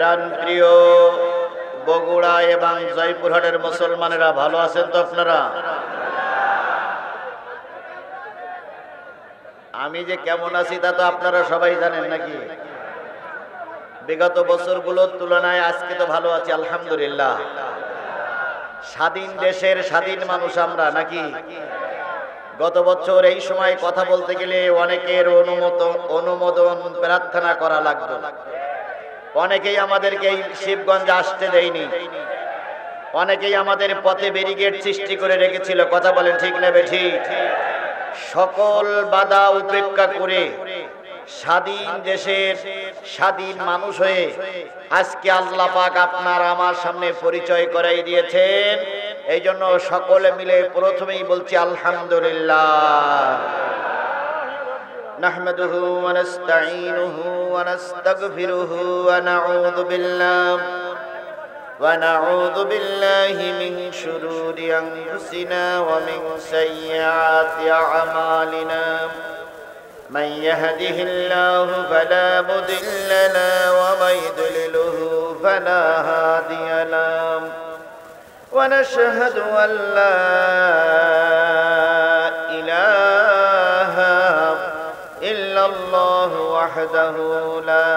প্রাণপ্রিয় বগুড়া এবং জয়পুরহাটের মুসলমানেরা ভালো আছেন তো আপনারা? আমি যে কেমন আছি তা তো আপনারা সবাই জানেন নাকি? বিগত বছরগুলোর তুলনায় আজকে তো ভালো আছি আলহামদুলিল্লাহ। স্বাধীন দেশের স্বাধীন মানুষ আমরা নাকি? গত বছর এই সময় কথা বলতে গেলে অনেকের অনুমোদন প্রার্থনা করা লাগতো। অনেকেই আমাদেরকে এই শিবগঞ্জে আসতে দেয়নি, অনেকেই আমাদের পথে ব্যারিকেড সৃষ্টি করে রেখেছিল। কথা বলেন ঠিক না বেঠিক? সকল বাধা উপেক্ষা করে স্বাধীন দেশের স্বাধীন মানুষ হয়ে আজকে আল্লাহ পাক আপনার আমার সামনে পরিচয় করাই দিয়েছেন। এই জন্য সকলে মিলে প্রথমেই বলছি আলহামদুলিল্লাহ। নাহমাদুহু ওয়া নাস্তাঈনুহু ওয়া নাস্তাগফিরুহু ওয়া নাউযু বিল্লাহি মিন শুরুরি আনফুসিনা ওয়া মিন সাইয়্যাতি আ'মালিনা। من يهده الله فلا مضل له ومن يضلله فلا هادي له ونشهد أن لا إله إلا الله وحده لا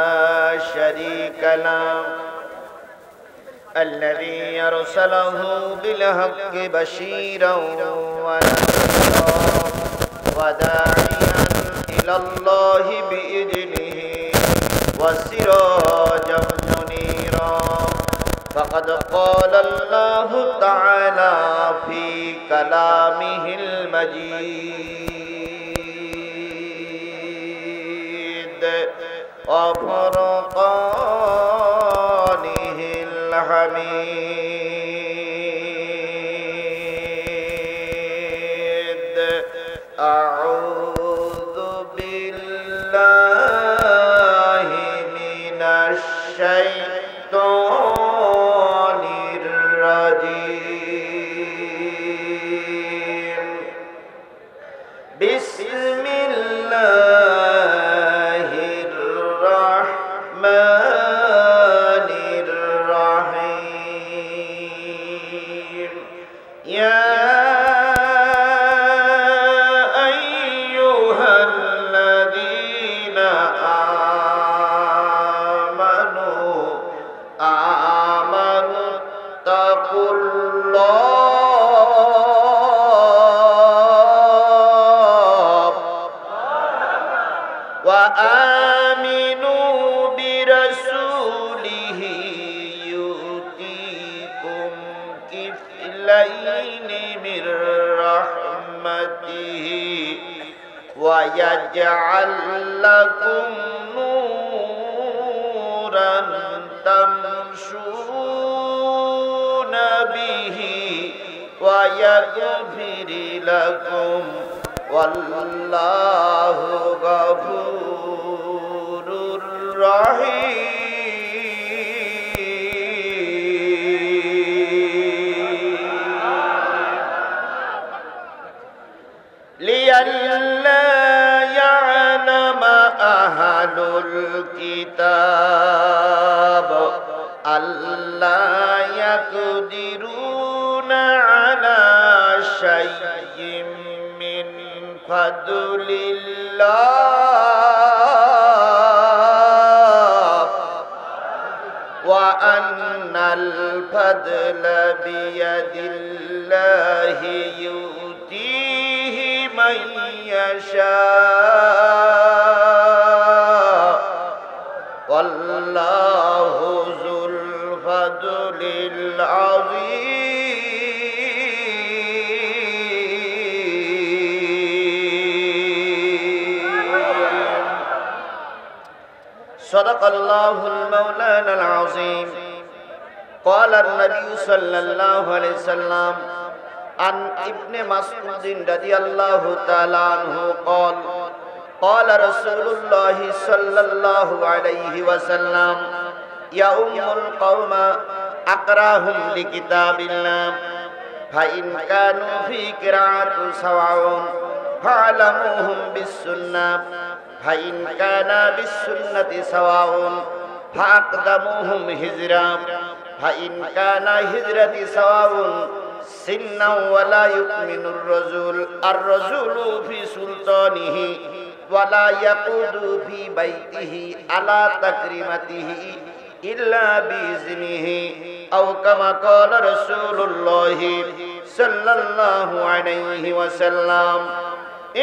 شريك له الذي أرسله بالحق بشيرا ونذيرا وداعيا إلى الله بإذنه وسراجا منيرا. فقد قال الله تعالى في كلامه المجيد وفرقانه الحميد. أعوذ بالله من الشيطان الرجيم. بسم الله الرحمن الرحيم. يا وآمنوا برسوله يؤتكم كفلين من رحمته ويجعل لكم نورا تمشون به ويغفر لكم والله غفور رحيم. لئلا يعلم أهل الكتاب ألا يقدرون على شيء من فضل الله وأن الفضل بيد الله يؤتيه من يشاء والله ذو الفضل العظيم. صدق الله المولانا العظيم. قال النبي صلى الله عليه وسلم عن ابن مسعود رضي الله تعالى عنه قال قال رسول الله صلى الله عليه وسلم يؤم القوم أقراهم لكتاب الله فإن كانوا في قراءة سواء فاعلموهم بالسنة فإن كان بالسنة سواء ফাকদামুহুম হিজরা ফাইন কানা হিজরাতি সাওয়াউন সিন্না ওয়ালা ইউমিনুর রাজুল আর রাজুলু ফি সুলতানিহি ওয়ালা ইয়াকুদু ফি বাইতিহি আলা তাকরিমাতিহি ইল্লা বিইজনিহি আও কামা ক্বালা রাসূলুল্লাহ সাল্লাল্লাহু আলাইহি ওয়াসাল্লাম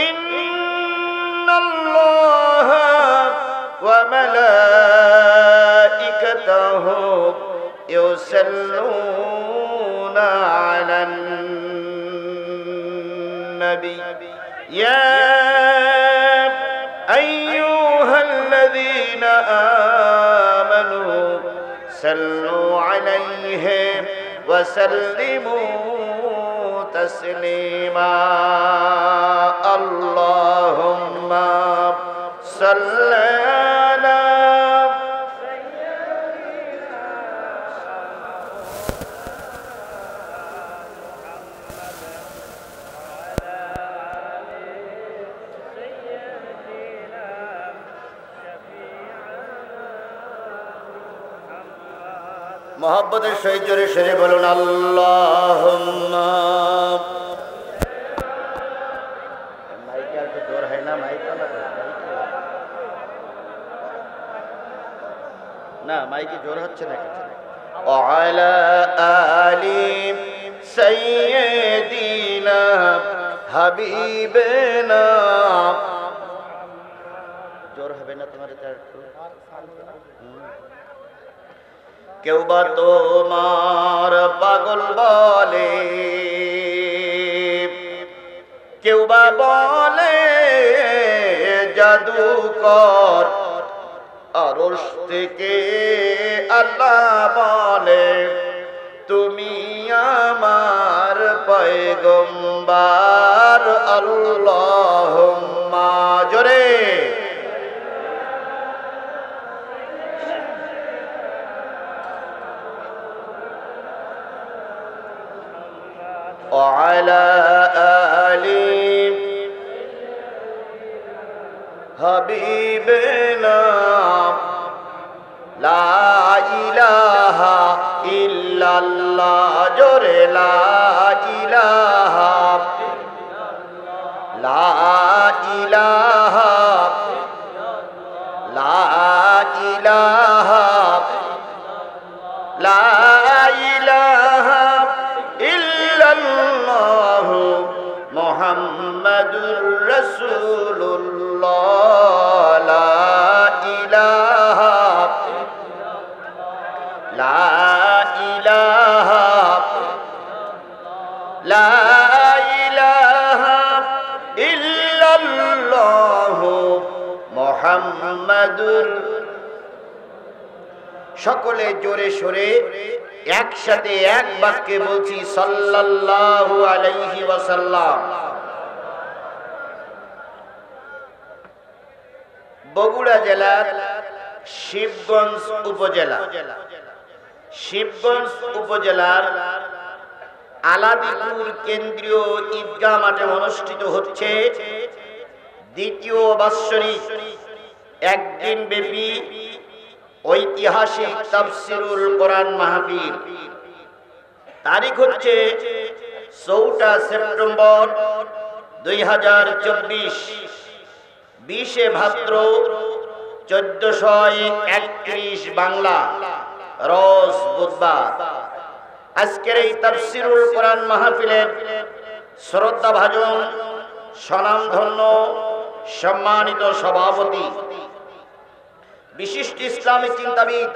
ইন্নাল্লাহা ওয়া মালাইকাতাহু ইউসাল্লুনা আলান নবী ইয়া আইয়ুহাল্লাযীনা আমানু সাল্লু আলাইহি ওয়া সাল্লিমু তাসলিমা আল্লাহুম্মা সাল্লি আলা মোহাব্বতের সহিত জোরে সরে বলুন আল্লাহুম্মা। মাইকে আর তো জোর হয় না, মাইক না, মাইকে জোর হচ্ছে না। ওয়ালা আলি সাইয়্যিদিনা হাবিবিনা, জোর হবে না তোমার এটা একটু। কেউ বা তোমার পাগল বলে, কেউ বা বলে জাদুকর, আরশ থেকে আল্লাহ বলে তুমি আমার পয়গম্বর। আল্লাহুম্মা, জোরে وعلى آل حبيبنا لا إله إلا الله جوري لا إله لا إله لا إله لا إله ইল্লাল্লাহু মুহাম্মাদুর রাসূলুল্লাহ লা ইলাহা লা ইলাহা লা ইলাহা ইল্লাল্লাহু মুহাম্মাদুর। সকলে জোরে সোরে একসাথে এক বাক্যে বলছি সাল্লাল্লাহু আলাইহি ওয়াসাল্লাম। বগুড়া জেলার শিবগঞ্জ উপজেলা, শিবগঞ্জ উপজেলার আলাদিপুর কেন্দ্রীয় ঈদগাহ মাঠে অনুষ্ঠিত হচ্ছে দ্বিতীয় বাৎসরিক একদিন ব্যাপী ঐতিহাসিক তাফসিরুল কোরআন মাহফিল। তারিখ হচ্ছে 4 সেপ্টেম্বর 2024, 20 ভাদ্র 1431 বাংলা, রোজ বুধবার। আজকের এই তাফসিরুল কোরআন মাহফিলের শ্রদ্ধাভাজন স্বনামধন্য সম্মানিত সভাপতি, বিশিষ্ট ইসলামী চিন্তাবিদ,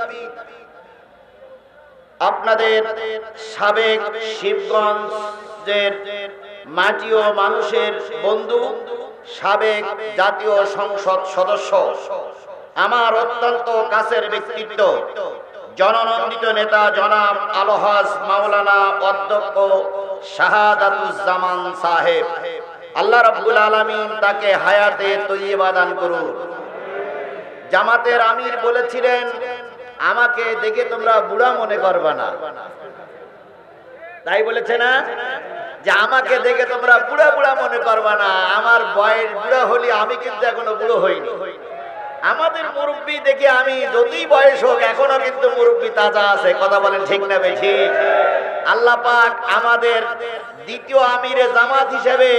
আপনাদের সাবেক শিবগঞ্জের মাটি ও মানুষের বন্ধু, সাবেক জাতীয় সংসদ সদস্য, আমার অত্যন্ত কাছের ব্যক্তিত্ব, জননন্দিত নেতা জনাব আলহাজ মাওলানা অধ্যক্ষ শাহাদাতুজ্জামান সাহেব, আল্লাহ রাব্বুল আলামিন তাকে হায়াতে তৈয়বা দান করুন। জামাতের আমির বলেছিলেন, আমাকে দেখে তোমরা বুড়া মনে করবা না। তাই বলেছে না, যে আমাকে দেখে তোমরা বুড়া বুড়া মনে করবা না। আমার বয়স বুড়া হলে আমি কিন্তু এখনো বুড়ো হইনি। আমাদের মুরব্বী দেখে আমি যতই বয়স হোক এখনো কিন্তু মুরব্বী তাজা আছে। কথা বলেন ঠিক না ঠিক? আল্লাহ পাক আমাদের দ্বিতীয় আমিরে জামাত হিসেবে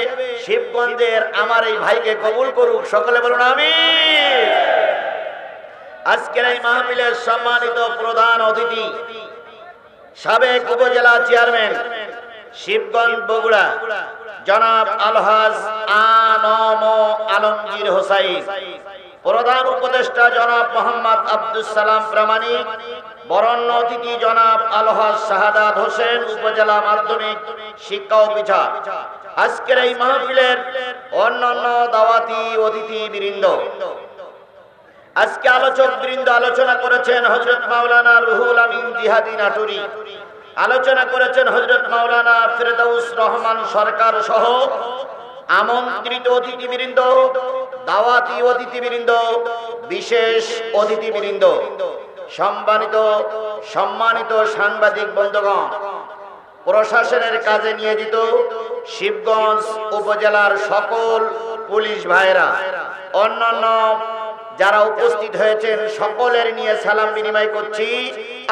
শিবগঞ্জের আমার এই ভাইকে কবুল করুক। সকলে বলুন আমিন। আজকের এই মাহফিলের সম্মানিত প্রধান অতিথি সাবেক উপজেলা চেয়ারম্যান শিবগঞ্জ বগুড়া জনাব আলহাজ আনম আলমগীর হোসাইন, প্রধান উপদেষ্টা জনাব মোহাম্মদ আব্দুস সালাম প্রামাণিক, বরণ্য অতিথি জনাব আলহাজ শাহাদাত হোসেন, উপজেলা মাধ্যমিক শিক্ষা অফিসার। আজকের এই মাহফিলের অন্যান্য দাওয়াতি অতিথি বৃন্দ, আজকে আলোচক বৃন্দ আলোচনা করেছেন হযরত মাওলানা রুহুল আমিন জিহাদি নাটুরি, আলোচনা করেছেন হযরত মাওলানা ফেরদাউস রহমান সরকার সহ আমন্ত্রিত অতিথিবৃন্দ, দাওয়াতি অতিথিবৃন্দ, বিশেষ অতিথিবৃন্দ, সম্মানিত সাংবাদিক বন্ধুগণ, প্রশাসনের কাজে নিয়োজিত শিবগঞ্জ উপজেলার সকল পুলিশ ভাইরা, অন্যান্য যারা উপস্থিত হয়েছেন সকলের নিয়ে সালাম বিনিময় করছি।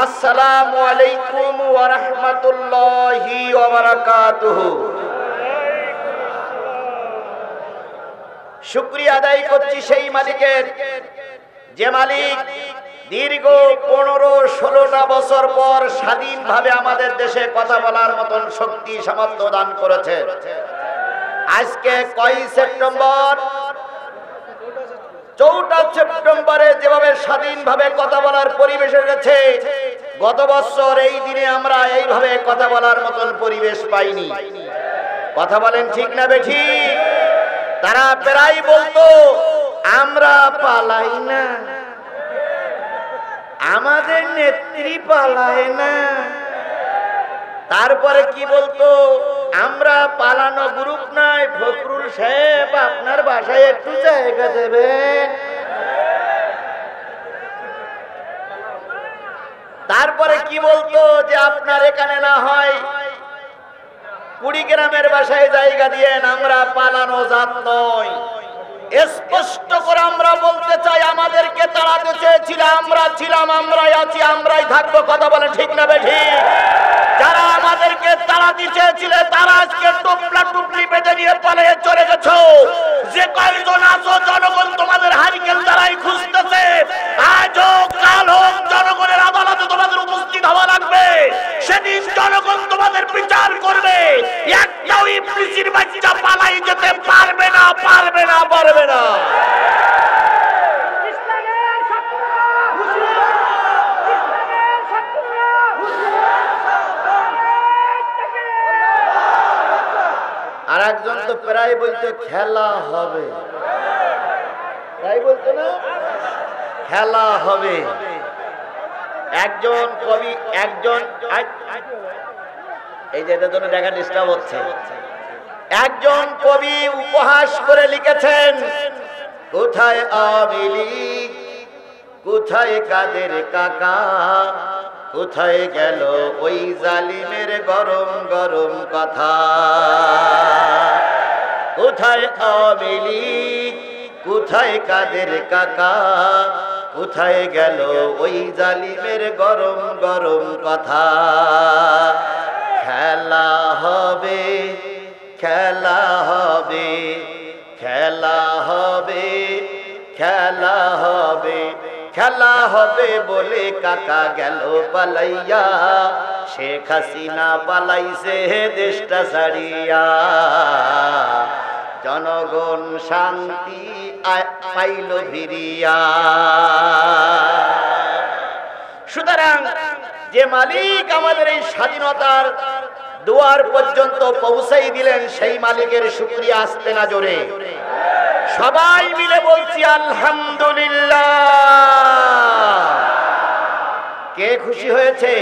আসসালামু আলাইকুম ওয়া রাহমাতুল্লাহি ওয়া বারাকাতুহু। শুকরিয়া আদায় করছি সেই মালিকের, যে মালিক দীর্ঘ 15-16টা বছর পর স্বাধীনভাবে আমাদের দেশে কথা বলার মতন শক্তি সামর্থ্য দান করেছে। আজকে কয় সেপ্টেম্বর? 4টা সেপ্টেম্বরে যেভাবে স্বাধীনভাবে কথা বলার পরিবেশ এসেছে, গত বছর এই দিনে আমরা এইভাবে কথা বলার মতন পরিবেশ পাইনি। কথা বলেন ঠিক না বেঠিক? তারা প্রায় বলতো আমরা পালাই না, আমাদের নেত্রী পালায় না। তারপরে কি বলতো, আমরা পালানো গ্রুপ নাই, ফখরুল সাহেব আপনার বাসায় একটু জায়গা দেবে। তারপরে কি বলতো যে আপনার এখানে না হয় কুড়িগ্রামের বাসায় জায়গা দিয়েন, আমরা পালানো জাত নয়। স্পষ্ট করে আমরা বলতে চাই, আমাদেরকে তাড়াতে চেয়েছিল, আমরা ছিলাম, আমরাই আছি, আমরাই থাকবো। কথা বলে ঠিক না বেঠিক? যারা আমাদেরকে তাড়াতে চেয়েছিল তারা আজকে টুপলা টুপলি বেঁধে নিয়ে পালিয়ে চলে গেছো। যে কয়জন আছো জনগণ তোমাদের হারিকেল দ্বারাই খুঁজতেছে। আজ হোক কাল হোক জনগণের আদালতে তোমাদের উপস্থিত হওয়া লাগবে। সেদিন জনগণ তোমাদের বিচার করবে। একটাও ইবলিসের বাচ্চা পালাই যেতে পারবে না, পারবে না, পারবে না। আর একজন তো প্রায় বলতো খেলা হবে, তাই বলতো না? খেলা হবে। একজন কবি, একজন এই যে এটার জন্য দেখা ডিস্টার্ব হচ্ছে, একজন কবি উপহাস করে লিখেছেন, কোথায় আওয়ামী লীগ, কোথায় কাদের কাকা, কোথায় গেল ওই জালিমের গরম গরম কথা। কোথায় আওয়ামী লীগ, কোথায় কাদের কাকা, কোথায় গেল ওই জালিমের গরম গরম কথা। খেলা হবে, খেলা হবে, খেলা হবে, খেলা হবে, খেলা হবে বলে কাকা গেল পালাইয়া, শেখ হাসিনা পালাইছে দেশটা ছাড়িয়া। জনগণ শান্তি পাইল ফিরিয়া। সুতরাং যে মালিক আমাদের এই স্বাধীনতার দুয়ার পর্যন্ত পৌঁছাই দিলেন, সেই মালিকের শুকরিয়া আসতে না জোরে সবাই মিলে বলছি আলহামদুলিল্লাহ। কে খুশি হয়েছে?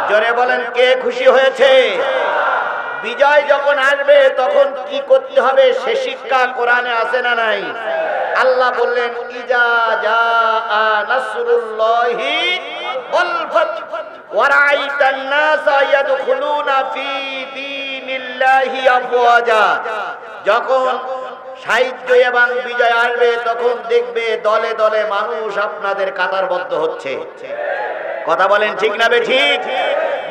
জোরে বলেন, কে খুশি হয়েছে? বিজয় যখন আসবে তখন কি করতে হবে সে শিক্ষা কোরআনে আছে না নাই? আল্লাহ বললেন, ইজা জাআ নাসরুল্লাহি ওয়াল ফাতহ ওয়া রাআইতান নাসা ইয়াদখুলুনা ফি দীনিল্লাহি আফওয়াজা। যখন সাহায্য এবং বিজয় আসবে, তখন দেখবে দলে দলে মানুষ আপনাদের কাতারবদ্ধ হচ্ছে। কথা বলেন ঠিক না বেঠিক?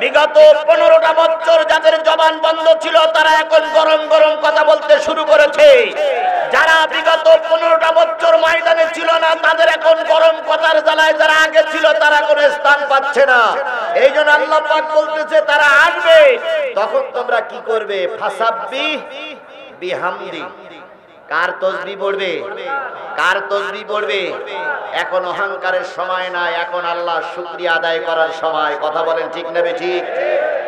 বিগত 15টা বছর যাদের জবান বন্ধ ছিল তারা এখন গরম গরম কথা বলতে শুরু করেছে। যারা বিগত 15টা বছর ময়দানে ছিল না তাদের এখন গরম কথার জ্বালায় যারা আগে ছিল তারা কোনো স্থান পাচ্ছে না। এই জন্য আল্লাহ পাক বলতেছে তারা আসবে, তখন তোমরা কি করবে? ফাসাব্বি বিহামদি। কার তসবিহ পড়বে? কার তসবিহ পড়বে? এখন অহংকারের সময় না, এখন আল্লাহর শুকরিয়া আদায় করার সময়। কথা বলেন ঠিক না বেঠিক?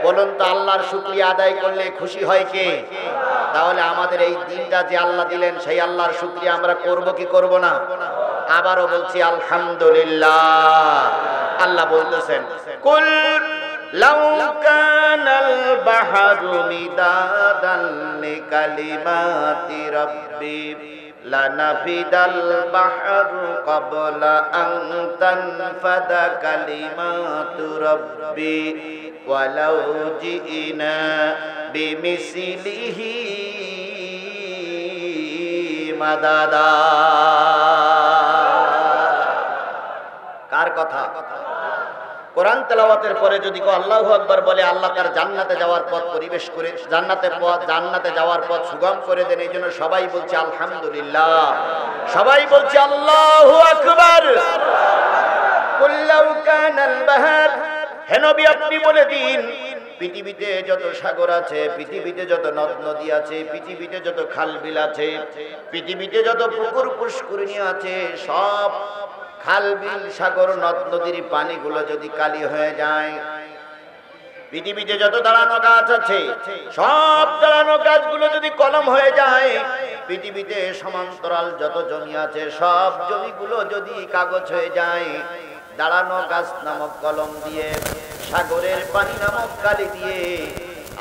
বলুন তো, আল্লাহর শুকরিয়া আদায় করলে খুশি হয় কে? তাহলে আমাদের এই দিনটা যে আল্লাহ দিলেন সেই আল্লাহর শুকরিয়া আমরা করব কি করব না? আবারও বলছি আলহামদুলিল্লাহ। আল্লাহ বলতেছেন কুল লাউ কানাল বাহরু মিদাদান লিকালিমাতি রাব্বি লানাফিদাল বাহরু ক্বাবলা আন তানফাদা কালিমাতু রাব্বি ওয়ালাউ জিনা বিমিসলিহি মাদাদা। কার কথা? কোরআন তেলাওয়াতের পরে যদি কেউ আল্লাহু আকবার বলে আল্লাহ তার জান্নাতে যাওয়ার পথ পরিবেশ করে, জান্নাতে যাওয়ার পথ সুগম করে দেন। এই জন্য সবাই বলছে আলহামদুলিল্লাহ, সবাই বলছে আল্লাহু আকবার। কুল লাউ কানাল বাহর, হে নবী আপনি বলে দিন পৃথিবীতে যত সাগর আছে, পৃথিবীতে যত নদ নদী আছে, পৃথিবীতে যত খাল বিল আছে, পৃথিবীতে যত পুকুর পুষ্করিণী আছে, সব খাল বিল সাগর নদ নদীর পানিগুলো যদি কালি হয়ে যায়, পৃথিবীতে যত দাঁড়ানো গাছ আছে সব দাঁড়ানো গাছগুলো যদি কলম হয়ে যায়, পৃথিবীতে সমান্তরাল যত জমি আছে সব জমিগুলো যদি কাগজ হয়ে যায়, দাঁড়ানো গাছ নামক কলম দিয়ে, সাগরের পানি নামক কালি দিয়ে,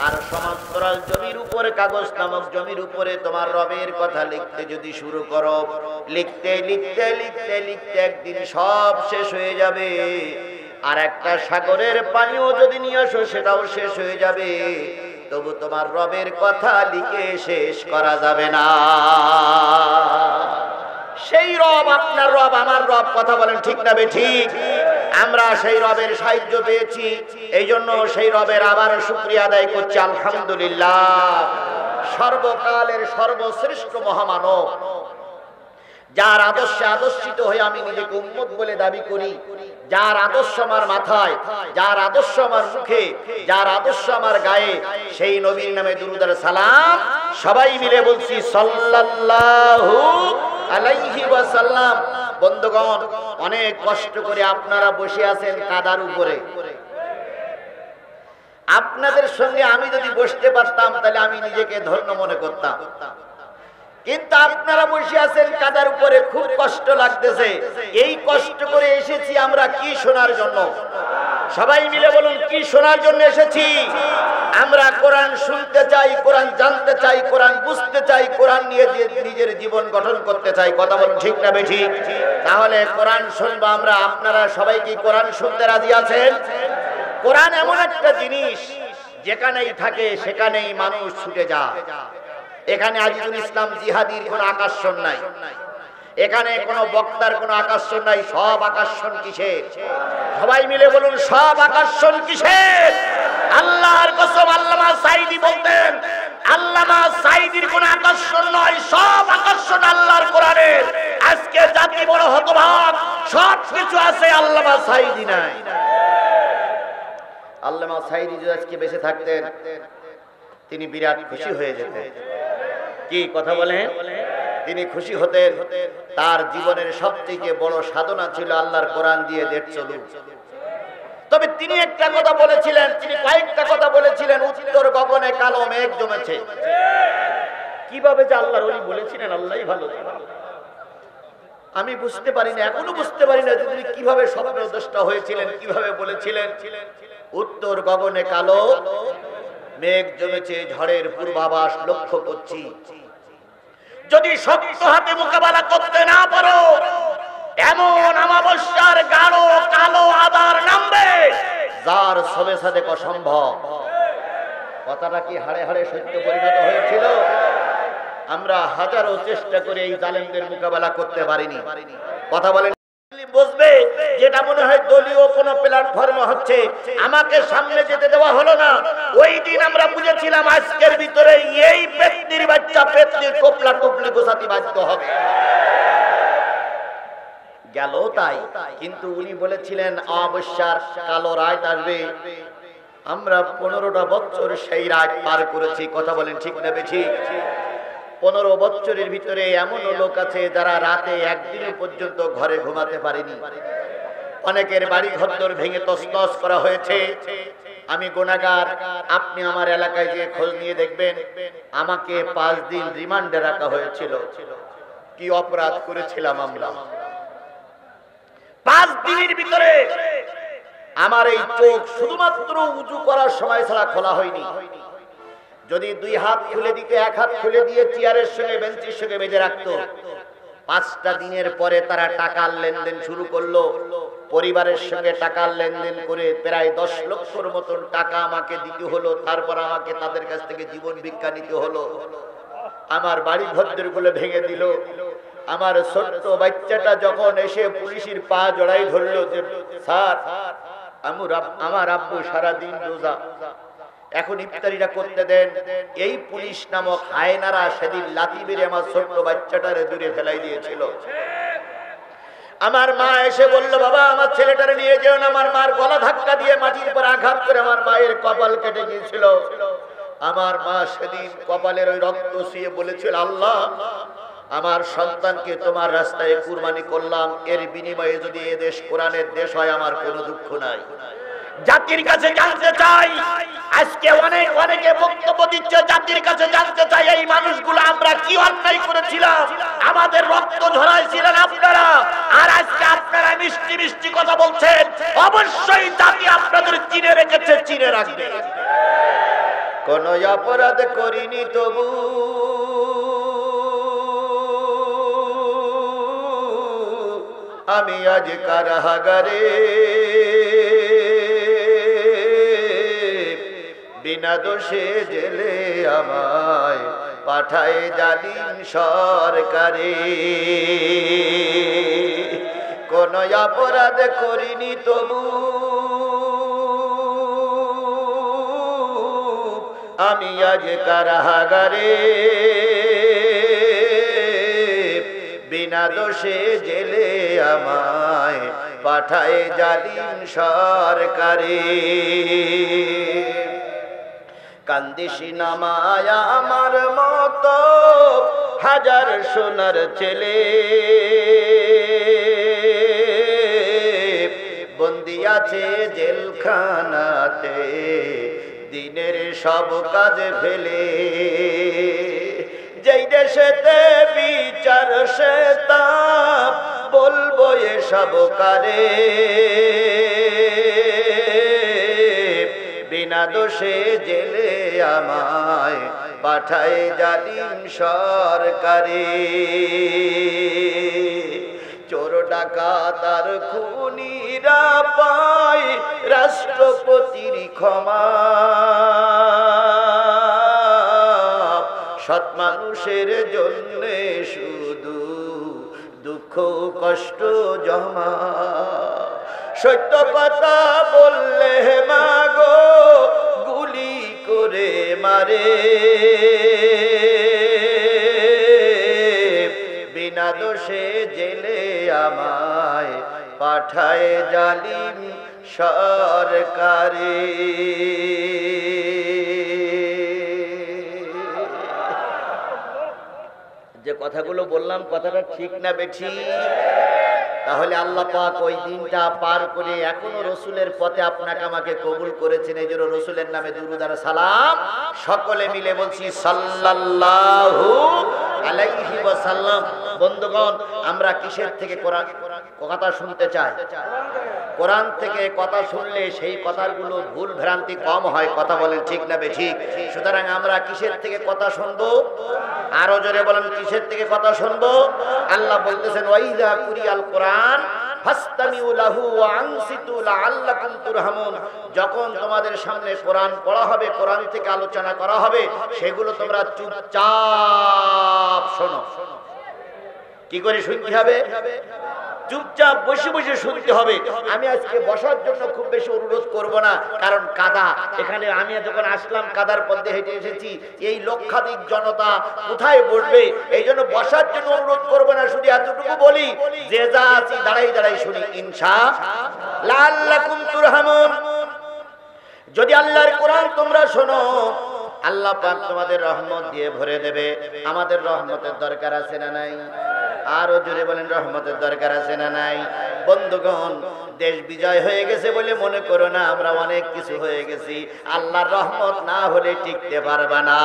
আর সমান্তরাল জমির উপরে কাগজ নামক জমির উপরে তোমার রবের কথা লিখতে যদি শুরু করো, লিখতে লিখতে লিখতে লিখতে একদিন সব শেষ হয়ে যাবে। আর একটা সাগরের পানিও যদি নিয়ে আসো সেটাও শেষ হয়ে যাবে, তবু তোমার রবের কথা লিখে শেষ করা যাবে না। সেই রব আপনার রব, আমার রব। কথা বলেন ঠিক না বেঠিক? আমরা সেই রবের সাহায্য পেয়েছি, এই জন্য সেই রবের আবার শুকরিয়া আদায় করছি আলহামদুলিল্লাহ। সর্বকালের সর্বশ্রেষ্ঠ মহামানব, যার আদর্শে আদর্শিত হয়ে আমি নিজেকে উম্মত বলে দাবি করি, যার আদর্শ আমার মাথায়, যার আদর্শ আমার মুখে, যার আদর্শ আমার গায়ে, সেই নবীর নামে দুরূদ আর সালাম সবাই মিলে বলছি সাল্লাল্লাহু আলাইহি ওয়াসাল্লাম। বন্ধুগণ, অনেক কষ্ট করে আপনারা বসে আছেন কাদার উপরে। আপনাদের সঙ্গে আমি যদি বসতে পারতাম তাহলে আমি নিজেকে ধন্য মনে করতাম, কিন্তু আপনারা বসে আছেন কাদার উপরে, খুব কষ্ট লাগতেছে। এই কষ্ট করে এসেছি আমরা কি শোনার জন্য? সবাই মিলে বলুন, কি শোনার জন্য এসেছি? আমরা কোরআন শুনতে চাই, কোরআন জানতে চাই, কোরআন বুঝতে চাই, কোরআন নিয়ে নিজের জীবন গঠন করতে চাই। কথা বলুন ঠিক না বেঠিক? তাহলে কোরআন শুনবো আমরা। আপনারা সবাই কি কোরআন শুনতে রাজি আছেন? কোরআন এমন একটা জিনিস, যেখানেই থাকে সেখানেই মানুষ ছুটে যায়। এখানে আজিজুল ইসলাম জিহাদির কোনো আকর্ষণ নাই, এখানে কোনো বক্তার কোনো আকর্ষণ নাই। সব আকর্ষণ কিসের? সবাই মিলে বলুন, সব আকর্ষণ কিসের? আল্লাহর কসম, আল্লামা সাঈদী বলতেন, আল্লামা সাঈদীর কোনো আকর্ষণ নয়, সব আকর্ষণ আল্লাহর কোরআনের। আজকে জাতি বড় হতভাগ, সব কিছু আছে, আল্লামা সাঈদী নাই। আল্লামা সাঈদী যদি আজকে বেঁচে থাকতেন তিনি বিরাট খুশি হয়ে যেতেন। কি কথা বলেন? তিনি খুশি হতেন। তার জীবনের সবথেকে বড় সাধনা ছিল আল্লাহর কোরআন দিয়ে দেশ চলুক। তবে তিনি একটা কথা বলেছিলেন, তিনি কয়েকটা কথা বলেছিলেন। উত্তর গগনে কালো মেঘ জমেছে। কিভাবে যে আল্লাহর ওলি বলেছিলেন আল্লাহই ভালো জানেন। আমি বুঝতে পারি না, এখনো বুঝতে পারি না যে তিনি কিভাবে স্বপ্নদ্রষ্টা হয়েছিলেন, কিভাবে বলেছিলেন উত্তর গগনে কালো মেঘ জমেছে, ঝড়ের পূর্বাভাস লক্ষ্য করছি। যদি শক্ত হাতে মোকাবেলা করতে না পারো, এমন অমাবস্যার গাঢ় কালো আধার নামবে যার সবে সাদেক অসম্ভব। কথাটা কি হাড়ে হাড়ে সত্য পরিণত হয়েছিল? আমরা হাজারো চেষ্টা করে এই জালেমদের মোকাবেলা করতে পারিনি। কথা বলেন, বুঝবে যেটা মনে হয় দলীয় কোন প্ল্যাটফর্মে হচ্ছে, আমাকে সামনে যেতে দেওয়া হলো না। ওই দিন আমরা বুঝেছিলাম আজকের ভিতরে এই পেতনির বাচ্চা পেতনির টোপলা টুপলি গোছাতে বাধ্য হবে। গেল তাই, কিন্তু উনি বলেছিলেন অবশ্যই কালো রাত আসবে। আমরা 15টা বছর সেই রাত পার করেছি। কথা বলেন ঠিক না বেঠিক? 15 বছরের ভিতরে এমন লোক আছে যারা রাতে একদিন পর্যন্ত ঘরে ঘুমাতে পারেনি। অনেকের বাড়ি ঘরদোর ভেঙে তছনছ করা হয়েছে। আমি গুনাহগার, আপনি আমার এলাকায় গিয়ে খোঁজ নিয়ে দেখবেন, আমাকে 5 দিন রিমান্ডে রাখা হয়েছিল। কি অপরাধ করেছিলাম আমরা? 5 দিনের ভিতরে আমার এই চোখ শুধুমাত্র উজু করার সময় ছাড়া খোলা হয়নি। যদি 2 হাত খুলে দিতে 1 হাত খুলে দিয়ে চেয়ারের সঙ্গে বেঞ্চের সঙ্গে বেঁধে রাখতো। 5টা দিনের পরে তারা টাকার লেনদেন শুরু করলো। পরিবারের সঙ্গে টাকার লেনদেন করে প্রায় 10 লক্ষর মতন টাকা আমাকে দিতে হলো। তারপর আমাকে তাদের কাছ থেকে জীবন ভিক্ষা নিতে হলো। আমার বাড়ি ঘরদোর গুলো ভেঙে দিল। আমার ছোট্ট বাচ্চাটা যখন এসে পুলিশের পা জড়াই ধরলো যে স্যার, আমার আব্বু সারাদিন রোজা, এখন ইফতারিটা করতে দেন, এই পুলিশ নামক হায়নারা সেদিন লাথি মেরে আমার ছোট্ট বাচ্চাটারে দূরে ফেলাই দিয়েছিল। আমার মা এসে বলল, বাবা আমার ছেলেটারে নিয়ে যেও না। আমার মার গলা ধাক্কা দিয়ে মাটির উপর আঘাত করে আমার মায়ের কপাল কেটে গিয়েছিল। আমার মা সেদিন কপালের ওই রক্ত ছুঁয়ে বলেছিল, আল্লাহ আমার সন্তানকে তোমার রাস্তায় কুরবানি করলাম, এর বিনিময়ে যদি এ দেশ কোরআনের দেশ হয় আমার কোনো দুঃখ নাই। জাতির কাছে জানতে চাই, আজকে অনেকে বক্তব্য দিচ্ছে, জাতির কাছে জানতে চাই এই মানুষগুলো আমরা কি অন্যায় করেছিলাম? আমাদের রক্ত ঝরাইছিলেন আপনারা, আর আজকে আপনারা মিষ্টি মিষ্টি কথা বলছেন। অবশ্যই জাতি আপনাদের চিনে রেখেছে, চিনে রাখবে। কোন অপরাধ করিনি তবু আমি আজ কারাগারে, বিনা দোষে জেলে আমায় পাঠায় জালিম সরকারে। কোন অপরাধ করিনি তবু আমি আজ কারাগারে, বিনা দোষে জেলে আমায় পাঠায় জালিম সরকারে। কান্দিস নামায় আমার মতো হাজার সোনার ছেলে, বন্দি আছে জেলখানাতে দিনের সব কাজ ফেলে। যেই দেশেতে বিচার সে তা বলবো এসব কারে, বিনা দোষে জেলে আমায় পাঠায় জালিম সরকারে। চোর ডাকাত আর খুনিরা পায় রাষ্ট্রপতির ক্ষমা, সৎ মানুষের জন্য শুধু দুঃখ কষ্ট জমা। সত্য কথা বললে মাগো গুলি করে মারে, বিনা দোষে জেলে আমায় পাঠায় জালিম সরকারে। যে কথাগুলো বললাম কথাটা ঠিক না বেঠিক? তাহলে আল্লাহ পাক ওই দিনটা পার করে এখনো রসুলের পথে আপনাকে আমাকে কবুল করেছেন। এই জন্য রসুলের নামে দুরূদ আর সালাম সকলে মিলে বলছি সাল্লাল্লাহু আলাইহি ওয়াসাল্লাম। বন্ধুগণ, আমরা কিসের থেকে কথা শুনতে চাই? কোরআন থেকে কথা শুনলে সেই কথাগুলো ভুল ভ্রান্তি কম হয়। কথা বলেন ঠিক না বেঠিক? সুতরাং আমরা কিসের থেকে কথা শুনবো? আরো জোরে বলেন, কিসের থেকে কথা শুনবো? আল্লাহ বলতেছেন ওয়াইযা কুরিয়াল কোরআন ফাসতামিউ লাহু ওয়া আনসিতু লাআল্লাকুম তুরহামুন। যখন তোমাদের সামনে কোরআন পড়া হবে, কোরআন থেকে আলোচনা করা হবে, সেগুলো তোমরা চুপচাপ শোনো। কি করে শুনতে হবে? চুপচাপ বসে বসে শুনতে হবে। আমি আজকে বসার জন্য খুব বেশি অনুরোধ করব না, কারণ কাদা। এখানে আমি যখন আসলাম কাদার পথে হেঁটে এসেছি, এই লক্ষাধিক জনতা কোথায় বসবে, এই জন্য বসার জন্য অনুরোধ করব না। শুধু এতটুকু বলি, যে যা আছি দাঁড়াই দাঁড়াই শুনি ইনশাআল্লাহ লাআল্লাকুম তুরহামুন। যদি আল্লাহর কোরআন তোমরা শোনো, আল্লাহ পাক তোমাদের রহমত দিয়ে ভরে দেবে। আমাদের রহমতের দরকার আছে না নাই? আরো জোরে বলেন, রহমতের দরকার আছে না নাই? বন্ধুগণ, দেশ বিজয় হয়ে গেছে বলে মনে করো না আমরা অনেক কিছু হয়ে গেছি। আল্লাহর রহমত না হলে টিকতে পারবে না।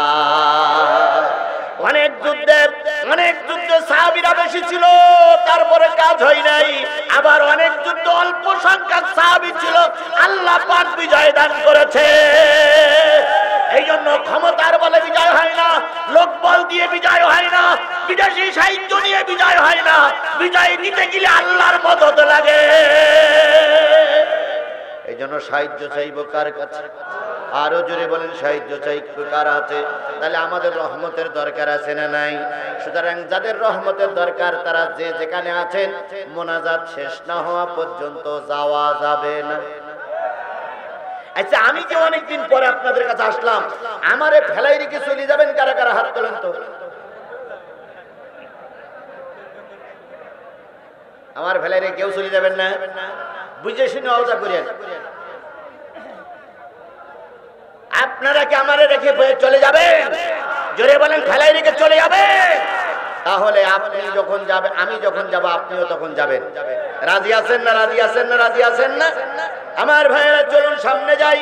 অনেক যুদ্ধে সাহাবীরা বেশি ছিল, তারপরে কাজ হয় নাই। আবার অনেক যুদ্ধ অল্প সংখ্যক সাহাবী ছিল, আল্লাহ পাক বিজয় দান করেছে। এই জন্য ক্ষমতার বলে বিজয় হয় না, লোকবল দিয়ে বিজয় হয় না, বিদেশি সাহায্য নিয়ে বিজয় হয় না। বিজয় নিতে গেলে আল্লাহর মদদ লাগে। এই জন্য সাহায্য চাইব কার কাছে? আরো জোরে বলেন, সাহায্য চাই কার আছে? তাহলে আমাদের রহমতের দরকার আছে না নাই? সুতরাং যাদের রহমতের দরকার তারা যে যেখানে আছেন, মোনাজাত শেষ না হওয়া পর্যন্ত যাওয়া যাবে না। আচ্ছা, আমি যে অনেকদিন পরে আপনাদের কাছে আসলাম, আমারে ফেলাই রেখে চলে যাবেন কারা কারা? হাত তোলেন তো। আমার ফেলাই রেখে কেউ চলে যাবেন না, বুঝে শুনে আওতা করেন। আপনারা কি আমারে রেখে চলে যাবেন? জোরে বলেন, ফেলাই রেখে চলে যাবে? তাহলে আপনি যখন যাবে, আমি যখন যাব, আপনিও তখন যাবেন। রাজি আছেন না? রাজি আছেন না? রাজি আছেন না? আমার ভাইয়েরা চলুন সামনে যাই।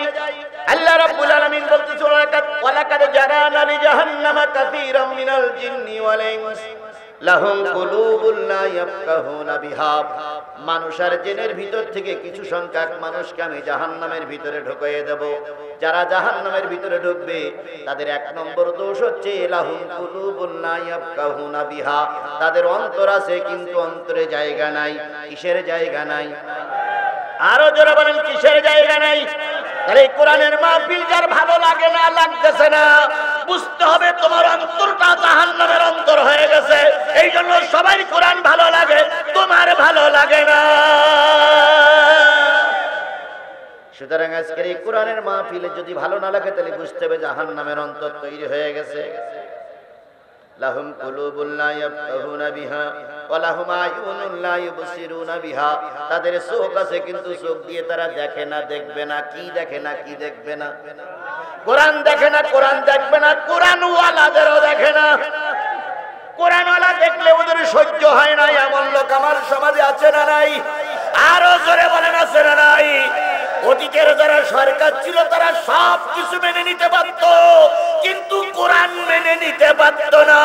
আল্লাহ রাব্বুল আলামিন বলতেছেন, ওয়ালাকাদ জারানা লিজাহান্নামা কাসীরাম মিনাল জিন্নি ওয়াল ইনস লাহুম কুলুবুন লা ইয়াফকাহুনা বিহা। মানুষ আর জিনের ভিতর থেকে কিছু সংখ্যক মানুষকে আমি জাহান্নামের ভিতরে ঢুকিয়ে দেব। যারা জাহান্নামের ভিতরে ঢুকবে তাদের এক নম্বর দোষ হচ্ছে লাহুম কুলুবুন লা ইয়াফকাহুনা বিহা, তাদের অন্তর আছে কিন্তু অন্তরে জায়গা নাই। কিসের জায়গা নাই? আরো জোরে বলেন, কিসের জায়গা নাই? তাহলে কোরআনের মাহফিল যার ভালো লাগে না, লাগতেছে না, বুঝতে হবে তোমার অন্তরটা জাহান্নামের অন্তর হয়ে গেছে। এই জন্য সবাই কোরআন ভালো লাগে, তোমার ভালো লাগে না। সুতরাং আজকের এই কোরআনের মাহফিলে যদি ভালো না লাগে, তাহলে বুঝতে হবে জাহান্নামের অন্তর তৈরি হয়ে গেছে। লাহুম কুলুবুন লা ইয়াফকাহুনা বিহা ওয়া লাহুম আয়ুনুন লা ইউবসিরুনা বিহা। তাদের চোখ আছে কিন্তু চোখ দিয়ে তারা দেখে না, দেখবে না। কি দেখে না? কি দেখবে না? কোরআন দেখে না, কোরআন দেখবে না। কোরআন ওয়ালাদেরও দেখে না। কোরআন ওয়ালা দেখলে ওদের সহ্য হয় না। এমন লোক আমার সমাজে আছে না নাই? আরো জোরে বলেন, আছে না নাই? অতীতের যারা সরকার ছিল তারা সব কিছু মেনে নিতে পারত, কিন্তু কোরআন মেনে নিতে পারত না।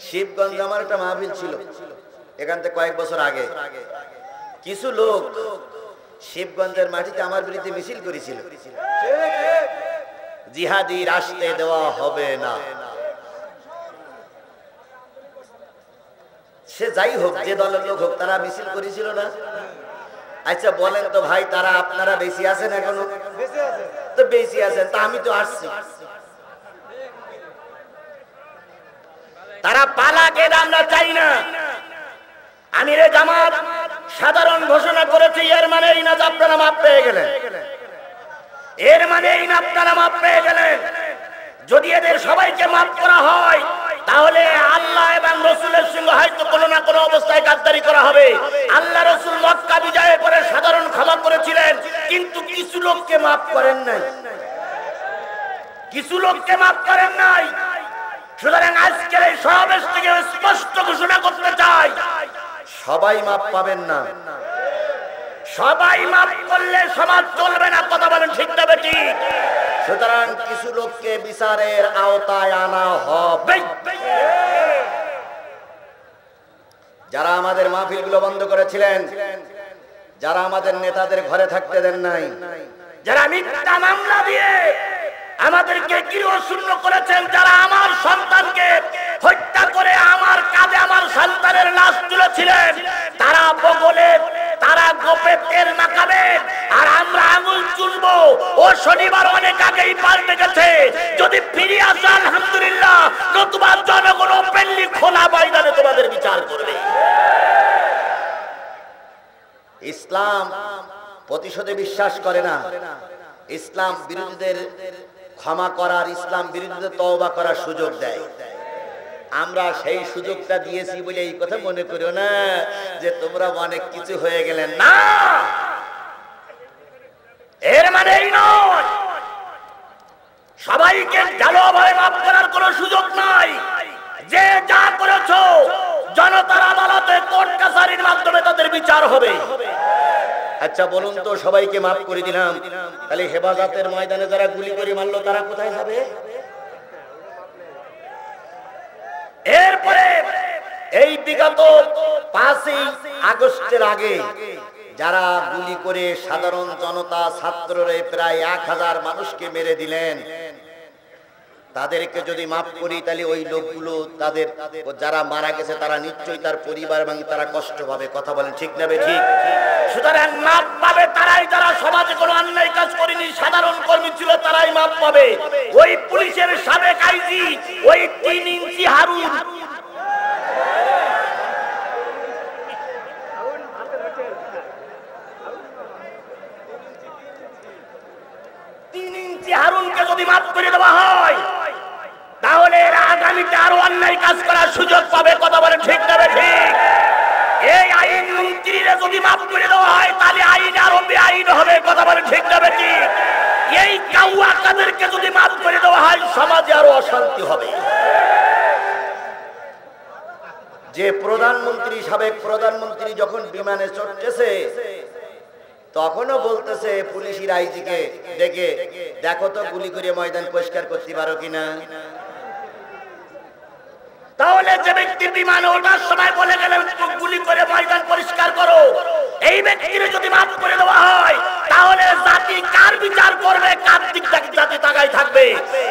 শিবগঞ্জ আমার একটা মাহফিল ছিল, এখান থেকে কয়েক বছর আগে। কিছু লোক শিবগঞ্জের মাটিতে আমার বিরুদ্ধে মিছিল করেছিল, জিহাদি রাস্তে দেওয়া হবে না। সে যাই হোক, যে দলের লোক হোক, তারা মিছিল করেছিল না? আচ্ছা বলেন তো ভাই, তারা আপনারা বেশি আছেন এখনো? তো বেশি আছেন, তা আমি তো আসছি। তারা পালাকে আমরা চাই না। আমিরে জামাত সাধারণ ঘোষণা করেছে, এর মানে এই না যে আপনারা মাপ পেয়ে গেলেন। এর মানে এই না আপনারা মাপ পেয়ে গেলেন। যদি এদের সবাইকে মাফ করা হয়, তাহলে আল্লাহ এবং রসুলের সঙ্গে হয়তো কোনো না কোনো অবস্থায় গাদ্দারি করা হবে। আল্লাহ রসুল মক্কা বিজয়ের পরে সাধারণ ক্ষমা করেছিলেন, কিন্তু কিছু লোককে মাফ করেন নাই। কিছু লোককে মাফ করেন নাই। সুতরাং আজকের এই সমাবেশ থেকে স্পষ্ট ঘোষণা করতে চাই, সবাই মাফ পাবেন না। সবাই মাফ করলে সমাজ চলবে না। কথা বলেন ঠিক না বেটি? সুতরাং কিছু লোককে বিচারের আওতায় আনা হবে। যারা আমাদের মাহফিলগুলো বন্ধ করেছিলেন, যারা আমাদের নেতাদের ঘরে থাকতে দেন নাই, যারা মিথ্যা মামলা দিয়ে আমাদেরকে গৃহশূন্য করেছেন, যারা আমার সন্তানকে হত্যা করে আমার কাঁধে আমার সন্তানের লাশ বলেছিলেন তারা বগলে তারা গোপে তেল মাখাবে আর আমরা আঙুল চুলবো। ও শনিবার অনেক আগেই পাল্টে গেছে। যদি ফিরে আসে আলহামদুলিল্লাহ, নতুবা জনগণ ওপেনলি খোলা ময়দানে তোমাদের বিচার করবে। ইসলাম প্রতিশোধে বিশ্বাস করে না। ইসলাম বিরোধীদের ক্ষমা করার, ইসলাম বিরোধীদের তওবা করার সুযোগ দেয়। আমরা সেই সুযোগটা দিয়েছি বলে এই কথা মনে করিও না যে তোমরা অনেক কিছু হয়ে গেলেন। না, এর মানে এই নয় সবাইকে ঢালুভাবে মাফ করার কোনো সুযোগ নাই। যে যা করেছো জনতার আদালতে, কোর্ট কাছারির মাধ্যমে তাদের বিচার হবে। আচ্ছা বলুন তো, সবাইকে মাফ করে দিলাম, তাহলে হেফাজতের ময়দানে যারা গুলি করে মারলো তারা কোথায় যাবে? এরপরে এই বিগত 5ই আগস্টের আগে যারা গুলি করে সাধারণ জনতা, ছাত্ররা প্রায় 1000 মানুষকে মেরে দিলেন, তাদেরকে যদি মাফ করি তাহলে ওই লোকগুলো, তাদের যারা মারা গেছে তারা নিশ্চয়ই তার পরিবার এবং তারা কষ্ট পাবে। কথা বলেন ঠিক না ঠিক? সুতরাং মাপ পাবে তারাই যারা সমাজে কোনো অন্যায় কাজ করেনি, সাধারণ কর্মী ছিল, তারাই মাপ পাবে। ওই পুলিশের সাবেক আইজি, ওই 3 ইঞ্চি হারুন, হারুনকে যদি মাফ করে দেওয়া হয় তাহলে এরা আগামীতে আরো অন্যায় কাজ করার সুযোগ পাবে। কথা বলেন ঠিক না ঠিক? এই আইন মন্ত্রীরা যদি মাফ করে দেওয়া হয় তাহলে আইন আরো বেআইন হবে। কথা বলেন ঠিক না ঠিক? এই কাউয়া কাদেরকে যদি মাফ করে দেওয়া হয় সমাজে আরো অশান্তি হবে। যে প্রধানমন্ত্রী, সাবেক প্রধানমন্ত্রী যখন বিমানে চড়তেছে তখনও বলতেছে পুলিশের আইজিকে ডেকে, দেখো তো গুলি করে ময়দান পরিষ্কার করতে পারো কিনা। তাহলে যে ব্যক্তি বিমানে ওঠার সময় বলে গেলেন গুলি করে ময়দান পরিষ্কার করো, এই ব্যক্তির যদি মাফ করে দেওয়া হয় তাহলে জাতি কার বিচার করবে? কার দিক থেকে জাতি তাকাই থাকবে?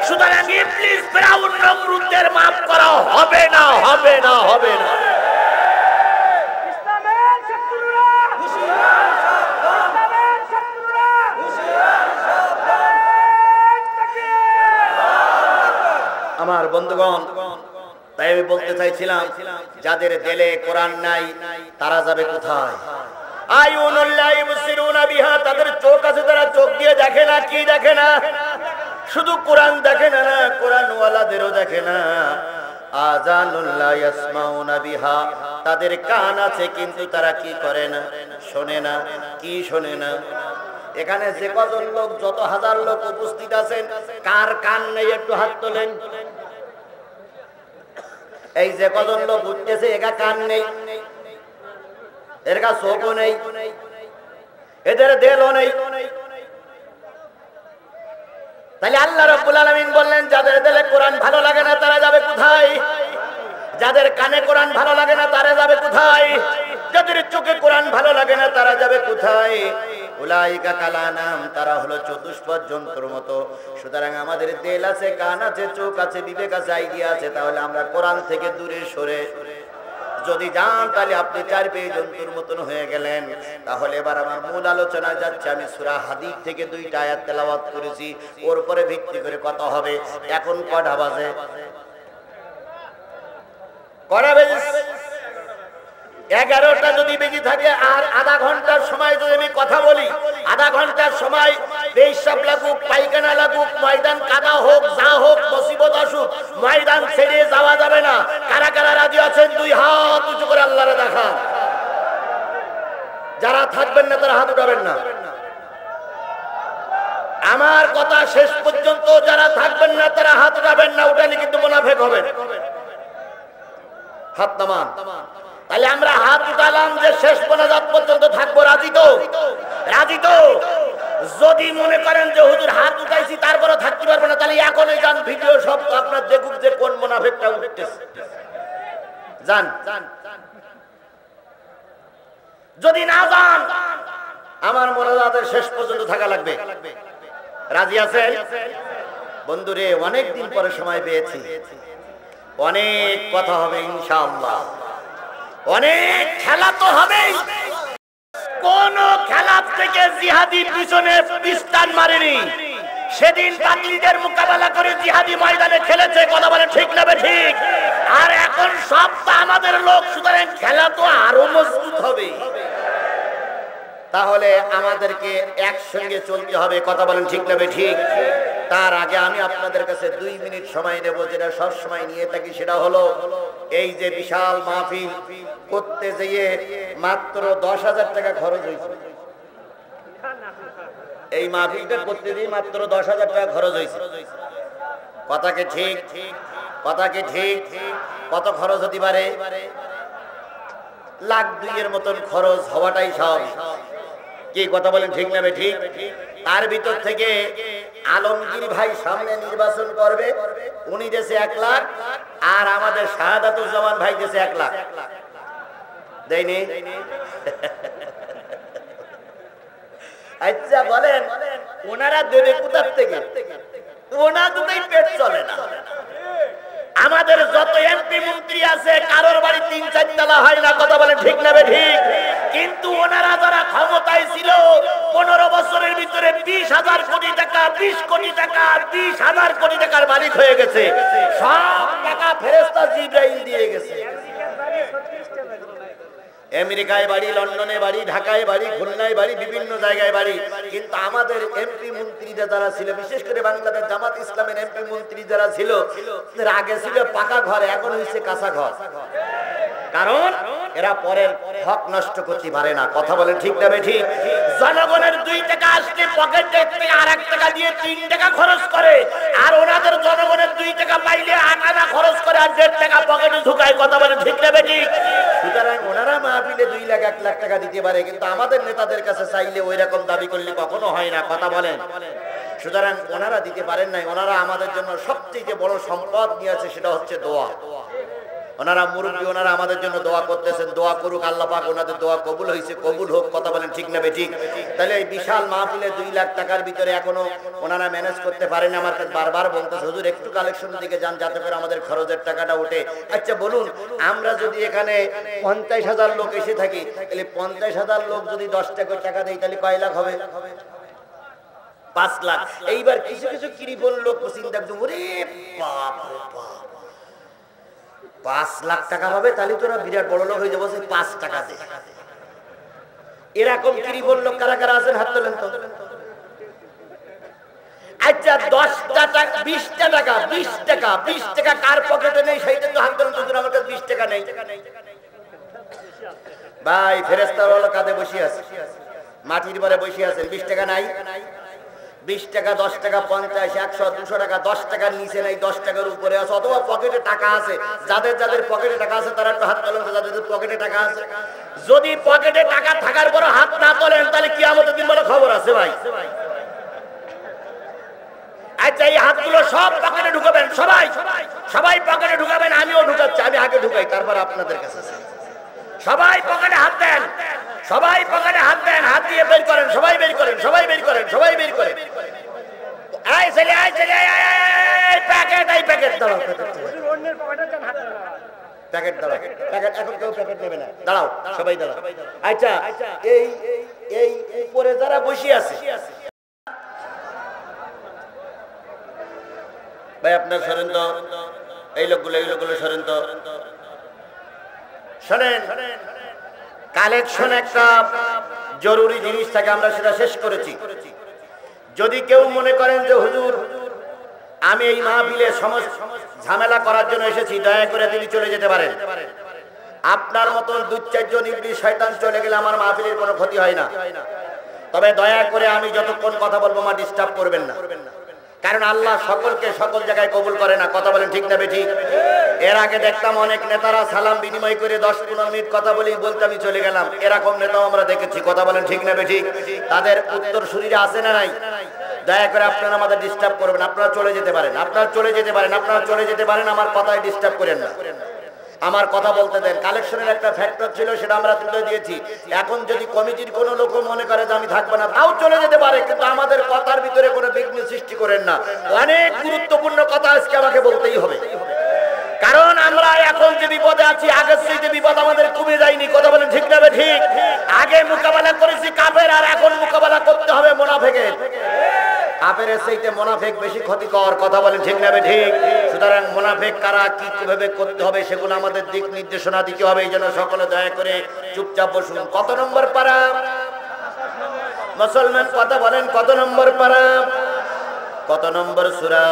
সুতরাং ইবলিস, ফিরাউন, নমরুদদের মাফ করা হবে না, হবে না, হবে না। আমার বন্ধুগণ, তাই আমি বলতে চাইছিলাম, যাদের দিলে কোরআন নাই তারা যাবে কোথায়? আয়ুনুল্লাহি ইবসিরুনা বিহা, তাদের চোখ আছে, তারা চোখ দিয়ে দেখে না। কি দেখে না? শুধু কোরআন দেখে না, কোরআন ওয়ালাদেরও দেখে না। আযানুল্লাহি ইয়াসমাউনা বিহা, তাদের কান আছে কিন্তু তারা কি করে না? শোনে না। কি শোনে না? এখানে যে কজন লোক, যত হাজার লোক উপস্থিত আছেন, কার কান নেই একটু হাত তোলেন। এই যে কজন লোক উঠতেছে একা কান নেই, এর কা চোখও নেই, এদের দেলও নেই। তাহলে আল্লাহ রাব্বুল আলামিন বললেন, যাদের দিলে কোরআন ভালো লাগে না তারা যাবে কোথায়? যাদের কানে কোরআন ভালো লাগে না তারা যাবে কোথায়? যাদের চোখে কোরআন ভালো লাগে না তারা যাবে কোথায়? উলাইকা কালানাম, তারা হলো চতুষ্পদ জন্তুর মতো। সুতরাং আমাদের দিল আছে, কান আছে, চোখ আছে, বিবেক আছে, আইডিয়া আছে, তাহলে আমরা কোরআন থেকে দূরে সরে যদি যান তাহলে আপনি 4 পেয়ে জন্তুর মতন হয়ে গেলেন। তাহলে এবার আমার মূল আলোচনা যাচ্ছে। আমি সূরা হাদীদ থেকে 2টা আয়াত তেলাওয়াত করেছি, ওর উপরে ভিত্তি করে কথা হবে। এখন কটা বাজে? কটা বেজে? 11টা যদি বেজে থাকে আর আধা ঘন্টার সময় যদি আমি কথা বলি, আধা ঘন্টার সময় পেশাব লাগুক, পায়খানা লাগুক, ময়দান কাদা হোক, যা হোক, মুসিবত আসুক, ময়দান ছেড়ে যাওয়া যাবে না। কারা কারা রাজি আছেন 2 হাত উঁচু করে আল্লাহরে দেখান। যারা থাকবেন না তারা হাত উঠাবেন না। আমার কথা শেষ পর্যন্ত যারা থাকবেন না তারা হাত উঠাবেন না, উঠালে কিন্তু মুনাফিক হবেন। হাত নামান। তাহলে আমরা হাত উঠালাম যে শেষ মোনাজাত পর্যন্ত থাকবো। রাজি তো? রাজি তো? যদি মনে করেন যে হুজুর হাত উঠাইছি তারপরে থাকতে পারবো না, তাহলে এখনই যান, ভিডিও সব আপনার দেখুক যে কোন মুনাফিকটা উঠতেছে। যান। যদি না যান, আমার মোনাজাতের শেষ পর্যন্ত থাকা লাগবে। রাজি আছেন? বন্ধুরে, অনেক দিন পরে সময় পেয়েছি, অনেক কথা হবে ইনশাআল্লাহ। অনেক খেলা তো হবেই, কোন খেলা থেকে জিহাদির পিছনে পিস্তান মারেনি। সেদিন বাতিলদের মোকাবেলা করে জিহাদি ময়দানে খেলেছে, কথা বলে ঠিক না ঠিক? আর এখন সব তো আমাদের লোক, সুতরাং খেলা তো আরো মজবুত হবে। তাহলে আমাদেরকে একসঙ্গে চলতে হবে, কথা বলেন ঠিক না ঠিক? তার আগে আমি আপনাদের কাছে 2 মিনিট সময় নেব, যেটা সব সময় নিয়ে থাকি। সেটা হলো এই যে বিশাল মাহফিল করতে যেয়ে মাত্র 10,000 টাকা খরচ হয়েছে। এই মাহফিলটা করতে যেয়ে মাত্র 10,000 টাকা খরচ হয়েছে। কথা কি ঠিক? কথা কি ঠিক? কত খরচ হতে পারে? লাখ 2 মতন খরচ হওয়াটাই স্বাভাবিক। কি কথা বলেন ঠিক না ঠিক? তার ভিতর থেকে আলমগীর ভাই সামনে নির্বাচন করবে, উনি দেশে 1 লাখ, আর আমাদের শাহাদাতুজ্জামান ভাই দেশে 1 লাখ দেয়নি। আচ্ছা বলেন, ওনারা দেবে কোথার থেকে? ওনা দুটোই পেট চলে না। আমাদের যত এমপি মন্ত্রী আছে কারোর বাড়ি 3-4 তলা হয় না, কথা বলেন ঠিক না ঠিক? কিন্তু ওনারা যারা ক্ষমতায় ছিল 15 বছরের ভিতরে 20,000 কোটি টাকা, 20 কোটি টাকা, 20,000 কোটি টাকার মালিক হয়ে গেছে। সব টাকা ফেরেশতা জিবরাইল দিয়ে গেছে। আমেরিকায় বাড়ি, লন্ডনে বাড়ি, ঢাকায় বাড়ি, খুলনায় বাড়ি, বিভিন্ন জায়গায় বাড়ি। কিন্তু আমাদের এমপি মন্ত্রীরা যারা ছিল, বিশেষ করে বাংলাদেশ জামাত ইসলামের এমপি মন্ত্রী যারা ছিল, আগে ছিল পাকা ঘর, এখন হয়েছে কাঁচা ঘর। কারণ এরা পরের হক নষ্ট করতে পারে না, কথা বলেন ঠিক না ঠিক? জনগণের 2 টাকা আসলে পকেটে থেকে আরেক টাকা দিয়ে 3 টাকা খরচ করে, আর ওনাদের জনগণের 2 টাকা পাইলে 8 আনা খরচ করে আর 1.5 টাকা পকেটে ঢুকায়, কথা বলেন ঠিক না ঠিক? সুতরাং ওনারা মাহফিলে 2 লাখ 1 লাখ টাকা দিতে পারে, কিন্তু আমাদের নেতাদের কাছে চাইলে ওই রকম দাবি করলে কখনো হয় না, কথা বলেন। সুতরাং ওনারা দিতে পারেন নাই। ওনারা আমাদের জন্য সবচেয়ে বড় সম্পদ নিয়ে আছে, সেটা হচ্ছে দোয়া। ওনারা মুরব্বী, ওনারা আমাদের জন্য দোয়া করতেছেন। দোয়া করুক, আল্লাহ পাক ওনাদের দোয়া কবুল হয়েছে, কবুল হোক, কথা বলেন ঠিক না ঠিক? তাহলে এই বিশাল মাহফিলে 2 লাখ টাকার ভিতরে এখনো ওনারা ম্যানেজ করতে পারেন। আমার কাছে বারবার বলতেছে, হুজুর একটু কালেকশন দিকে যান, যাতে করে আমাদের খরচের টাকাটা ওঠে। আচ্ছা বলুন, আমরা যদি এখানে 50,000 লোক এসে থাকি, তাহলে 50,000 লোক যদি 10 টাকা দেয়, তাহলে কয় লাখ হবে? 5 লাখ। এইবার কিছু কিছু কিরিপন লোক চিন্তা করছে, ওরে বাপ রে বাপ, 5 লাখ টাকা পাবে, তাহলে তোরা বিরাট বড় লোক হয়ে যাবো, 5 টাকা দে। এরকম কিরিপন লোক কারা কারা আছেন? হাত তোলেন তো। আচ্ছা 10 টাকা, 20 টাকা, 20 টাকা, 20 টাকা কার পকেটে নেই সেইটা তো হাত তোলেন তো। আমার কাছে 20 টাকা নেই ভাই, ফেরেশতাওয়ালা কাঁধে বসে আছে, মাটির পরে বসে আছেন, 20 টাকা নাই? 20 টাকা, 10 টাকা, 50, 100, 200 টাকা, 10 টাকার নিচে নাই, 10 টাকার উপরে আছে, অথবা পকেটে টাকা আছে। যাদের যাদের পকেটে টাকা আছে তারা একটু হাত তোলেন, যাদের পকেটে টাকা আছে। যদি পকেটে টাকা থাকার পর হাত না তোলেন, তাহলে কিয়ামতের দিন বড় খবর আছে ভাই। আচ্ছা এই হাতগুলো সব পকেটে ঢুকাবেন, সবাই সবাই পকেটে ঢুকাবেন। আমিও ঢুকাচ্ছি, আমি আগে ঢুকাই, তারপর আপনাদের কাছে। সবাই পকেটে হাত দেন, সবাই পকেটে হাত দেন, হাত দিয়ে বের করেন, সবাই বের করেন, সবাই বের করেন, সবাই বের করেন। এই ছেলে, এই ছেলে, এই প্যাকেট, এই প্যাকেট দাও, প্যাকেট দাঁড়াও, প্যাকেট এখন কেউ প্যাকেট নেবে না, দাঁড়াও, সবাই দাঁড়াও। আচ্ছা এই এই উপরে যারা বসে আছে ভাই, আপনার সরেন তো, এই লোকগুলো সরেন তো। শোনেন, কালেকশন একটা জরুরি জিনিস থাকে, আমরা সেটা শেষ করেছি। যদি কেউ মনে করেন যে হুজুর আমি এই মাহফিলে সমস্ত ঝামেলা করার জন্য এসেছি, দয়া করে তিনি চলে যেতে পারেন। আপনার মতন 2-4 জন ইবলিস শয়তান চলে গেলে আমার মাহফিলের কোনো ক্ষতি হয় না। তবে দয়া করে আমি যতক্ষণ কথা বলবো মা ডিস্টার্ব করবেন না, কারণ আল্লাহ সকলকে সকল জায়গায় কবুল করে না, কথা বলেন ঠিক না বেঠিক? এর আগে দেখতাম অনেক নেতারা সালাম বিনিময় করে 10-15 মিনিট কথা বলতে আমি চলে গেলাম, এরকম নেতাও আমরা দেখেছি, কথা বলেন ঠিক না বেঠিক? তাদের উত্তর শরীরে আছে না নাই? দয়া করে আপনারা আমাদের ডিস্টার্ব করবেন, আপনারা চলে যেতে পারেন, আপনারা চলে যেতে পারেন, আপনারা চলে যেতে পারেন, আমার কথায় ডিস্টার্ব করেন না, আমার কথা বলতে দেন। কালেকশনের একটা ফ্যাক্টর ছিল, সেটা আমরা তুলে দিয়েছি। এখন যদি কমিটির কোনো লোক মনে করে যে আমি থাকবো না, তাও চলে যেতে পারে, কিন্তু আমাদের কথার ভিতরে কোনো বিঘ্ন সৃষ্টি করেন না। অনেক গুরুত্বপূর্ণ কথা আজকে আমাকে বলতেই হবে। কারণ আমরা এখন যে বিপদে আছি, আগের চাইতে বিপদ আমাদের কমে যায়নি। কথা বলেন ঠিক না ঠিক? আগে মোকাবেলা করেছি কাফের, আর এখন মোকাবেলা করতে হবে মুনাফিকের। কাফেরের চাইতে মুনাফিক বেশি ক্ষতিকর। কথা বলেন ঠিক না ঠিক? সুতরাং মুনাফিক কারা, কি কিভাবে করতে হবে সেগুলো আমাদের দিক নির্দেশনা দিতে হবে। এই জন্য সকলে দয়া করে চুপচাপ বসুন। কত নম্বর পারা? মুসলমান কথা বলেন, কত নম্বর পারা? কত নম্বর সূরা?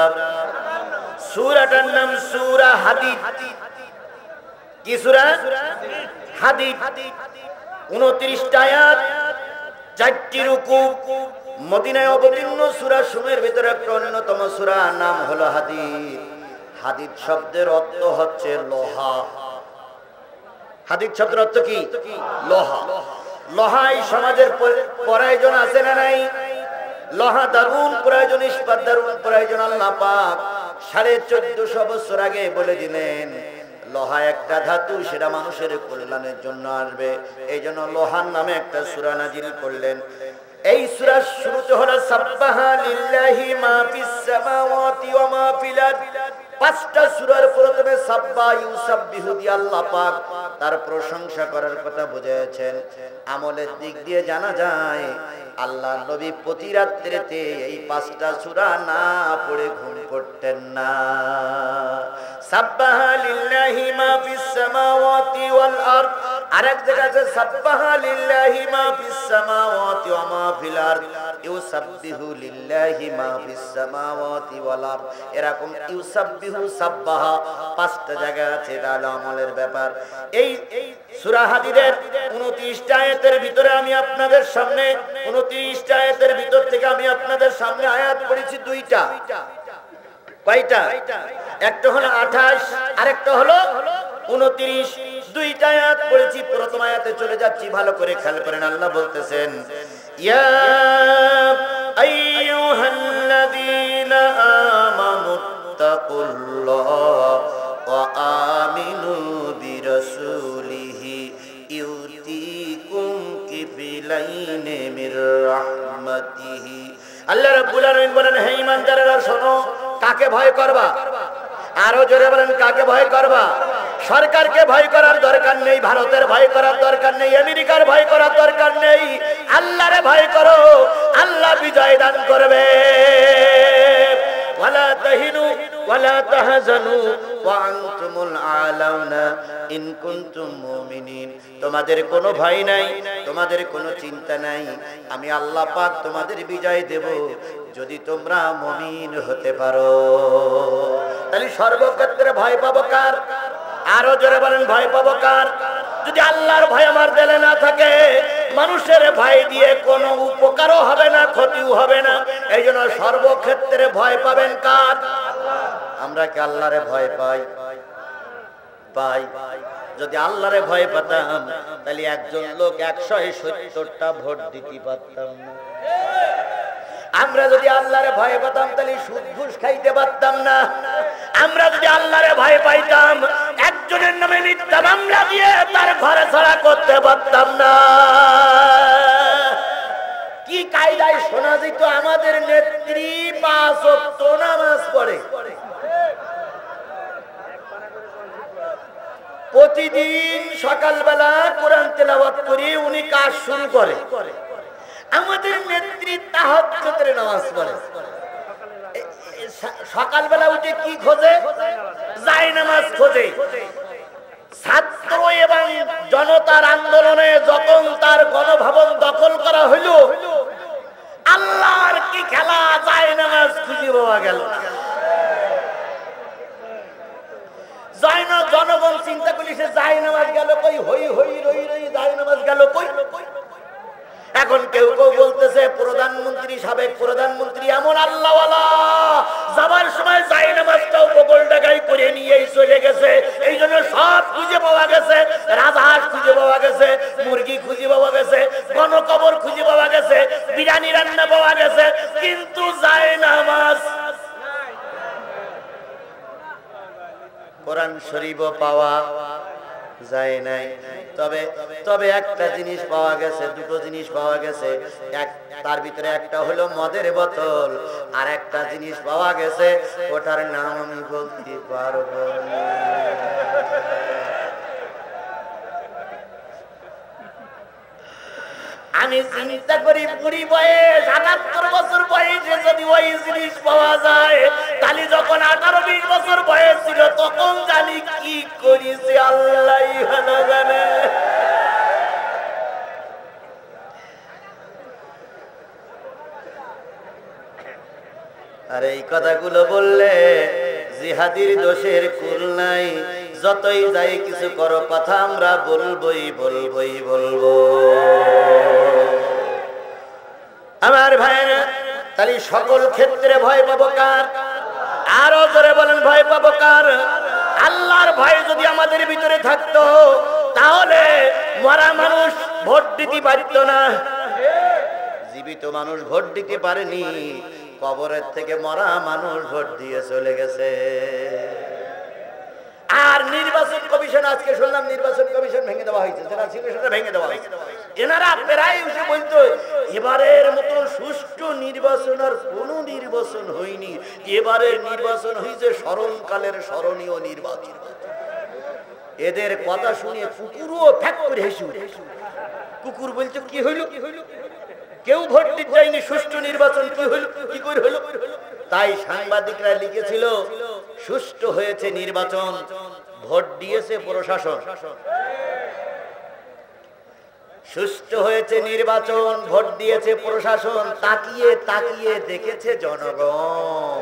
সূরাটার নাম সূরা হাদীদ। কি সূরা? হাদীদ। 29টা আয়াত, 4টি রুকু। মদিনায় অবতীর্ণ সূরা সমূহের ভিতরে একটা অন্যতম সূরা, নাম হলো হাদীদ। হাদীদ শব্দের অর্থ হচ্ছে লোহা। হাদীদ শব্দের অর্থ কি? লোহা। লোহা এই সমাজের প্রয়োজন আছে না নাই? লোহা দারুণ প্রয়োজন, ইস্পাত দারুণ প্রয়োজন। আল্লাহ পাক 1450 বছর আগে বলে দিলেন লোহা একটা ধাতু, সেটা মানুষের কল্যাণের জন্য আসবে। এই জন্য লোহার নামে একটা সূরা নাজিল করলেন। এই সূরার শুরুতে হলো সাব্বাহা লিল্লাহি মা ফিস সামাওয়াতি ওয়া মা ফিল আরদ। 5টা সূরার প্রথমে সাব্বা ইউসাব্বিহু দিয়ে আল্লাহ পাক তার প্রশংসা করার কথা বুঝিয়েছেন। আমলের দিক দিয়ে জানা যায় আল্লাহ নবী প্রতি রাত্রিতে এই 5টা সূরা না পড়ে ঘুম করতেন না। সাব্বাহা লিল্লাহি মা ফিস সামাওয়াতি ওয়াল আরদ। আরেক জায়গাতে সাব্বাহা লিল্লাহি মা ফিস সামাওয়াতি ওয়া মা ফিল আরদ, ইউসাব্বিহু লিল্লাহি মা ফিস সামাওয়াতি ওয়াল আরদ। এরকম ইউসাব্বিহু, সাব্বাহা 5টা জায়গা আছে। এটা হলো আমলের ব্যাপার। এই সূরা হাদীদের 29টা আয়াতের ভিতরে আমি আপনাদের সামনে 29টা আয়াতের ভিতর থেকে আমি আপনাদের সামনে আয়াত পড়েছি 2টা। কয়টা? একটা হলো 28, আরেকটা হলো 29। 2টা আয়াত পড়েছি। প্রথম আয়াতে চলে যাচ্ছি, ভালো করে খেয়াল করেন। আল্লাহ বলতেছেন, ইয়া আইয়ুহাল্লাযীনা আমানুত্তাকুল্লাহ ওয়া আমিনু বিরাসূলিহি ইউতিকুম কিফলাইনি মির রাহমাতিহি। আল্লাহ রাব্বুল আলামিন বলেন, হে ঈমানদারেরা শোনো। কাকে ভয় করবা? আরো জোরে বলেন, কাকে ভয় করবা? সরকারকে ভয় করার দরকার নেই, ভারতের ভয় করার দরকার নেই, আমেরিকার ভয় করার দরকার নেই। আল্লাহরে ভয় করো, আল্লাহ বিজয় দান করবে। ওয়ালা তাহিনু ওয়ালা তাহজানু ওয়া আনতুমুল আলাউনা ইন কুনতুম মুমিনিন। তোমাদের কোনো ভয় নাই, তোমাদের কোনো চিন্তা নাই। আমি আল্লাহ পাক তোমাদের বিজয় দেব যদি তোমরা মুমিন হতে পারো। তাহলে সর্বক্ষেত্রে ভয় পাবো কার? আরো জোরে বলেন, ভয় পাবো কার? যদি আল্লাহর ভয় আমার দিলে না থাকে, মানুষের ভয় দিয়ে কোনো উপকারও হবে না, ক্ষতিও হবে না। এই জন্য সর্বক্ষেত্রে ভয় পাবেন কার? আমরা কি আল্লাহরে ভয় পাই? পাই। যদি আল্লাহরে ভয় পেতাম তাহলে একজন লোক 170টা ভোট দিতে পারতাম না। আমরা যদি আল্লাহরে ভয় পেতাম তাহলে সুদ ঘুষ খাইতে পারতাম না। আমরা যদি আল্লাহরে ভয় পাইতাম একজনের নামে মিথ্যা মামলা দিয়ে তার ঘরে ছাড়া করতে পারতাম না। কি কায়দায় শোনা যেত আমাদের নেত্রী 5 ওয়াক্ত নামাজ পড়ে, প্রতিদিন সকালবেলা কোরআন তেলাওয়াত করে উনি কাজ শুরু করে। আমাদের নেত্রী তাহাজ্জুদের নামাজ পড়ে। সকালবেলা উঠে কি খোঁজে? যায় নামাজ খোঁজে। ছাত্র এবং জনতার আন্দোলনে যখন তার গণভবন দখল করা হইল, আল্লাহর কি খেলা, যায় নামাজ খুঁজে পাওয়া গেল। জনগণ চিন্তা করি সে যায় নামাজ গেল কই, হই হই রই রই যায় নামাজ গেল কই। এখন কেউ কেউ বলতেছে প্রধানমন্ত্রী, সাবেক প্রধানমন্ত্রী এমন আল্লাহওয়ালা, যাবার সময় যায় নামাজটাও বগল ডাকাই করে নিয়েই চলে গেছে। এই জন্য সব খুঁজে পাওয়া গেছে, রাজহাঁস খুঁজে পাওয়া গেছে, মুরগি খুঁজে পাওয়া গেছে, গণকবর খুঁজে পাওয়া গেছে, বিরিয়ানি রান্না পাওয়া গেছে, কিন্তু যায় নামাজ। কোরআন শরীফও পাওয়া যায় নাই। তবে তবে একটা জিনিস পাওয়া গেছে, দুটো জিনিস পাওয়া গেছে। তার ভিতরে একটা হলো মদের বোতল, আর একটা জিনিস পাওয়া গেছে, ওটার নাম আমি বলতে পারবো না। আমি চিন্তা করি বুড়ি বয়স ৭৮ বছর বয়সে যদি ওই জিনিস পাওয়া যায়, তাহলে যখন 18-20 বছর বয়স ছিল তখন জানি কি করেছি আল্লাহই ভালো জানে। আর এই কথাগুলো বললে জিহাদির দোষের কুল নাই। যতই যাই কিছু করো, কথা আমরা বলবই বলবই বলবো। আমার ভাইরা, তাহলে সকল ক্ষেত্রে ভয় পাবো কার? আরো জোরে বলেন, ভয় পাবো কার? আল্লাহর ভয় যদি আমাদের ভিতরে থাকতো তাহলে মরা মানুষ ভোট দিতে পারত না। জীবিত মানুষ ভোট দিতে পারেনি, কবরের থেকে মরা মানুষ ভোট দিয়ে চলে গেছে। আর নির্বাচন কমিশন, আজকে শুনলাম নির্বাচন কমিশন ভেঙে দেওয়া হয়েছে, সেটা ভেঙে দেওয়া হয়েছে। এনারা প্রায় এসে বলতো এবারের মতো সুষ্ঠু নির্বাচন আর কোন নির্বাচন হয়নি, এবারের নির্বাচন হয়েছে স্মরণকালের স্মরণীয় নির্বাচন। এদের কথা শুনে কুকুরও ফ্যাক করে হেসে উঠে। কুকুর বলছে কি হইল, কেউ ভোট দিতে যায়নি, সুষ্ঠু নির্বাচন কি হইল, কি করে হইল? তাই সাংবাদিকরা লিখেছিল সুষ্ঠু হয়েছে নির্বাচন, ভোট দিয়েছে প্রশাসন। সুষ্ঠু হয়েছে নির্বাচন, ভোট দিয়েছে প্রশাসন, তাকিয়ে তাকিয়ে দেখেছে জনগণ।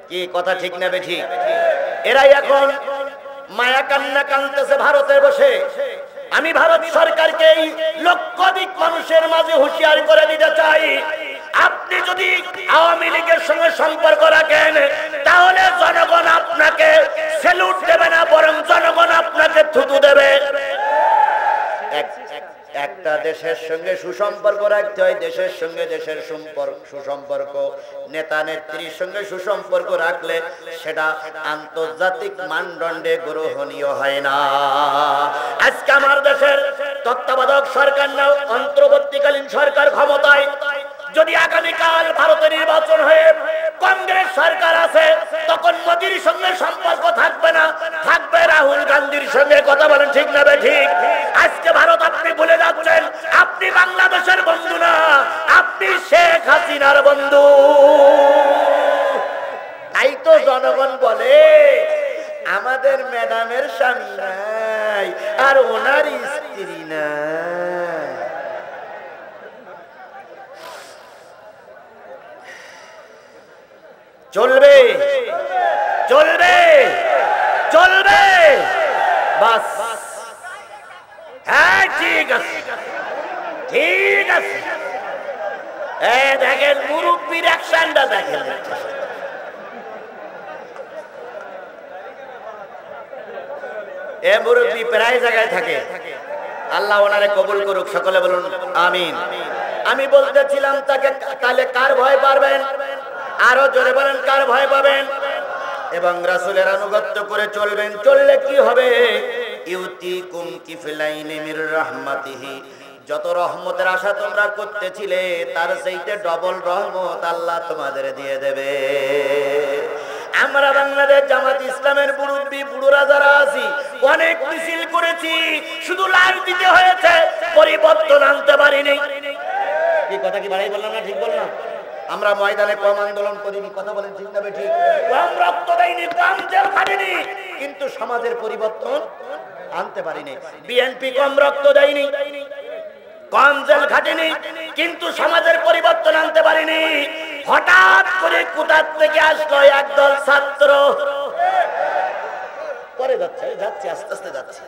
কি কথা ঠিক না বেঠিক? এরাই এখন মায়া কান্না কাঁদতেছে ভারতে বসে। আমি ভারত সরকারকে এই লক্ষাধিক মানুষের মাঝে হুঁশিয়ার করে দিতে চাই, আপনি যদি আওয়ামী লীগের সঙ্গে সম্পর্ক রাখেন তাহলে জনগণ আপনাকে স্যালুট দেবে না, বরং জনগণ আপনাকে থুতু দেবে। একটা দেশের সঙ্গে সুসম্পর্ক রাখতে হয়, দেশের সঙ্গে দেশের সুসম্পর্ক, নেতা নেত্রীর সঙ্গে সুসম্পর্ক রাখলে সেটা আন্তর্জাতিক মানদণ্ডে গ্রহণীয় হয় না। আজকে আমার দেশের তত্ত্বাবধায়ক সরকার না অন্তর্বর্তীকালীন সরকার ক্ষমতায়, যদি আগামীকাল ভারতে নির্বাচন হয়ে কংগ্রেস সরকার আছে, তখন মোদির সঙ্গে সম্পর্ক থাকবে না, থাকবে রাহুল গান্ধীর সঙ্গে। কথা বলেন ঠিক না ঠিক? আজকে ভারত আপনি ভুলে যাচ্ছেন, আপনি বাংলাদেশের বন্ধু না, আপনি শেখ হাসিনার বন্ধু। তাই তো জনগণ বলে আমাদের ম্যাডামের স্বামী নাই আর ওনার স্ত্রী নাই। চলবে চলবে চলবে, বাস। হ্যাঁ ঠিক আছে, ঠিক আছে। দেখেন মুরব্বীর অ্যাকশনটা দেখেন। এ মুরব্বী প্রায় জায়গায় থাকে, আল্লাহ ওনারে কবুল করুক, সকলে বলুন আমিন। আমি বলতেছিলাম তাকে, তাহলে কার ভয় পাবেন? আরো জোরে বলেন, কার ভয় পাবেন? এবং রাসূলের আনুগত্য করে চলবেন। চললে কি হবে? ইউতিকুম কিফলাইনি মির রাহমাতিহি, যত রহমতের আশা তোমরা করতেছিলে তার চাইতে ডবল রহমত আল্লাহ তোমাদের দিয়ে দেবে। আমরা বাংলাদেশ জামাত ইসলামের মুরব্বী বুড়োরা যারা আছি, অনেক মিছিল করেছি, শুধু লাশ দিতে হয়েছে, পরিবর্তন আনতে পারিনি। কি কথা কি বাড়াই বললাম না? ঠিক বললাম? আমরা ময়দানে কম আন্দোলন করিনি, কথা বলেন ঠিক না ঠিক? কম রক্ত দেয়নি, কম জেল খাটিনি, কিন্তু সমাজের পরিবর্তন আনতে পারিনি। বিএনপি কম রক্ত দেয়নি, কম জেল খাটেনি, কিন্তু সমাজের পরিবর্তন আনতে পারিনি। হঠাৎ করে কোথার থেকে আসলো একদল ছাত্র, পরে যাচ্ছে যাচ্ছে আস্তে আস্তে যাচ্ছে।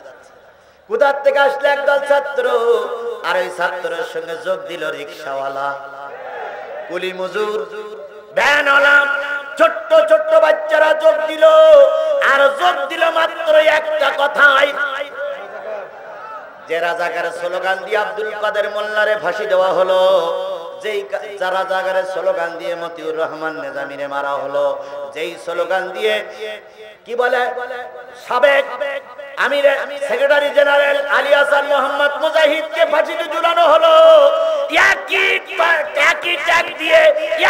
কোথার থেকে আসলো একদল ছাত্র, আর ওই ছাত্রের সঙ্গে যোগ দিল রিকশাওয়ালা, কুলি মজুর, ভ্যানওয়ালা, ছোট্ট ছোট্ট বাচ্চারা যোগ দিল। আর যোগ দিল মাত্র একটা কথাই, যে রাজাকারের স্লোগান দিয়ে আব্দুল কাদের মোল্লারে ফাঁসি দেওয়া হলো, যেই রাজাকারের স্লোগান দিয়ে মতিউর রহমান নিজামীরে মারা হলো, যেই স্লোগান দিয়ে কি বলে সাবেক আমির সেক্রেটারি জেনারেল আলী হাসান মোহাম্মদ মুজাহিদকে ফাঁসিতে ঝুলানো হলো। একই ট্যাগ দিয়ে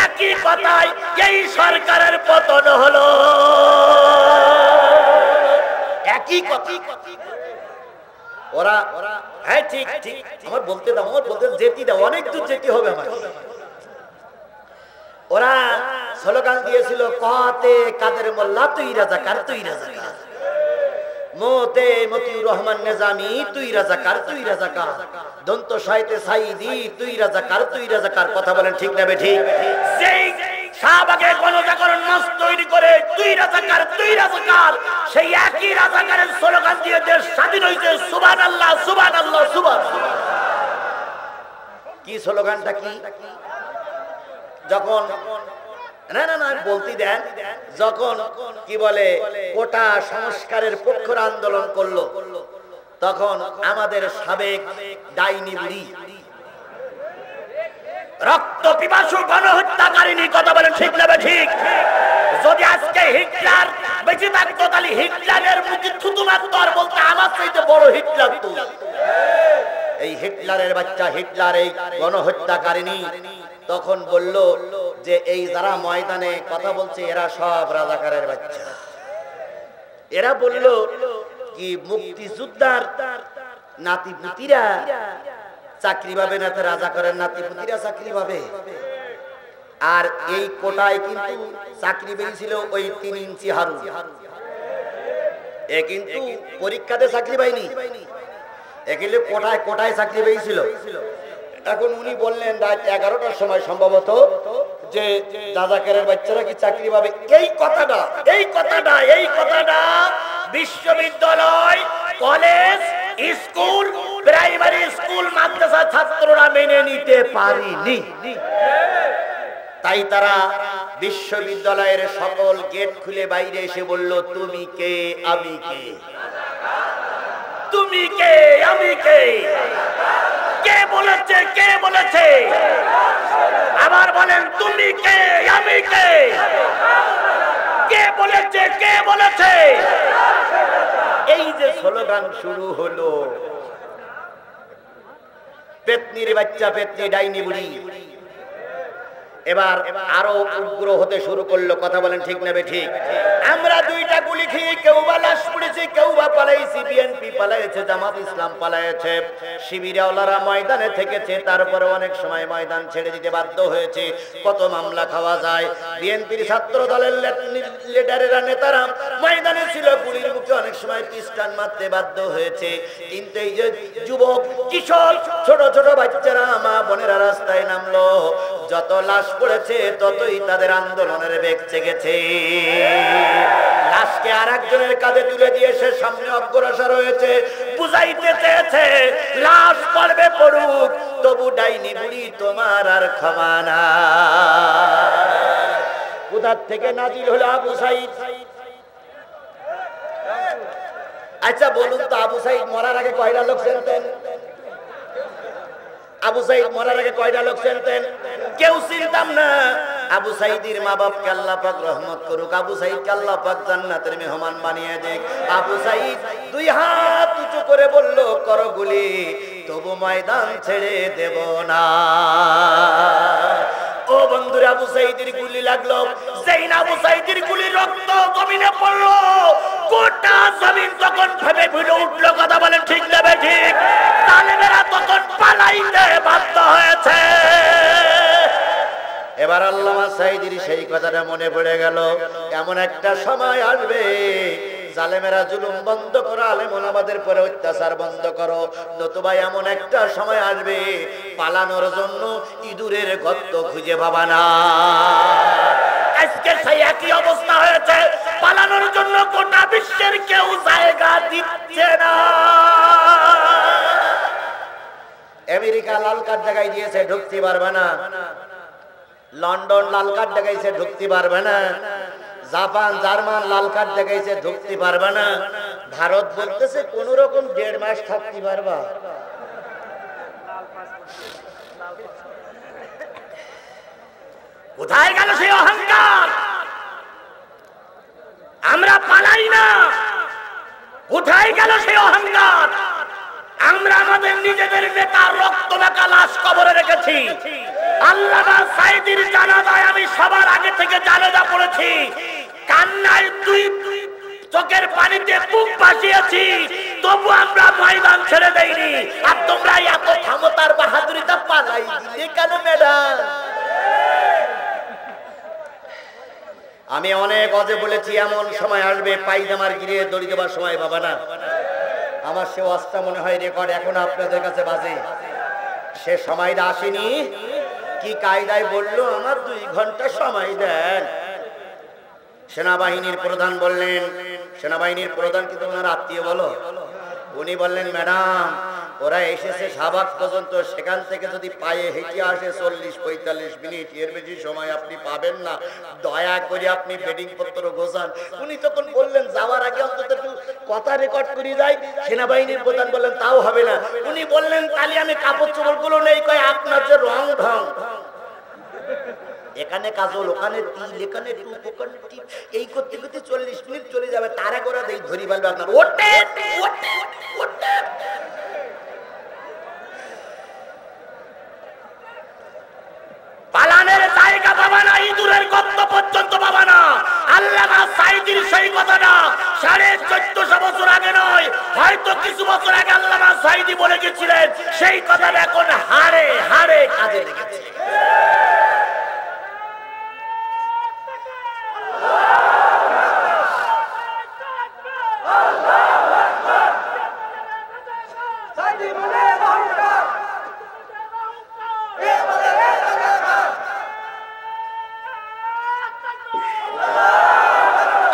একই কথায় এই সরকারের পতন হলো। একই কথা। ওরা হ্যাঁ ঠিক ঠিক আমার বলতে দাও, আমার বলতে যেতে দাও, অনেক দূর যেতে হবে আমার। ওরা স্লোগান দিয়েছিল কতে কাদের মোল্লা তুই রাজাকার, তুই রাজাকার। মোতে মতিউর রহমান নিজামী তুই রাজাকার, তুই রাজাকার। দন্ত সাহিতে সাইদি তুই রাজাকার, তুই রাজাকার। কথা বলেন ঠিক না বেঠিক? সেই শাহবাগে গণজাগরণ মঞ্চ তৈরি করে তুই রাজাকার, তুই রাজাকার, সেই একই রাজাকারের স্লোগান দিয়ে দেশ স্বাধীন হয়েছে। সুবহানাল্লাহ, সুবহানাল্লাহ, সুবহানাল্লাহ। কি স্লোগানটা কি? যখন না না না বলতে দেন, যখন কি বলে কোটা সংস্কারের পক্ষের আন্দোলন করলো, তখন আমাদের সাবেক ডাইনি বুড়ি রক্ত পিপাসু গণহত্যাকারিনী, কথা বলেন ঠিক না ঠিক? যদি আজকে হিটলার বেঁচে থাকতো তাহলে হিটলারের মুখে থুতু মারতো আর বলতো আমার চাইতে বড় হিটলার তুই। এই হিটলারের বাচ্চা, হিটলার এই গণহত্যাকারিনী তখন বলল যে এই যারা ময়দানে কথা বলছে এরা সব রাজাকারের বাচ্চা। এরা বলল কি মুক্তিযোদ্ধার নাতিপুতিরা চাকরি পাবে না, তো রাজাকারের নাতিপুতিরা চাকরি পাবে। আর এই কোটায় কিন্তু চাকরি পেয়েছিল ওই 3 ইঞ্চি হারু, এ কিন্তু পরীক্ষাতে চাকরি পায়নি, এগুলো কোটায় কোটায় চাকরি পেয়েছিল। এখন উনি বললেন রাত 11টার সময় সম্ভবত যে রাজাকারের বাচ্চারা কি চাকরি পাবে। এই কথাটা এই কথাটা এই কথাটা বিশ্ববিদ্যালয়, কলেজ, স্কুল, প্রাইমারি স্কুল, মাদ্রাসা ছাত্ররা মেনে নিতে পারেনি। তাই তারা বিশ্ববিদ্যালয়ের সকল গেট খুলে বাইরে এসে বলল তুমি কে আমি কে, তুমি কে আমি কে। কে বলেছে, কে বলেছে? আবার বলেন তুমি কে আমি কে। কে বলেছে, কে বলেছে? এই যে স্লোগান শুরু হলো, পেতনির বাচ্চা, পেতনি ডাইনি বুড়ি এবার আরো উগ্র হতে শুরু করলো। কথা বলেন ঠিক না ঠিক? আমরা 2টা গুলি খেয়ে কেউ বা লাশ পড়েছে, কেউ বা পালাইছি, বিএনপি পালাইছে, জামাত ইসলাম পালাইছে, শিবিরাওয়ালারা ময়দানে থেকেছে, তারপরে অনেক সময় ময়দান ছেড়ে দিতে বাধ্য হয়েছে। কত মামলা খাওয়া যায়। বিএনপির ছাত্র দলের লিডারেরা, নেতারা ময়দানে ছিল, গুলির মুখে অনেক সময় পিস্টান মারতে বাধ্য হয়েছে। কিন্তু এই যে যুবক, কিশোর, ছোট ছোট বাচ্চারা, মা বোনেরা রাস্তায় নামলো, যত লাশ পড়েছে ততই তাদের আন্দোলনের বেগ জেগেছে। লাশকে আরেকজনের কাঁধে তুলে দিয়ে সে সামনে অগ্রসর হয়েছে, বুঝাইতে চেয়েছে লাশ পড়বে পড়ুক, তবু ডাইনি বুড়ি তোমার আর ক্ষমা না। কোথার থেকে নাজিল হলো আবু সাইদ? আচ্ছা বলুন তো, আবু সাইদ মরার আগে কয়টা লোক চিনতেন? আবু সাইদ মরার আগে কয়টা লোক চিনতেন? কেউ চিনতাম না। আবু সাইদের মা বাপকে আল্লাহ পাক রহমত করুক, আবু সাইদকে আল্লাহ পাক জান্নাতের মেহমান বানিয়ে দেখ। আবু সাইদ 2 হাত উঁচু করে বলল করো গুলি, তবু ময়দান ছেড়ে দেব না। ও বন্ধুরা, আবু সাইদের গুলি লাগলো। যেই না আবু সাইদের গুলি রক্ত জমিনে পড়লো, গোটা জমিন তখন ভেবে ভিড়ে উঠলো। কথা বলেন ঠিক না ঠিক? তালেবেরা তখন পালাইতে বাধ্য হয়েছে। এবার আল্লামা সাইদির সেই কথাটা মনে পড়ে গেল, এমন একটা সময় আসবে জালেমেরা জুলুম বন্ধ করো, আলেম ওলামাদের পরে অত্যাচার বন্ধ করো, নতুবা এমন একটা সময় আসবে পালানোর জন্য ইঁদুরের গর্ত খুঁজে পাবা না। আজকে সেই একই অবস্থা হয়েছে, পালানোর জন্য গোটা বিশ্বের কেউ জায়গা দিচ্ছে না। আমেরিকা লাল কার্ড দেখাই দিয়েছে, ঢুকতে পারবে না। লন্ডন লাল কার্ড দেখাইছে, ঢুকতে পারবে না। জাপান, জার্মান লাল কার্ড দেখাইছে, ঢুকতে পারবে না। ভারত বলতেছে কোন রকম 1.5 মাস থাকতে পারবা। কোথায় গেল সেই অহংকার? আমরা পালাই না, কোথায় গেল সেই অহংকার? আমরা আমাদের নিজেদের নেতার রক্ত মাখা লাশ কবরে রেখেছি। আল্লামা সাঈদীর জানাজায় আমি সবার আগে থেকে জানাজা পড়েছি, কান্নায় দুই চোখের পানিতে বুক ভাসিয়েছি, তবু আমরা ময়দান ছেড়ে দেইনি। আর তোমরা এত ক্ষমতার বাহাদুরিটা পালাই দিলে কেন ম্যাডাম? আমি অনেক অজে বলেছি এমন সময় আসবে পায়জামার গিরে দড়ি দেবার সময় পাবা না। আমার সে ওয়াজটা মনে হয় রেকর্ড এখন আপনাদের কাছে বাজে। সে সময়টা আসেনি, কি কায়দায় বললো আমার 2 ঘন্টা সময় দেন। সেনাবাহিনীর প্রধান বললেন, সেনাবাহিনীর প্রধান কিন্তু ওনার আত্মীয় বলো, উনি বললেন ম্যাডাম ওরা এসেছে শাহবাগ পর্যন্ত, সেখান থেকে যদি পায়ে হেঁটে আসে 40-45 মিনিট, এর বেশি সময় আপনি পাবেন না, দয়া করে আপনি বেডিং পত্র গোছান। উনি তখন বললেন যাওয়ার আগে অন্তত একটু কথা রেকর্ড করে যাই। সেনাবাহিনীর প্রধান বললেন তাও হবে না। উনি বললেন তাহলে আমি কাপড় চোপড় গুলো নেই, কয় আপনার যে রং ঢং, এখানে কাজল, ওখানে তিল, এখানে টুপ, ওখানে টিপ, এই করতে করতে 40 মিনিট চলে যাবে। তারা করে দেই ধরি বলবে আপনার ওটে ওটে ওটে। পালানের জায়গা পাবা না, ইঁদুরের গর্ত পর্যন্ত পাবা না। আল্লামা সাঈদীর সেই কথাটা 1450 বছর আগে নয়, হয়তো কিছু বছর আগে আল্লামা সাঈদী বলে গেছিলেন, সেই কথাটা এখন হাড়ে হাড়ে কাজে লেগেছে।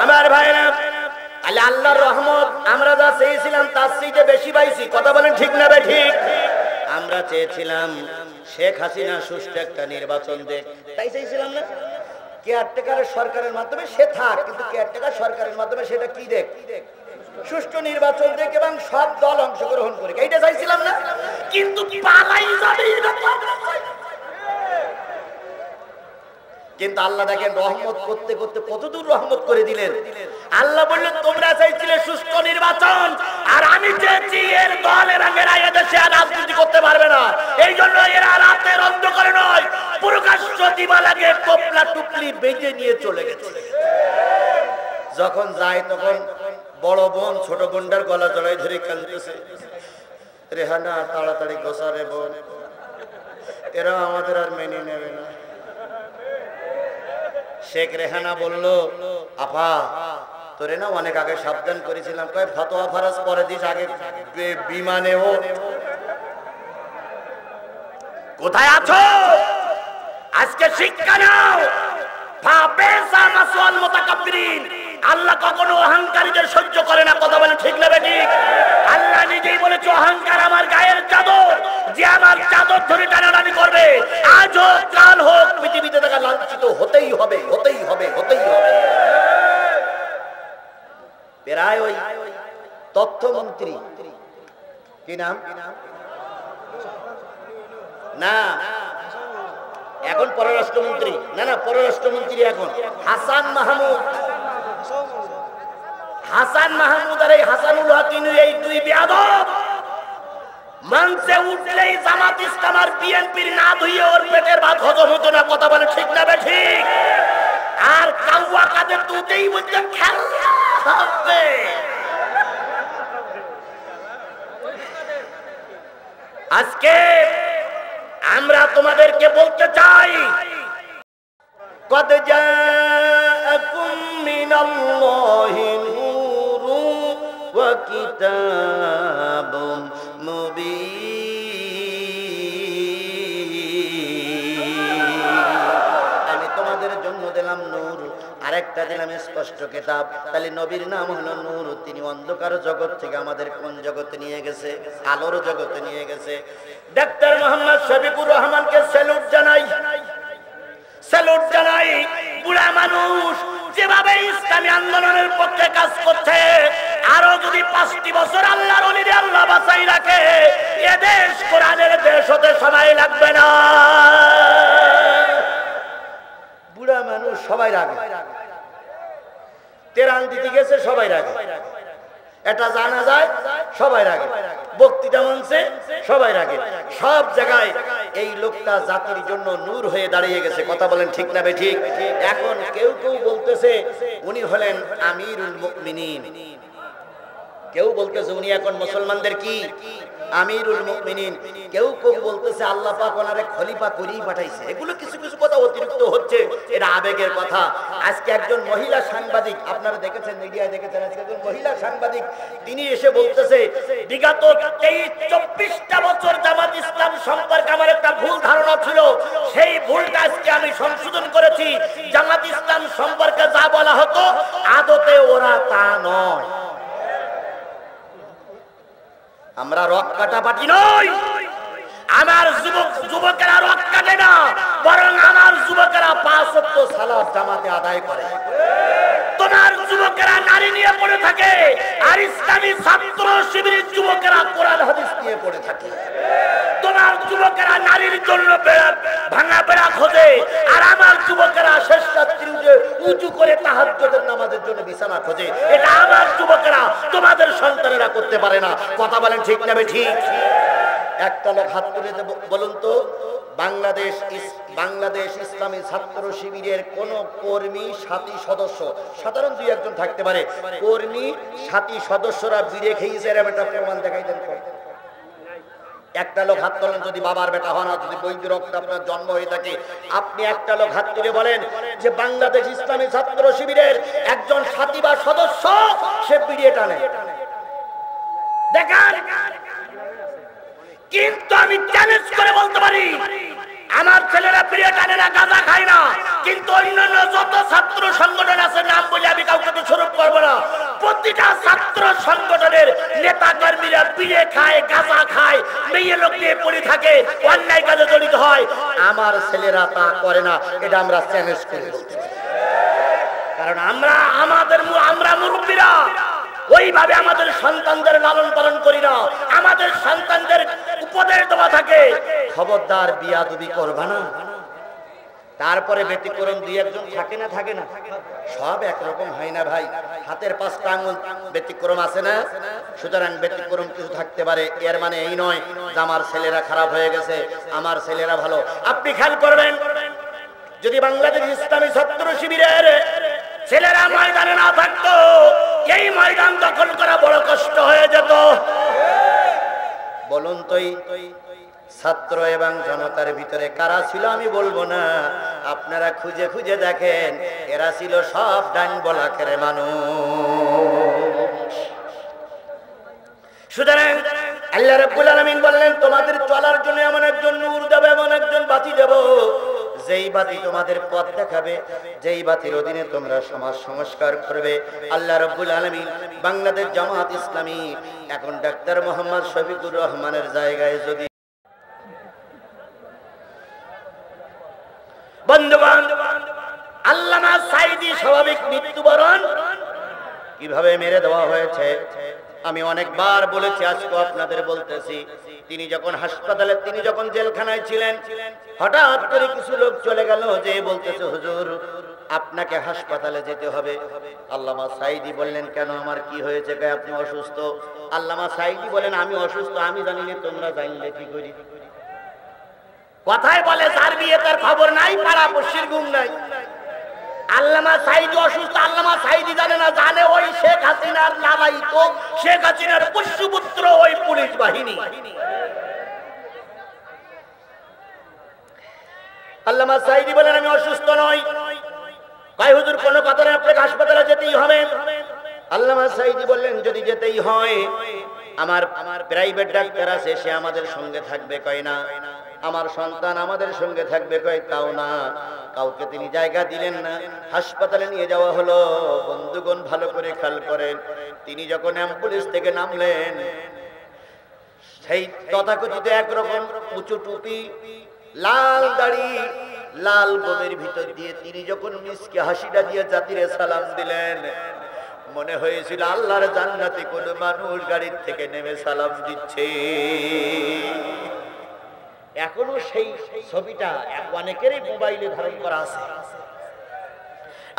আমার ভাইরা, আল্লাহর রহমত আমরা যা চেয়েছিলাম তার চেয়ে বেশি পাইছি। কথা বলেন ঠিক না বে ঠিক? আমরা চেয়েছিলাম শেখ হাসিনা সুষ্ঠু একটা নির্বাচন দেখ, তাই চাইছিলাম না কেয়ারটেকারের সরকারের মাধ্যমে সে থাক, কিন্তু কেয়ারটেকার সরকারের মাধ্যমে সেটা কি দেখ, সুষ্ঠু নির্বাচন দেখ এবং সব দল অংশগ্রহণ করে, এইটা চাইছিলাম না? কিন্তু পালাই যাবে। কিন্তু আল্লাহ দেখেন রহমত করতে করতে কতদূর রহমত করে দিলেন। আল্লাহ বললেন তোমরা চাইছিলে সুষ্ঠু নির্বাচন, আর আমি চেয়েছি এর দল এরা এদেশে আর রাজনীতি করতে পারবে না। এই জন্য এরা রাতের অন্ধকারে নয়, প্রকাশ্য দিবালাগে টোপলা টুপলি বেঁধে নিয়ে চলে গেছে। যখন যায় তখন বড় বোন ছোট বোনটার গলা জড়াই ধরে কাঁদতেছে, রেহানা তাড়াতাড়ি গোসারে বোন, এরা আমাদের আর মেনে নেবে না। শেখ রেহানা বলল আপা তোরে না অনেক আগে সাবধান করেছিলাম, কয় ফতোয়া ফরজ পরে দিস আগে বিমানে ও। কোথায় আছো? আজকে শিক্ষা নাও। আল্লাহ কখনো অহংকারীদের সহ্য করে না। কথা বলে ঠিক না ঠিক? আল্লাহ নিজেই বলেছে অহংকার আমার গায়ের চাদর, যে আমার চাদর ধরে টানাটানি করবে আজ হোক কাল হোক পৃথিবীতে তাকে লাঞ্ছিত হতেই হবে, হতেই হবে, হতেই হবে। প্রায় ওই তথ্যমন্ত্রী কি নাম না, এখন পররাষ্ট্রমন্ত্রী, না পররাষ্ট্রমন্ত্রী এখন হাসান মাহমুদ। হাসান মাহমুদ আর এই হাসানুল হক, এই দুই বেয়াদব মঞ্চে উঠলেই জামাত ইসলাম আর বিএনপির না ধুয়ে ওর পেটের ভাত হজম হতো না। কথা বলে ঠিক না বে ঠিক? আর কাউয়া কাদের দুটেই বলতে খেলা হবে। আজকে আমরা তোমাদেরকে বলতে চাই, কদ জাআকুম মিনাল্লাহি নূরুন ওয়া কিতাবুম মুবিন। আমি তোমাদের জন্য দিলাম নূর, আরেকটা দিলাম স্পষ্ট কিতাব। তাহলে নবীর নাম হলো নূর, তিনি অন্ধকার জগৎ থেকে আমাদের কোন জগতে নিয়ে গেছে? আলোর জগতে নিয়ে গেছে। ডাক্তার মোহাম্মদ শফিকুর রহমানকে স্যালুট জানাই, স্যালুট জানাই। বুড়া মানুষ যেভাবে ইসলামী আন্দোলনের পক্ষে কাজ করছে, আরো যদি 5টি বছর আল্লাহর ওলিদের আল্লাহ বাঁচাই রাখে, এ দেশ কোরআনের দেশ হতে সময় লাগবে না। বুড়া মানুষ সবাই রাগে, তেরান দিতে গেছে সবাই রাগে। এটা জানা যায় সবাই রাগে, বক্তৃতা মঞ্চে সবাই রাগে, সব জায়গায় এই লোকটা জাতির জন্য নূর হয়ে দাঁড়িয়ে গেছে। কথা বলেন ঠিক না বেঠিক? এখন কেউ কেউ বলতেছে উনি হলেন আমিরুল মুমিনিন, কেউ বলতেছে উনি এখন মুসলমানদের কি আমিরুল মুমিনিন, কেউ কেউ বলতেছে আল্লাহ পাক ওনারে খলিফা করেই পাঠাইছে। এগুলো কিছু কিছু কথা অতিরিক্ত হচ্ছে, এটা আবেগের কথা। আজকে একজন মহিলা সাংবাদিক, আপনারা দেখেছেন, মিডিয়ায় দেখেছেন, আজকে একজন মহিলা সাংবাদিক তিনি এসে বলতেছে বিগত 23-24টা বছর জামাত ইসলাম সম্পর্কে আমার একটা ভুল ধারণা ছিল, সেই ভুলটা আজকে আমি সংশোধন করেছি। জামাত ইসলাম সম্পর্কে যা বলা হতো আদতে ওরা তা নয়। আমরা রক কাটা পার্টি নই, আমার যুবকেরা রক কাটে না, বরং আমার যুবকেরা 5 ওয়াক্ত সালাত জামাতে আদায় করে। তোমার যুবকেরা নারী নিয়ে পড়ে থাকে, আর ইসলামী ছাত্র শিবিরের যুবকেরা কোরআন হাদিস নিয়ে পড়ে থাকে। তোমার যুবকেরা নারীর জন্য ভাঙা বেড়া খোঁজে, আর আমার যুবকেরা শেষ রাত্রি উঁচু করে তাহাজ্জুদের নামাজের জন্য বিছানা খোঁজে। এটা আমার যুবকেরা, তোমাদের সন্তানেরা করতে পারে না। কথা বলেন ঠিক না ঠিক? একটা লোক হাত তুলে বলুন তো, বাংলাদেশ ইসলামী ছাত্র শিবিরের কোন কর্মী সাথী সদস্য, সাধারণ 2-1 জন থাকতে পারে, কর্মী সাথী সদস্যরা বিড়ে খেয়েছে এরকম একটা প্রমাণ দেখাই দেন। একটা লোক হাত তোলেন, যদি বাবার বেটা হন, যদি বৈধ রক্ত আপনার জন্ম হয়ে থাকে, আপনি একটা লোক হাত তুলে বলেন যে বাংলাদেশ ইসলামী ছাত্র শিবিরের একজন সাথী বা সদস্য সে বিড়িয়ে টানে। দেখেন, কিন্তু আমি চ্যালেঞ্জ করে বলতে পারি আমার ছেলেরা বিড়িয়ে টানে না, গাঁজা খায় না, কিন্তু অন্যান্য যত ছাত্র সংগঠন আছে নাম বলে আমি কাউকে তো স্বরূপ করবো না, প্রতিটা ছাত্র সংগঠনের নেতা কর্মীরা বিড়িয়ে খায়, গাঁজা খায়, মেয়ে লোক নিয়ে পড়ে থাকে, অন্যায় কাজে জড়িত হয়। আমার ছেলেরা তা করে না, এটা আমরা চ্যালেঞ্জ করে বলতে পারি। কারণ আমরা মুরব্বীরা ওইভাবে আমাদের সন্তানদের লালন পালন করি না। আমাদের সন্তানদের উপদেশ দেওয়া থাকে, খবরদার বিয়াদবি করবা না। তারপরে ব্যতিক্রম 2-1 জন থাকে না, সব একরকম হয় না ভাই, হাতের 5টা আঙুল ব্যতিক্রম আছে না। সুতরাং ব্যতিক্রম কিছু থাকতে পারে, এর মানে এই নয় যে আমার ছেলেরা খারাপ হয়ে গেছে, আমার ছেলেরা ভালো। আপনি খেয়াল করবেন, যদি বাংলাদেশ ইসলামী ছাত্র শিবিরের ছেলেরা ময়দানে না থাকতো, এই ময়দান দখল করা বড় কষ্ট হয়ে যেত। বলুন তো ছাত্র এবং জনতার ভিতরে কারা ছিল আমি বলবো না, আপনারা খুঁজে খুঁজে দেখেন, এরা ছিল সব ডান বলাকের মানুষ। সুতরাং আল্লাহ রাব্বুল আলামিন বললেন তোমাদের চলার জন্য এমন একজন নূর দেব, এমন একজন বাতি দেব, যেই বাতি তোমাদের পথ দেখাবে, যেই বাতির অধীনে তোমরা সমাজ সংস্কার করবে। আল্লাহ রাব্বুল আলামিন বাংলাদেশ জামাত ইসলামী এখন ডাক্তার মোহাম্মদ শফিকুর রহমানের জায়গায় যদি বন্ধুগণ, আল্লামা সাঈদী স্বাভাবিক মৃত্যুবরণ কিভাবে মেরে দেওয়া হয়েছে আমি অনেকবার বলেছি, আজকে আপনাদের বলতেছি। তিনি যখন হাসপাতালে, তিনি যখন জেলখানায় ছিলেন, হঠাৎ করে কিছু লোক চলে গেল, যে বলতেছে হুজুর আপনাকে হাসপাতালে যেতে হবে। আল্লামা সাঈদী বললেন কেন, আমার কি হয়েছে? আপনি অসুস্থ। আল্লামা সাঈদী বলেন আমি অসুস্থ আমি জানি না, তোমরা জানলে কি করি? কথায় বলে যার বিয়ে তার খবর নাই, পাড়া পড়শির ঘুম নাই। আল্লামা সাঈদী অসুস্থ, আল্লামা সাঈদী জানে না, জানে ওই শেখ হাসিনার লালায়িত, শেখ হাসিনার পুষ্যপুত্র ওই পুলিশ বাহিনী। আল্লামা সাঈদী বলেন আমি অসুস্থ নই। কয় হুজুর কোনো কথা নেই, আপনাকে হাসপাতালে যেতেই হবে। আল্লামা সাঈদী বললেন যদি যেতেই হয় আমার প্রাইভেট ডাক্তার আছে, সে আমাদের সঙ্গে থাকবে। কয় না, আমার সন্তান আমাদের সঙ্গে থাকবে। কয় তাও না, কাউকে তিনি জায়গা দিলেন না, হাসপাতালে নিয়ে যাওয়া হলো। বন্ধুগণ ভালো করে খেয়াল করেন, তিনি যখন অ্যাম্বুলেন্স থেকে নামলেন, সেই তথাকথিত একরকম উঁচু টুপি, লাল দাড়ি, লাল গোবের ভিতর দিয়ে তিনি যখন মিসকে হাসিটা দিয়ে জাতিরে সালাম দিলেন, মনে হয়েছিল আল্লাহর জান্নাতে কোন মানুষ গাড়ির থেকে নেমে সালাম দিচ্ছে। এখনো সেই ছবিটা অনেকেরই মোবাইলে ধারণ করা আছে।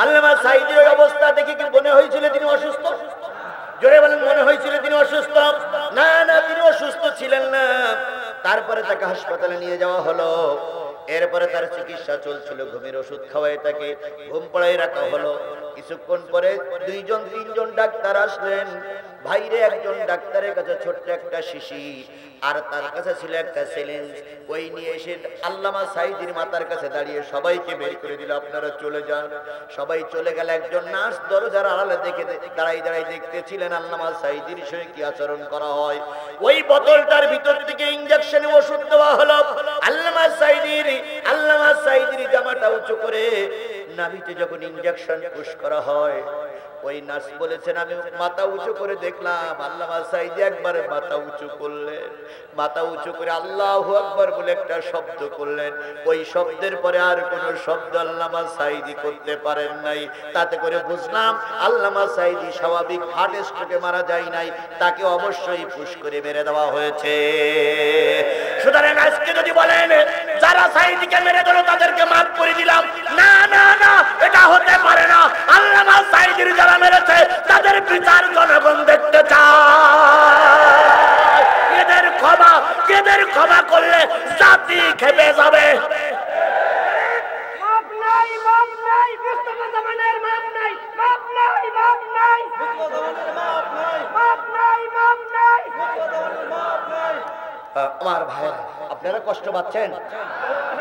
আল্লামা সাঈদীর অবস্থা দেখে কি মনে হয়েছিল তিনি অসুস্থ? জোরে বলেন, মনে হয়েছিল তিনি অসুস্থ? না না, তিনি অসুস্থ ছিলেন না। তারপরে তাকে হাসপাতালে নিয়ে যাওয়া হলো। এরপরে তার চিকিৎসা চলছিল, ঘুমের ওষুধ খাওয়ায় তাকে ঘুম পড়ায় রাখা হলো। কিছুক্ষণ পরে 2-3জন ডাক্তার আসলেন। বাইরে একজন ডাক্তারের কাছে ছোট্ট একটা শিশি, আর তার কাছে ছিল একটা সিরিঞ্জ। ওই নিয়ে এসে আল্লামা সাঈদীর মাথার কাছে দাঁড়িয়ে সবাইকে বের করে দিল, আপনারা চলে যান। সবাই চলে গেল। একজন নার্স দরজার আড়ালে দেখে দাঁড়াই দাঁড়াই দেখতেছিলেন আল্লামা সাঈদীর সঙ্গে কি আচরণ করা হয়। ওই বোতলটার ভিতর থেকে ইনজেকশনে ওষুধ দেওয়া হলো। আল্লামা সাঈদীর জামাটা উঁচু করে নাভিতে যখন ইনজেকশন পুশ করা হয়, ওই নার্স বলেছেন আমি মাথা উঁচু করে দেখলাম আল্লামা সাঈদী একবার মাথা উঁচু করলেন, মাথা উঁচু করে আল্লাহু আকবার বলে একটা শব্দ করলেন। ওই শব্দের পরে আর কোনো শব্দ আল্লামা সাঈদী করতে পারেন নাই। তাতে করে বুঝলাম আল্লামা সাঈদী স্বাভাবিক হার্ট স্ট্রোকে মারা যায় নাই, তাকে অবশ্যই পুশ করে মেরে দেওয়া হয়েছে। সুতরাং আজকে যদি বলেন যারা সাঈদীকে মেরে দিল তাদেরকে মাফ করে দিলাম, না না না, এটা হতে পারে না। আল্লামা সাঈদীর যারা মেরেছে তাদের বিচার জনগণ দেখতে চায়। এদের ক্ষমা করলে জাতি খেপে যাবে। মাপ নাই, মাপ নাই, মুস্তাফা জামানের মাপ নাই, মাপ নাই, মাপ নাই, মাপ নাই, মাপ নাই। আমার ভাই, আপনারা কষ্ট পাচ্ছেন।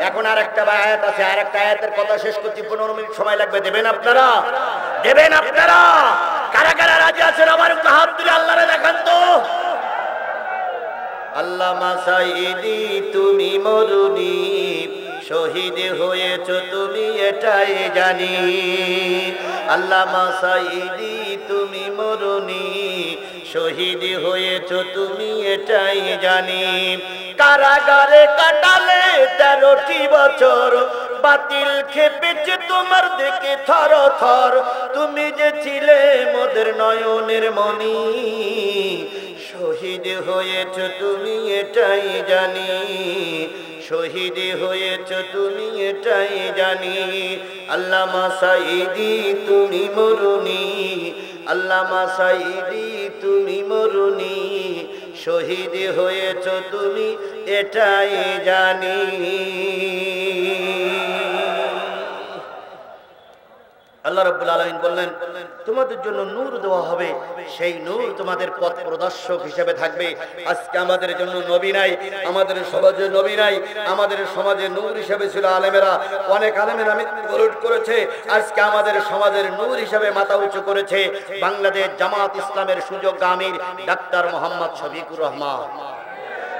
এখন আর একটা আয়াত আছে, আর একটা আয়াতের কথা শেষ করছি, 15 মিনিট সময় লাগবে। দেবেন আপনারা? দেবেন আপনারা? কারা কারা রাজি আছেন? আবার হাত তুলে আল্লাহরে দেখান তো। আল্লামা সাঈদী তুমি মরুনি, শহীদ হয়েছ তুমি এটাই জানি। আল্লামা সাঈদী তুমি মরুনি, শহীদ হয়েছ তুমি এটাই জানি। কারাগারে কাটালে 13টি বছর, বাতিল খেপেছে তোমার দিকে থর থর। তুমি যে ছিলে মোদের নয়নের মনি, শহীদ হয়েছ তুমি এটাই জানি, শহীদ হয়েছ তুমি এটাই জানি। আল্লামা সাঈদী তুমি মরুনি, আল্লামা সাঈদী তুমি মরুনি, শহীদ হয়েছ তুমি এটাই জানি। আল্লাহ রাব্বুল আলামিন বললেন তোমাদের জন্য নূর দেওয়া হবে, সেই নূর তোমাদের পথ প্রদর্শক হিসেবে থাকবে। আজকে আমাদের জন্য নবী নাই, আমাদের সমাজে নবী নাই, আমাদের সমাজে নূর হিসেবে ছিল আলেমেরা। অনেক আলেমেরা মৃত্যুবরণ করেছে, আজকে আমাদের সমাজের নূর হিসেবে মাথা উঁচু করেছে বাংলাদেশ জামাত ইসলামের সুযোগ্য আমির ডাক্তার মোহাম্মদ শফিকুর রহমান।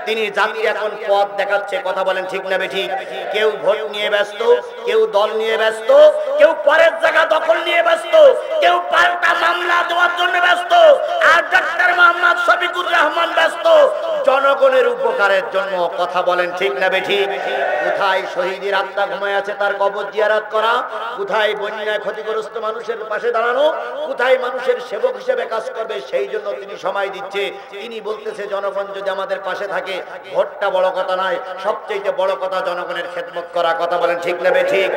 তিনি জাতির এখন পথ দেখাচ্ছে। কথা বলেন ঠিক না বেঠিক? কেউ ভোট নিয়ে ব্যস্ত, কেউ দল নিয়ে ব্যস্ত, কেউ পরের জায়গা দখল নিয়ে ব্যস্ত, কেউ পাল্টা মামলা দেওয়ার জন্য ব্যস্ত, আর ডাক্তার মোহাম্মদ শফিকুর রহমান ব্যস্ত জনগণের উপকারের জন্য। কথা বলেন ঠিক না বেঠিক? কোথায় শহীদের আত্মা ঘুমায় আছে তার কবর জিয়ারত করা, কোথায় বন্যায় ক্ষতিগ্রস্ত মানুষের পাশে দাঁড়ানো, কোথায় মানুষের সেবক হিসেবে কাজ করবে, সেই জন্য তিনি সময় দিচ্ছে। তিনি বলতেছে জনগণ যদি আমাদের পাশে থাকে, ভোটটা বড় কথা নয়, সবচেয়ে বড় কথা জনগণের খেদমত করা। কথা বলেন ঠিক না বেঠিক?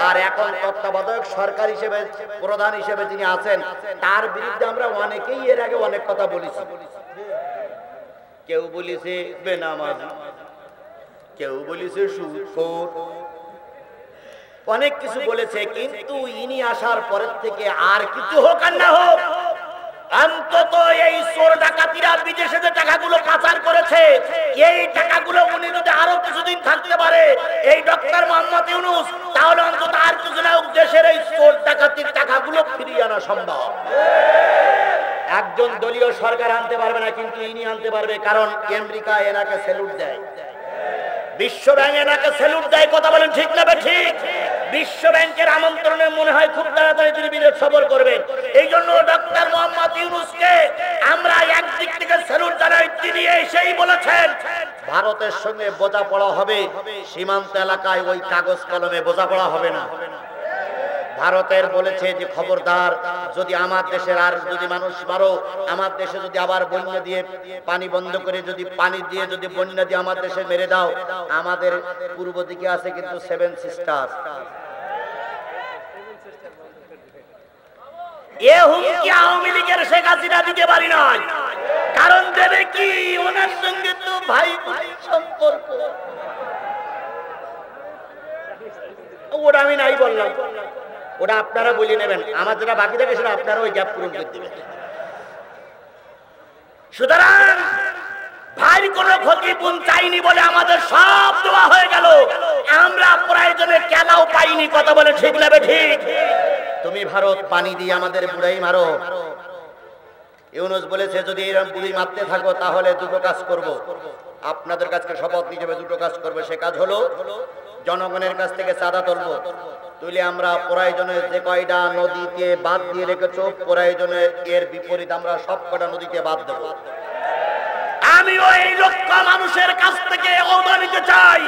আর এখন তত্ত্বাবধায়ক সরকার হিসেবে, প্রধান হিসেবে যিনি আছেন, তার বিরুদ্ধে আমরা অনেকেই এর আগে অনেক কথা বলেছি। কেউ বলেছে বেনামাজি, কেউ বলেছে সুদখোর, অনেক কিছু বলেছে। কিন্তু ইনি আসার পরের থেকে আর কিছু হোক আর না হোক, অন্তত এই চোর ডাকাতিরা বিদেশে যে টাকাগুলো পাচার করেছে, এই টাকাগুলো উনি যদি আরো কিছুদিন থাকতে পারে এই ডক্টর মোহাম্মদ ইউনূস, তাহলে অন্তত আর কিছু না হোক দেশের এই চোর ডাকাতির টাকাগুলো ফিরিয়ে আনা সম্ভব। একজন দলীয় সরকার আনতে পারবে না, কিন্তু ইনি আনতে পারবে, কারণ আমেরিকা এনাকে স্যালুট দেয়, বিশ্ব ব্যাংক এনাকে স্যালুট দেয়। কথা বলেন ঠিক না ঠিক? বিশ্ব ব্যাংকের আমন্ত্রণে মনে হয় খুব তাড়াতাড়ি তিনি বিদেশ সফর করবেন। এই জন্য ডক্টর মোহাম্মদ ইউনূসকে আমরা একদিক থেকে স্যালুট জানাই। তিনি এসেই বলেছেন ভারতের সঙ্গে বোঝাপড়া হবে, সীমান্ত এলাকায় ওই কাগজ কলমে বোঝাপড়া হবে না। ভারতের বলেছে যে খবরদার, যদি আমার দেশের আর যদি মানুষ মারো, আমার দেশে যদি আবার বন্যা দিয়ে পানি বন্ধ করে যদি পানি দিয়ে যদি বন্যা দিয়ে আমার দেশে মেরে দাও। আমাদের পূর্ব দিকে আছে কিন্তু 7 সিস্টার, এ হুমকি আওয়ামী লীগের শেখ হাসিনা দিতে পারি নাই। কারণ দেবে কি, ওনার সঙ্গে তো ভাই ভাই সম্পর্ক। ওটা আমি নাই বললাম, ওটা আপনারা বলে নেবেন। আমার যেটা বাকি থাকে সেটা আপনারা ওই গ্যাপ পূরণ করে দেবেন। সুতরাং ভাই কোনো ক্ষতিপূরণ চাইনি বলে আমাদের সব দেওয়া হয়ে গেল, আমরা প্রয়োজনে কেলাও পাইনি। কথা বলে ঠিক লাগবে ঠিক? তুমি ভারত পানি দিয়ে আমাদের বুড়াই মারো। ইউনূস বলেছে যদি এরকম বুড়ি মারতে থাকো তাহলে দুটো কাজ করব। আপনাদের কাছে শপথ নিয়ে যাবে, দুটো কাজ করবে। সে কাজ হলো জনগণের কাছ থেকে চাঁদা তুলবো, তুলে আমরা প্রয়োজনে যে কয়টা নদীকে বাদ দিয়ে রেখেছো, প্রয়োজনে এর বিপরীত আমরা সব কটা নদীকে বাদ দেবো। আমি ওই লক্ষ মানুষের কাছ থেকে ওয়াদা নিতে চাই,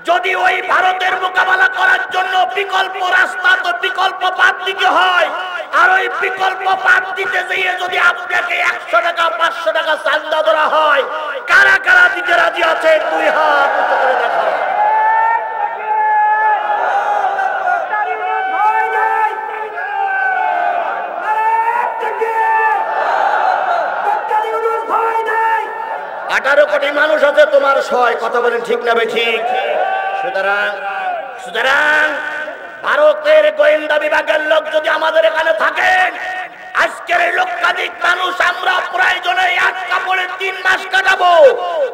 যদি ওই ভারতের মোকাবেলা করার জন্য বিকল্প রাস্তা তো বিকল্প বাদ দিতে হয়। আর ওই বিকল্প বাদ দিতে গিয়ে যদি আপনাকে 100 টাকা 500 টাকা চাঁদা ধরা হয়, কারা কারা দিতে রাজি আছে? দুই হাত উঁচু করে দেখাও। ভয় নাই, 18 কোটি মানুষ আছে তোমার সয়। কথা বলেন ঠিক না ঠিক? সুতরাং ভারতের গোয়েন্দা বিভাগের লোক যদি আমাদের এখানে থাকেন, আজকের লক্ষাধিক মানুষ আমরা প্রয়োজনে এক কাপড়ে 3 মাস কাটাবো,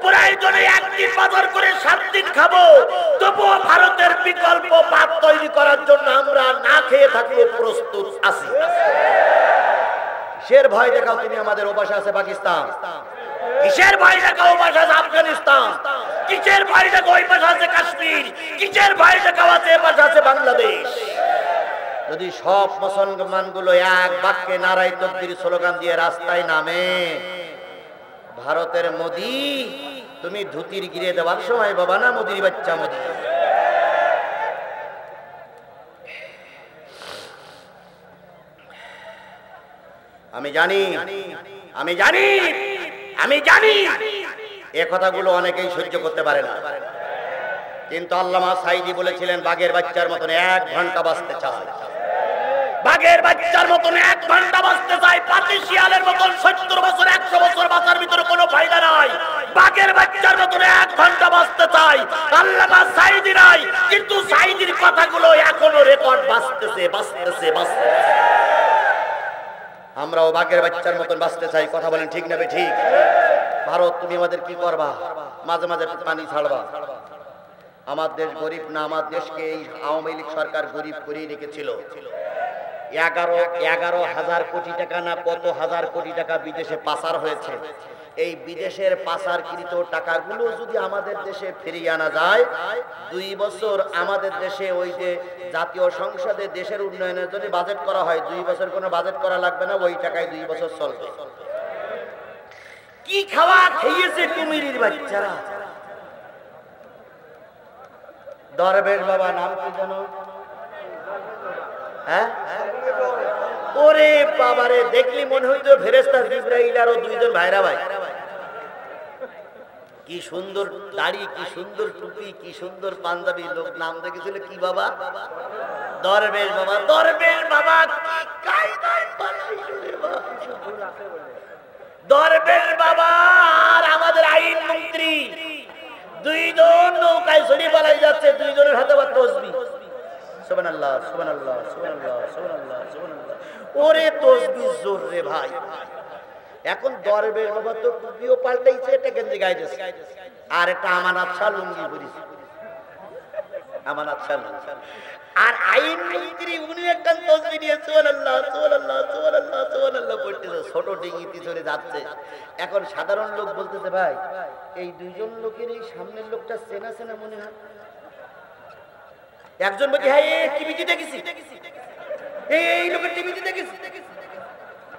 প্রয়োজনে একদিন বাজার করে 7 দিন খাবো, তবুও ভারতের বিকল্প ভাত তৈরি করার জন্য আমরা না খেয়ে থাকলে প্রস্তুত আছি। কিসের ভয় দেখাও তুমি আমাদের? ওপাশে আছে পাকিস্তান। কিসের ভয় দেখাও? ওই পাশে আছে আফগানিস্তান। কিসের ভয় দেখাও? ওই পাশে আছে কাশ্মীর। কিসের ভয় দেখাও? আছে এই পাশে আছে বাংলাদেশ। যদি সব মুসলমানগুলো এক বাক্যে নারায়ে তাকবীর স্লোগান দিয়ে রাস্তায় নামে, ভারতের মোদি তুমি ধুতির গিরে দেওয়ার সময় বাবা না, মোদির বাচ্চা মোদি। আমি জানি এ কথাগুলো অনেকেই সহ্য করতে পারে না, কিন্তু আল্লামা সাঈদী বলেছিলেন বাঘের বাচ্চার মতন 1 ঘন্টা বাঁচতে চায়। বাঘের বাচ্চার মতন 1 ঘন্টা বাঁচতে চাই, পাতি শিয়ালের মতন 70 বছর 100 বছর বাঁচার ভিতরে কোনো ফায়দা নাই। বাঘের বাচ্চার মতন 1 ঘন্টা বাঁচতে চাই, আল্লামা সাঈদী নাই। কিন্তু সাঈদীর কথাগুলো এখনো রেকর্ড বাঁচতেছে। আমরাও বাঘের বাচ্চার মতন বাঁচতে চাই। কথা বলেন ঠিক না ঠিক? ভারত তুমি আমাদের কি করবা? মাঝে মাঝে পানি ছাড়বা। আমার দেশ গরিব না, আমার দেশকে এই আওয়ামী লীগ সরকার গরিব করেই রেখেছিল। 11,000 কোটি টাকা না কত হাজার কোটি টাকা বিদেশে পাচার হয়েছে। এই বিদেশের পাচারকৃত টাকাগুলো যদি আমাদের দেশে ফিরিয়ে আনা যায়, 2 বছর আমাদের দেশে ওই যে জাতীয় সংসদে দেশের উন্নয়নের জন্য বাজেট করা হয়, 2 বছর কোনো বাজেট করা লাগবে না, ওই টাকায় 2 বছর চলবে। কি খাওয়া খেয়েছে কুমিরের বাচ্চারা? দরবেশ বাবা নাম কি জানো? হ্যাঁ, ওরে বাবারে, দেখলি মনে হইতো ফেরেশতা জিবরাইল আর 2 জন ভাইরা ভাই। কি সুন্দর দাড়ি, কি সুন্দর টুপি, কি সুন্দর পাঞ্জাবি। লোক নাম দেখেছিল কি বাবা? দরবেশ বাবা। দরবেশ বাবা কায়দায় বানাইলো রে বাবা। দরবেশ বাবা আর আমাদের আইন মন্ত্রী 2 জন নৌকায় চড়ে পালাই যাচ্ছে, 2 জনের হাতে আবার তসবিহ। সুবহানাল্লাহ, সুবহানাল্লাহ, সুবহানাল্লাহ, সুবহানাল্লাহ, সুবহানাল্লাহ। ওরে তসবিহ জোর রে ভাই। এখন দরবেশ বাবা তো টুপিও পাল্টাইছে, এটা গেঞ্জি গায়ে দিয়েছে, আর একটা আমানত শাহ লুঙ্গি পরিছে। আমানত শাহ আর আইন মন্ত্রী উনি একটা তসবিহ নিয়ে সুবহানাল্লাহ, সুবহানাল্লাহ, সুবহানাল্লাহ, সুবহানাল্লাহ পড়তেছে, ছোট ডিঙিতে চলে যাচ্ছে। এখন সাধারণ লোক বলতেছে ভাই এই 2 জন লোকের এই সামনের লোকটা চেনা চেনা মনে হয়। একজন বলছে হ্যাঁ এই টিভিতে দেখেছি, এই লোকের টিভিতে দেখেছি।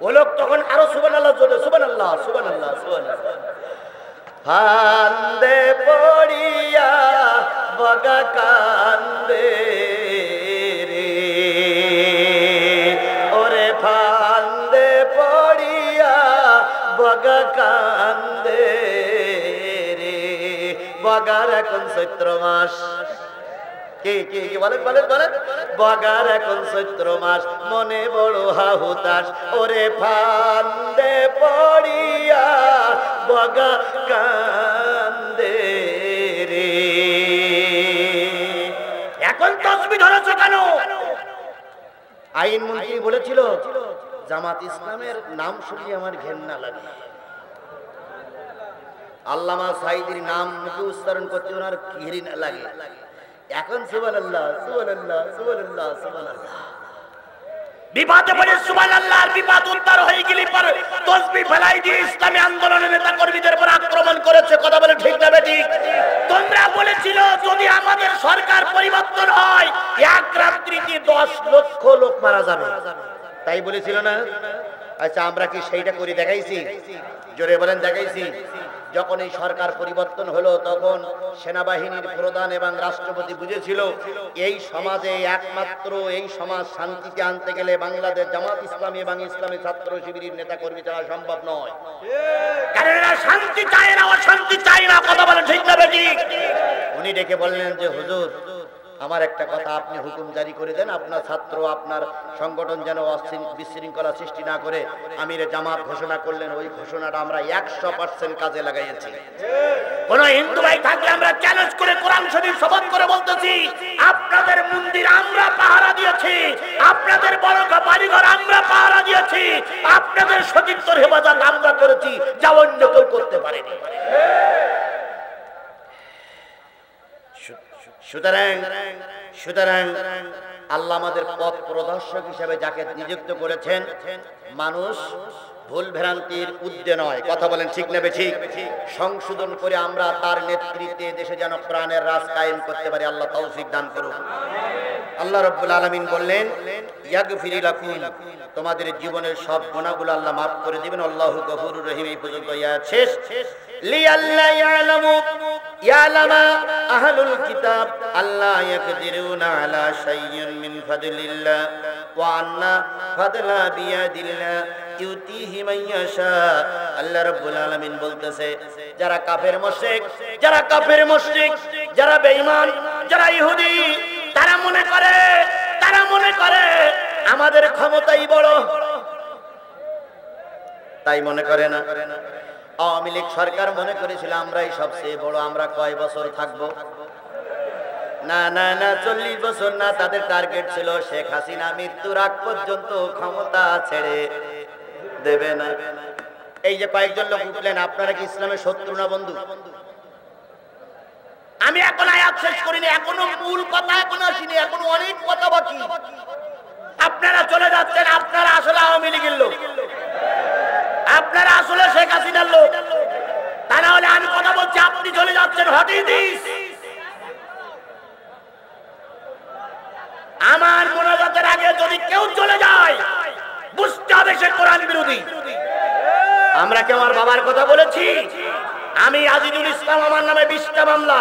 ও লোক তখন আরো সুবহানাল্লাহ জোরে, সুবহানাল্লাহ, সুবহানাল্লাহ, সুবহানাল্লাহ। ফান্দে পড়িয়া বগা কান্দে রে, ওরে ফান্দে পড়িয়া বগা কান্দে রে। বগার এখন চৈত্র মাস, কে কে কে বলেন বলেন বলেন। বগার এখন চৈত্র মাস, মনে বড় হাহুতাস, ওরে ফান্দে পড়িয়া বগা কান্দে রে। এখন তসবিহ ধরেছ কেন? আইনমন্ত্রী বলেছিল জামাত ইসলামের নাম শুনলে আমার ঘেন্না লাগে। আল্লামা সাঈদীর নাম মুখে উচ্চারণ করতে ওনার ঘৃণা লাগে। এখন সুবহানাল্লাহ সুবহানাল্লাহ সুবহানাল্লাহ সুবহানাল্লাহ। বিবাদে পড়ে সুবহানাল্লাহর বিবাদ উদ্ধার হয়ে গেলি পর তসবিহ ফেলাই দিয়ে ইসলামী আন্দোলনের নেতা কর্মীদের উপর আক্রমণ করেছে। কথা বলে ঠিক না বেঠিক? তোমরা বলেছিল যদি আমাদের সরকার পরিবর্তন হয় এক রাত্রিতে 10 লক্ষ লোক মারা যাবে, তাই বলেছিল না? আচ্ছা আমরা কি সেইটা করে দেখাইছি? জোরে বলেন দেখাইছি? যখন এই সরকার পরিবর্তন হলো তখন সেনাবাহিনীর প্রধান এবং রাষ্ট্রপতি বুঝেছিল এই সমাজে একমাত্র এই সমাজ শান্তিতে আনতে গেলে বাংলাদেশ জামাত ইসলামী এবং ইসলামী ছাত্র শিবিরের নেতা কর্মী ছাড়া সম্ভব নয়। কারণ এরা শান্তি চায় না, অশান্তি চায় না। কথা বলে ঠিক না বেঠিক? উনি ডেকে বললেন যে হুজুর আমার একটা কথা, আপনি হুকুম জারি করে দেন আপনার ছাত্র আপনার সংগঠন যেন বিশৃঙ্খলা সৃষ্টি না করে আমিরে জামাত ঘোষণা করলেন। ওই ঘোষণাটা আমরা 100% কাজে লাগাইছি। কোন হিন্দু ভাই থাকলে আমরা চ্যালেঞ্জ করে কোরআন শরীফ শপথ করে বলতেছি আপনাদের মন্দির আমরা পাহারা দিয়েছি, আপনাদের বড় বাড়িঘর আমরা পাহারা দিয়েছি, আপনাদের সতীর্থর হেফাজত আমরা করেছি, যা অন্য কেউ করতে পারেনি। সুতরাং আল্লাহ আমাদের পথ প্রদর্শক হিসেবে যাকে নিযুক্ত করেছেন, মানুষ ভুল ভ্রান্তির ঊর্ধ্বে নয়। কথা বলেন ঠিক না বেঠিক? সংশোধন করে আমরা তার নেতৃত্বে দেশে যেন প্রাণের রাজ কায়েম করতে পারি, আল্লাহ তৌফিক দান করুন। আল্লাহ রাব্বুল আলামিন বললেন ইয়াগফির লাকুম, তোমাদের জীবনের সব গুনাহগুলো আল্লাহ মাফ করে দিবেন। আল্লাহু গফুরুর রহিম। এই পর্যন্ত আয়াত শেষ। লিআল্লা ইয়ালামা আহলুল কিতাব আল্লা ইয়াকদিরুনা আলা শাইইন মিন ফাদলিল্লাহ ওয়া আন্না ফাদলা বিয়াদিল্লাহ ইউতিহি মান ইয়াশা। আল্লাহ রাব্বুল আলামিন বলতেছে যারা কাফের মুশরিক, যারা বেঈমান, যারা ইহুদি, তারা মনে করে আমাদের ক্ষমতাই বড়। তাই মনে করে না? আওয়ামী লীগ সরকার মনে করেছিল আমরাই সবচেয়ে বড়, আমরা কয় বছর থাকবো? না না না, 40 বছর না। তাদের টার্গেট ছিল শেখ হাসিনা মৃত্যুর আগ পর্যন্ত ক্ষমতা ছেড়ে দেবে না। এই যে কয়েকজন লোক উঠলেন, আপনারা কি ইসলামের শত্রু না বন্ধু? আমি এখন আয়াত শেষ করিনি, এখনো মূল কথা এখনো আসিনি, এখনো অনেক কথা বাকি। আপনারা চলে যাচ্ছেন, আপনারা আসলে আওয়ামী লীগের লোক, আপনারা আসলে শেখ হাসিনার লোক। তা না হলে আমি কথা বলছি, আপনি চলে যাচ্ছেন। What is this? আমার মোনাজাতের আগে যদি কেউ চলে যায় বুঝতে হবে সে কোরআন বিরোধী। আমরা কি আমার বাবার কথা বলেছি? আমি আজিজুল ইসলাম, আমার নামে 20টা মামলা,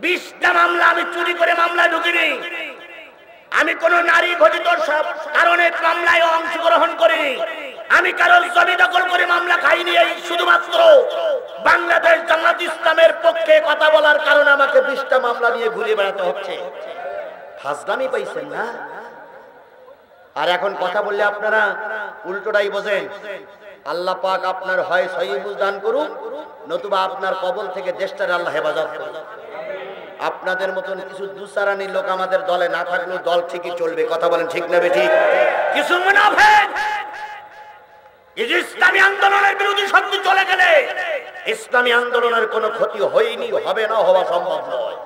20টা মামলা। আমি চুরি করে মামলায় ঢুকিনি, আমি কোন নারী ঘটিত কারণে মামলায় অংশগ্রহণ করিনি, আমি কারোর জমি দখল করে মামলা খাইনি। এই শুধুমাত্র বাংলাদেশ জামাত ইসলামের পক্ষে কথা বলার কারণে আমাকে 20টা মামলা নিয়ে ঘুরে বেড়াতে হচ্ছে। ফাজলামি পাইছেন না? আর এখন কথা বললে আপনারা উল্টোটাই বোঝেন। আল্লাহ পাক আপনার হয় সহিহ বুঝ দান করুন, নতুবা আপনার কবল থেকে দেশটার আল্লাহ হেফাজত করুন। আপনাদের মতন কিছু দুসারানি লোক আমাদের দলে না থাকলেও দল ঠিকই চলবে। কথা বলেন ঠিক না বেঠিক? কিছু মুনাফিক ইসলামী আন্দোলনের বিরোধী শক্তি চলে গেলে ইসলামী আন্দোলনের কোনো ক্ষতি হয়নি, হবে না, হওয়া সম্ভব নয়।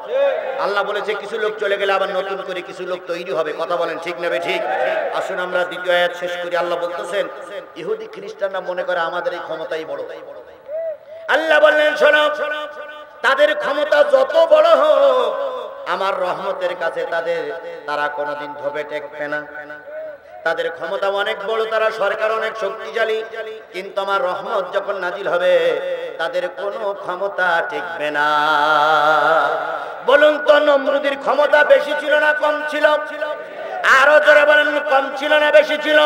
আল্লাহ বলেছে কিছু লোক চলে গেলে আবার নতুন করে কিছু লোক তৈরি হবে। কথা বলেন ঠিক না বেঠিক? আসুন আমরা দ্বিতীয় আয়াত শেষ করি। আল্লাহ বলতেছেন ইহুদি খ্রিস্টানরা মনে করে আমাদের এই ক্ষমতাই বড়। আল্লাহ বললেন শোনো, তাদের ক্ষমতা যত বড় হোক আমার রহমতের কাছে তারা কোনোদিন ধোপে টেকবে না। তাদের ক্ষমতা অনেক বড়, তারা সরকার অনেক শক্তিশালী, কিন্তু আমার রহমত যখন নাজিল হবে তাদের কোনো ক্ষমতা টিকবে না। বলুন তো নমরুদের ক্ষমতা বেশি ছিল না কম ছিল? আরো জোরে বলেন, কম ছিল না বেশি ছিল?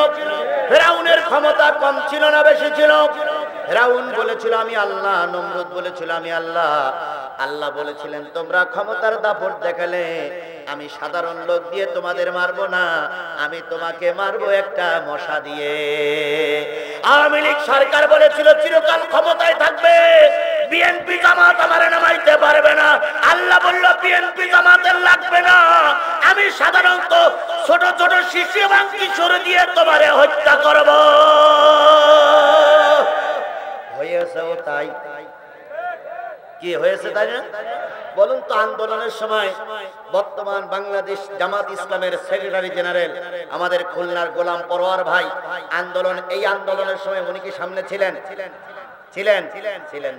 ফেরাউনের ক্ষমতা কম ছিল না বেশি ছিল? ফেরাউন বলেছিল আমি আল্লাহ, নমরুদ বলেছিল আমি আল্লাহ। আল্লাহ বলেছিলেন তোমরা ক্ষমতার দাপট দেখালে আমি সাধারণ লোক দিয়ে তোমাদের মারবো না, আমি তোমাকে মারবো একটা মশা দিয়ে। আওয়ামী লীগ সরকার বলেছিল চিরকাল ক্ষমতায় থাকবে, বিএনপি জামাত আমার নামাইতে পারবে না। আল্লাহ বলল বিএনপি জামাতের লাগবে না, আমি সাধারণত ছোট ছোট শিশু এবং কিশোর দিয়ে তোমারে হত্যা করব। হয়েছেও তাই। কি হয়েছে তাই না? বলুন তো, আন্দোলনের সময় বর্তমান বাংলাদেশ জামাত ইসলামের সেক্রেটারি জেনারেল আমাদের খুলনার গোলাম পরোয়ার ভাই এই আন্দোলনের সময় উনি কি সামনে ছিলেন? ছিলেন।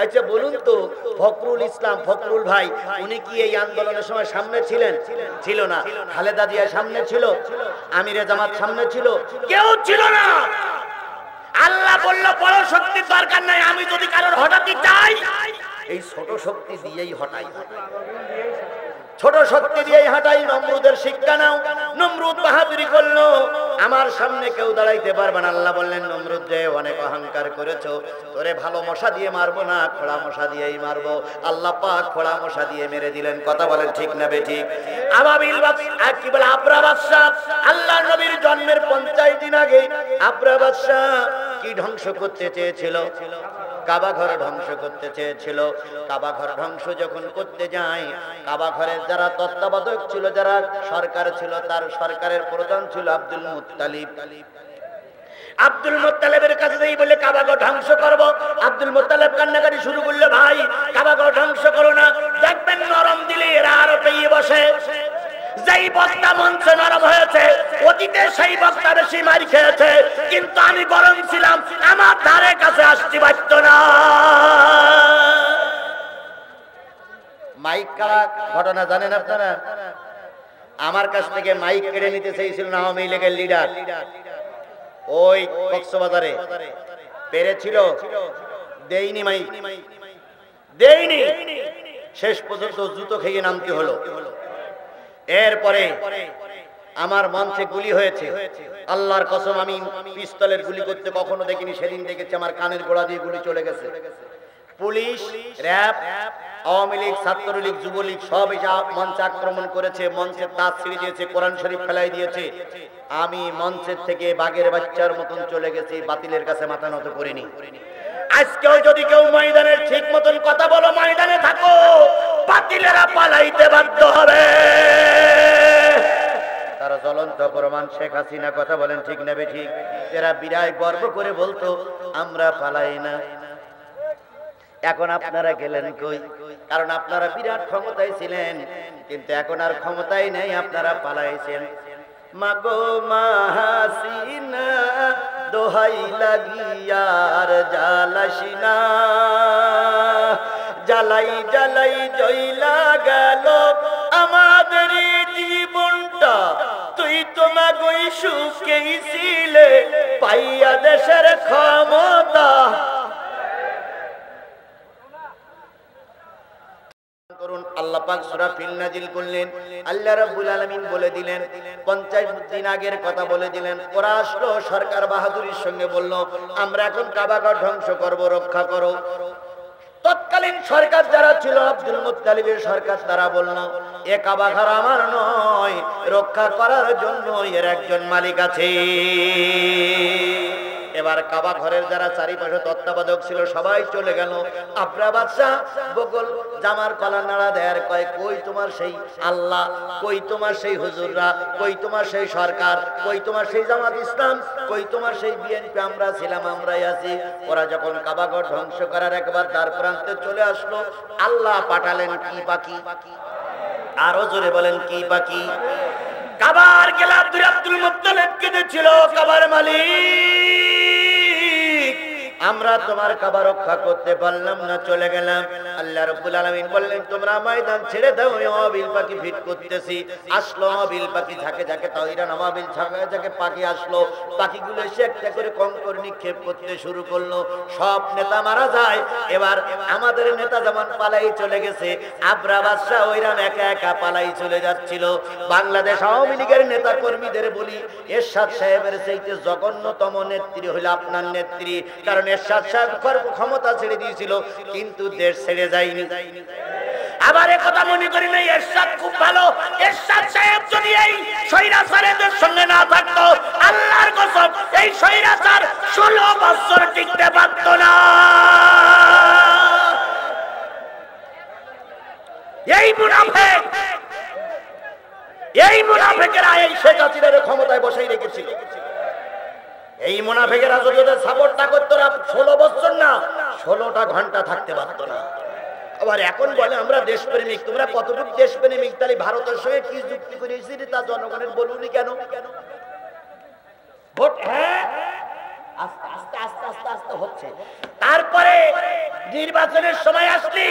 আচ্ছা বলুন তো, ফখরুল ভাই উনি কি এই আন্দোলনের সময় সামনে ছিলেন? ছিল না। খালেদা জিয়া সামনে ছিল? আমিরে জামাত সামনে ছিল? কেউ ছিল না। আল্লাহ বলল বড় শক্তি দরকার নাই, আমি যদি কারোর হঠাৎই চাই এই ছোট শক্তি দিয়েই হটাই, ছোট শক্তি দিয়েই হাঁটাই। নমরুদের শিক্ষা নাও। নমরুদ বাহাদুরি করলো, আমার সামনে কেউ দাঁড়াইতে পারবে না। আল্লাহ বললেন নমরুদ যে অনেক অহংকার করেছো, তোরে ভালো মশা দিয়ে মারবো না, খোড়া মশা দিয়েই মারবো। আল্লাহ পাক খোড়া মশা দিয়ে মেরে দিলেন। কথা বলেন ঠিক না বেঠিক? আবাবিল কি বলে আবরা বাদশা, আল্লাহর নবীর জন্মের 50 দিন আগে আবরা বাদশা কি ধ্বংস করতে চেয়েছিল? কাবা ঘর ধ্বংস করতে চেয়েছিল। কাবা ঘর ধ্বংস যখন করতে যায়, কাবা ঘরের যারা তত্ত্বাবধায়ক ছিল, যারা সরকার ছিল, তার সরকারের প্রধান ছিল আব্দুল মুত্তালিব। আব্দুল মুত্তালিবের কাছে যেই বলে কাবা ঘর ধ্বংস করব, আব্দুল মুত্তালিব কান্নাকাটি শুরু করলে, ভাই কাবা ঘর ধ্বংস করো না, দেখবেন নরম দিলে এরা আরো পেয়ে বসে। যেই বক্তা মঞ্চে নরম হয়েছে, অতীতে সেই বক্তা বেশি মার খেয়েছে, কিন্তু আমি গরম ছিলাম, আমার ধারে কাছে আসতে পারত না। মাইক কারা ঘটনা জানেন আপনারা? আমার কাছ থেকে মাইক কেড়ে নিতে চেয়েছিল আওয়ামী লীগের লিডার, ওই কক্সবাজারে পেরেছিল, দেইনি মাইক, দেইনি। শেষ পর্যন্ত জুতো খেয়ে নামতে হলো। এরপরে আমার মঞ্চে গুলি হয়েছে। আল্লাহর কসম, আমি পিস্তলের গুলি করতে কখনো দেখিনি, সেদিন দেখেছি আমার কানের গোড়া দিয়ে গুলি চলে গেছে। পুলিশ, র‍্যাব, আওয়ামী লীগ, ছাত্রলীগ, যুবলীগ সব এসে মঞ্চে আক্রমণ করেছে, মঞ্চের তাজ ছিঁড়ে দিয়েছে, কোরআন শরীফ ফেলাই দিয়েছে। আমি মঞ্চের থেকে বাঘের বাচ্চার মতন চলে গেছি, বাতিলের কাছে মাথা নত করিনি। আজকেও যদি কেউ ময়দানের ঠিক মতন কথা বলো, ময়দানে থাকো, বাতিলেরা পালাইতে বাধ্য হবে। তারা জ্বলন্ত প্রমাণ শেখ হাসিনা। কথা বলেন ঠিক না বেঠিক? এরা বিরাট গর্ব করে বলতো আমরা পালাই না। এখন আপনারা গেলেন কই? কারণ আপনারা বিরাট ক্ষমতায় ছিলেন, কিন্তু এখন আর ক্ষমতায় নেই, আপনারা পালাইছেন। মাগো মা হাসিনা দোহাই লাগিয়ার জ্বালাসিনা, জ্বালাই জ্বালাই জইলা গেল আমাদের জীবনটা, তুই তোমাগই সুখেই ছিলে পাইয়া দেশের ক্ষমতা। আল্লাহ পাক সূরা ফিল নাজিল করলেন। আল্লাহ রাব্বুল আলামিন বলে দিলেন, 50 দিন আগের কথা বলে দিলেন। ওরা আসলো, সরকার বাহাদুরির সঙ্গে বলল আমরা এখন কাবা ঘর ধ্বংস করব, রক্ষা করো। তৎকালীন সরকার যারা ছিল, আব্দুল মুত্তালিবের সরকার, তারা বলল এ কাবা ঘর আমার নয়, রক্ষা করার জন্য এর একজন মালিক আছে। এবার কাবা ঘরের যারা চারিপাশে তত্ত্বাবধায়ক ছিল সবাই চলে গেল। আবরা বাদশা বগল জামার কলা নাড়া দেয়ার কয়, কই তোমার সেই আল্লাহ, কই তোমার সেই হুজুররা, কই তোমার সেই সরকার, কই তোমার সেই জামাত ইসলাম, কই তোমার সেই বিএনপি? আমরা ছিলাম, আমরাই আছি। ওরা যখন কাবা ঘর ধ্বংস করার একবার দ্বার প্রান্তে চলে আসলো, আল্লাহ পাঠালেন কি পাখি? আরো জোরে বলেন কি পাখি? কাবার গেলাম দুই আব্দুল মুত্তালিব কেঁদেছিল, কাবার মালিক আমরা তোমার কাবা রক্ষা করতে পারলাম না, চলে গেলাম। আল্লাহ রাব্বুল আলামিন বললেন তোমরা ময়দান ছেড়ে দাও, আবাবিল পাখি ফিট করতেছি। আসলো আবাবিল পাখি, ঝাঁকে ঝাঁকে তাইরান আবাবিল, ঝাঁকে ঝাঁকে পাখি আসলো। পাখিগুলো এসে একটা করে কঙ্কর নিক্ষেপ করতে শুরু করলো। সব নেতা মারা যায়। এবার আমাদের নেতা যেমন পালাই চলে গেছে, আবরা বাদশা ওইরাম একা একা পালাই চলে যাচ্ছিল। বাংলাদেশ আওয়ামী লীগের নেতা কর্মীদের বলি, এরশাদ সাহেবের চাইতে জঘন্যতম নেত্রী হলো আপনার নেত্রী। কারণ এরশাদ সাহেব ক্ষমতা ছেড়ে দিয়েছিল, কিন্তু দেশ ছেড়ে যায়নি। আবার কথা মনে করি না এরশাদ খুব ভালো, এরশাদ সাহেব যদি এই স্বৈরাচারীদের সঙ্গে না থাকতো, আল্লাহর কসম এই স্বৈরাচার 16 বছর টিকতে পারত না। এই মুনাফিকেরা এই শেখ হাসিনার ক্ষমতায় বসাই রেখেছিল। এই মুনাফিকেরা যদি ওদের সাপোর্টটা করতো না 16 বছর না 16টা ঘন্টা থাকতে পারতো না। আবার এখন বলে আমরা দেশপ্রেমিক। তোমরা কতটুকু দেশপ্রেমিক? তাহলে ভারতের সঙ্গে কি যুক্তি করেছি তা জনগণের বলুনি কেন? ভোট হ্যাঁ আস্তে আস্তে আস্তে আস্তে আস্তে হচ্ছে। তারপরে নির্বাচনের সময় আসলি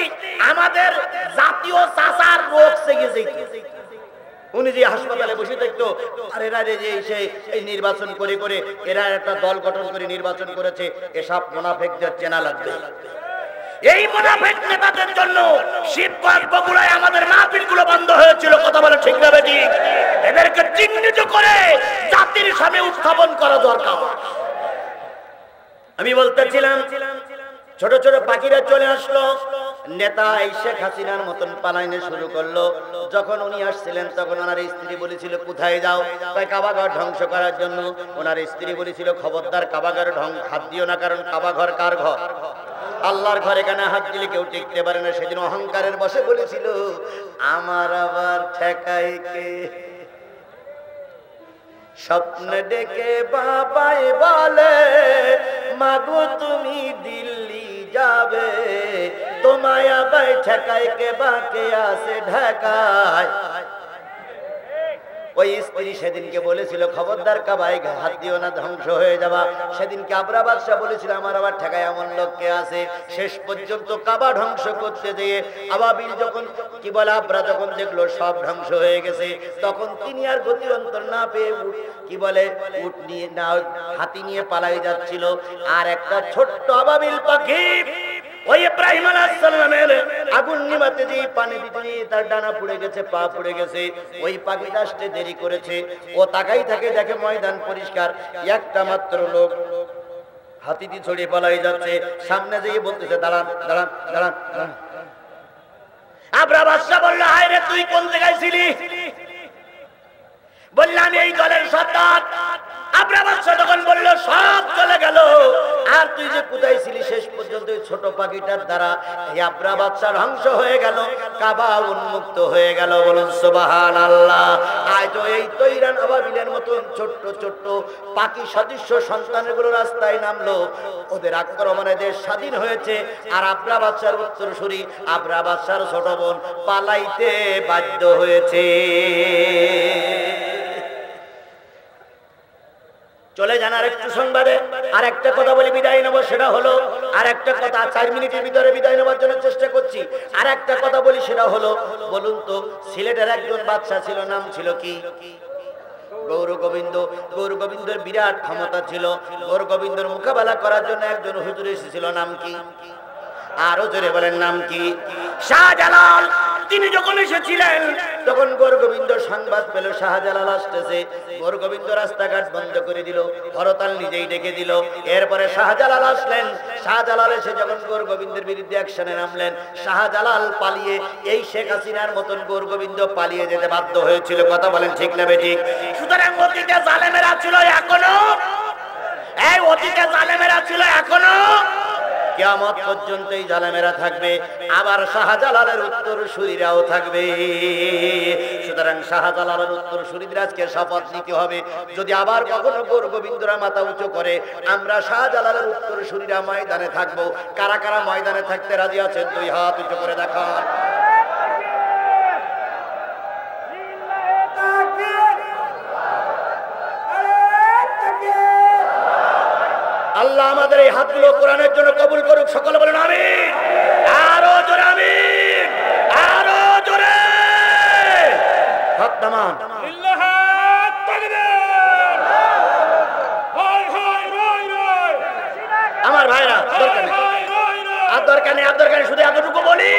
আমাদের জাতীয় চাচার রোগ সেগে যেত। উনি যে হাসপাতালে বসে থাকতো, আর এরা যে এই নির্বাচন করে করে এরা একটা দল গঠন করে নির্বাচন করেছে, এসব মুনাফিকদের চেনা লাগবে। এই মুনাফিক নেতাদের জন্য শিবগঞ্জ বগুড়ায় আমাদের মাহফিলগুলো বন্ধ হয়েছিল। কথা বলে ঠিক না বেটি? এদেরকে চিহ্নিত করে জাতির সামনে উত্থাপন করা দরকার। আমি বলতেছিলাম ছোট ছোট পাখিরা চলে আসলো, নেতা এই শেখ হাসিনার মতন পালাইনে শুরু করলো। যখন উনি আসছিলেন তখন ওনার স্ত্রী বলেছিল কোথায় যাও? তাই কাবাঘর ধ্বংস করার জন্য। ওনার স্ত্রী বলেছিল খবরদার কাবাঘর হাত দিও না, কারণ কাবাঘর কার ঘর? আল্লাহর ঘরে কেন হাত দিলে কেউ টিকতে পারে না। সেদিন অহংকারের বসে বলেছিল আমার আবার ঠেকাই কে? স্বপ্নে ডেকে বাবাই বলে মাগো তুমি দিল্লি যাবে, তোমায় আবার ঠেকায় কে বাকে আসে ঢাকায়। ওই স্ত্রী সেদিনকে বলেছিল খবরদার কাবায় হাত দিও না, ধ্বংস হয়ে যাবা। সেদিনকে আবরা বাদশা বলেছিল আমার আবার ঠেকায় এমন লোককে আছে। শেষ পর্যন্ত কাবা ধ্বংস করতে যেয়ে আবাবিল যখন কি বলে আবরা যখন দেখলো সব ধ্বংস হয়ে গেছে, তখন তিনি আর গতি অন্তর না পেয়ে কি বলে উট নিয়ে না হাতি নিয়ে পালাই যাচ্ছিল। আর একটা ছোট্ট আবাবিল পাখি ওই ইব্রাহিম আলাইহিস সালামের আগুন নিভাতে যে পানি দিতে তার ডানা পুড়ে গেছে, পা পুড়ে গেছে। ওই পাখিটা আসতে দেরি করেছে। ও তাকাই থাকে, দেখে ময়দান পরিষ্কার, একটা মাত্র লোক হাতিটি ছড়িয়ে পালাই যাচ্ছে। সামনে যেয়ে বলতেছে দাঁড়ান দাঁড়ান দাঁড়ান দাঁড়ান। আবরা বাদশা বলল হায় রে তুই কোন জায়গায় ছিলি? বললাম এই দলের সর্দার। আবরা বাদশা তখন বলল সব চলে গেল, আর তুই যে কোথায় ছিলি? শেষ পর্যন্ত ছোট পাখিটার দ্বারা এই আবরা বাদশা ধ্বংস হয়ে গেল, কাবা উন্মুক্ত হয়ে গেল। বলুন সুবহানাল্লাহ। আজ এই তৈরান আবাবিলের মতন ছোট্ট ছোট্ট পাখি সদৃশ্য সন্তানগুলো রাস্তায় নামলো, ওদের আক্রমণে দেশ স্বাধীন হয়েছে। আর আবরা বাদশার উত্তরসূরি আবরা বাদশার ছোট বোন পালাইতে বাধ্য হয়েছে। চলে যান আরেকটু সংবাদে। আর একটা কথা বলে বিদায় নেবো, সেটা হলো আর একটা কথা 4 মিনিটের ভিতরে বিদায় নেওয়ার জন্য চেষ্টা করছি। আর একটা কথা বলি, সেটা হলো বলুন তো সিলেটের একজন বাদশা ছিল, নাম ছিল কি? গৌর গোবিন্দ। গৌর গোবিন্দের বিরাট ক্ষমতা ছিল। গৌর গোবিন্দর মোকাবেলা করার জন্য একজন হুজুর এসেছিল, নাম কি? আরো জোরে বলেন নাম কি? শাহজালাল। তিনি যখন এসেছিলেন তখন গৌর গোবিন্দ সংবাদ পেল শাহজালাল আসতেছে। গৌর গোবিন্দ রাস্তাঘাট বন্ধ করে দিল, হরতাল নিজেই ডেকে দিল। এরপরে শাহজালাল আসলেন। শাহজালাল এসে যখন গৌর গোবিন্দের বিরুদ্ধে অ্যাকশনে নামলেন, শাহজালাল পালিয়ে এই শেখ হাসিনার মতন গৌর গোবিন্দ পালিয়ে যেতে বাধ্য হয়েছিল। কথা বলেন ঠিক না বেঠিক? সুতরাং অতীতে জালেমেরা ছিল এখনো, এই অতীতে জালেমেরা ছিল এখনো, কিয়ামত পর্যন্ত এই জালেমেরা থাকবে। আবার শাহজালালের উত্তরসূরিরাও থাকবে। সুতরাং শাহজালালের উত্তরসূরিদের আজকে শপথ নিতে হবে, যদি আবার কখনো গৌর গোবিন্দরা মাথা উঁচু করে, আমরা শাহজালালের উত্তরসূরিরা ময়দানে থাকবো। কারা কারা ময়দানে থাকতে রাজি আছেন? 2 হাত উঁচু করে দেখান। আল্লাহ আমাদের এই হাতগুলো কোরআনের জন্য কবুল করুক। সকলে বলেন আমিন। আরো জোরে আমিন, আরো জোরে। হাত নামান। আমার ভাইরা দরকার নেই, আর দরকার নেই, আর দরকার নেই, শুধু এতটুকু বলি,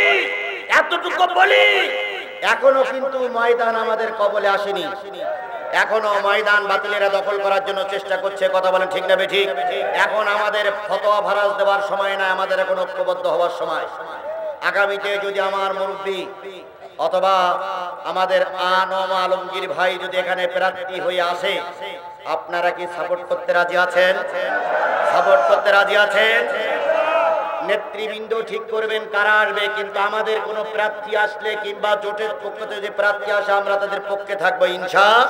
এতটুকু বলি, এখনো কিন্তু ময়দান আমাদের কবলে আসেনি। এখনো ময়দান বাতিলেরা দখল করার জন্য চেষ্টা করছে। কথা বলেন ঠিক না বেঠিক? এখন আমাদের ফতোয়া ভারাজ দেওয়ার সময় না, আমাদের এখন ঐক্যবদ্ধ হওয়ার সময়। আগামীতে যদি আমার মুরব্বী অথবা আমাদের আনম আলমগীর ভাই যদি এখানে প্রার্থী হয়ে আসে, আপনারা কি সাপোর্ট করতে রাজি আছেন? সাপোর্ট করতে রাজি আছেন? নেতৃবৃন্দ ঠিক করবেন কারা আসবে, কিন্তু আমাদের কোনো প্রার্থী আসলে কিংবা জোটের পক্ষ থেকে যে প্রার্থী আসে আমরা তাদের পক্ষে থাকবো ইনশাআল্লাহ।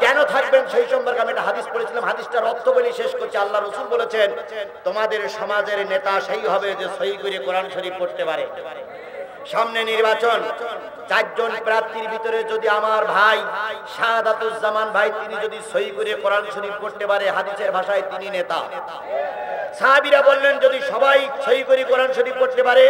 কেন থাকবেন সেই সম্পর্কে আমি একটা হাদিস পড়েছিলাম, হাদিসটার অর্থ বলে শেষ করছি। আল্লাহ রাসূল বলেছেন, তোমাদের সমাজের নেতা সেই হবে যে সহি করে কোরআন শরীফ পড়তে পারে। সামনে নির্বাচন, 4 জন প্রার্থীর ভিতরে যদি আমার ভাই শাহাদাতুজ্জামান ভাই তিনি যদি সহি করে কোরআন শরীফ পড়তে পারে, হাদিসের ভাষায় তিনি নেতা। সাহাবীরা বললেন যদি সবাই সহি করে কোরআন শরীফ পড়তে পারে,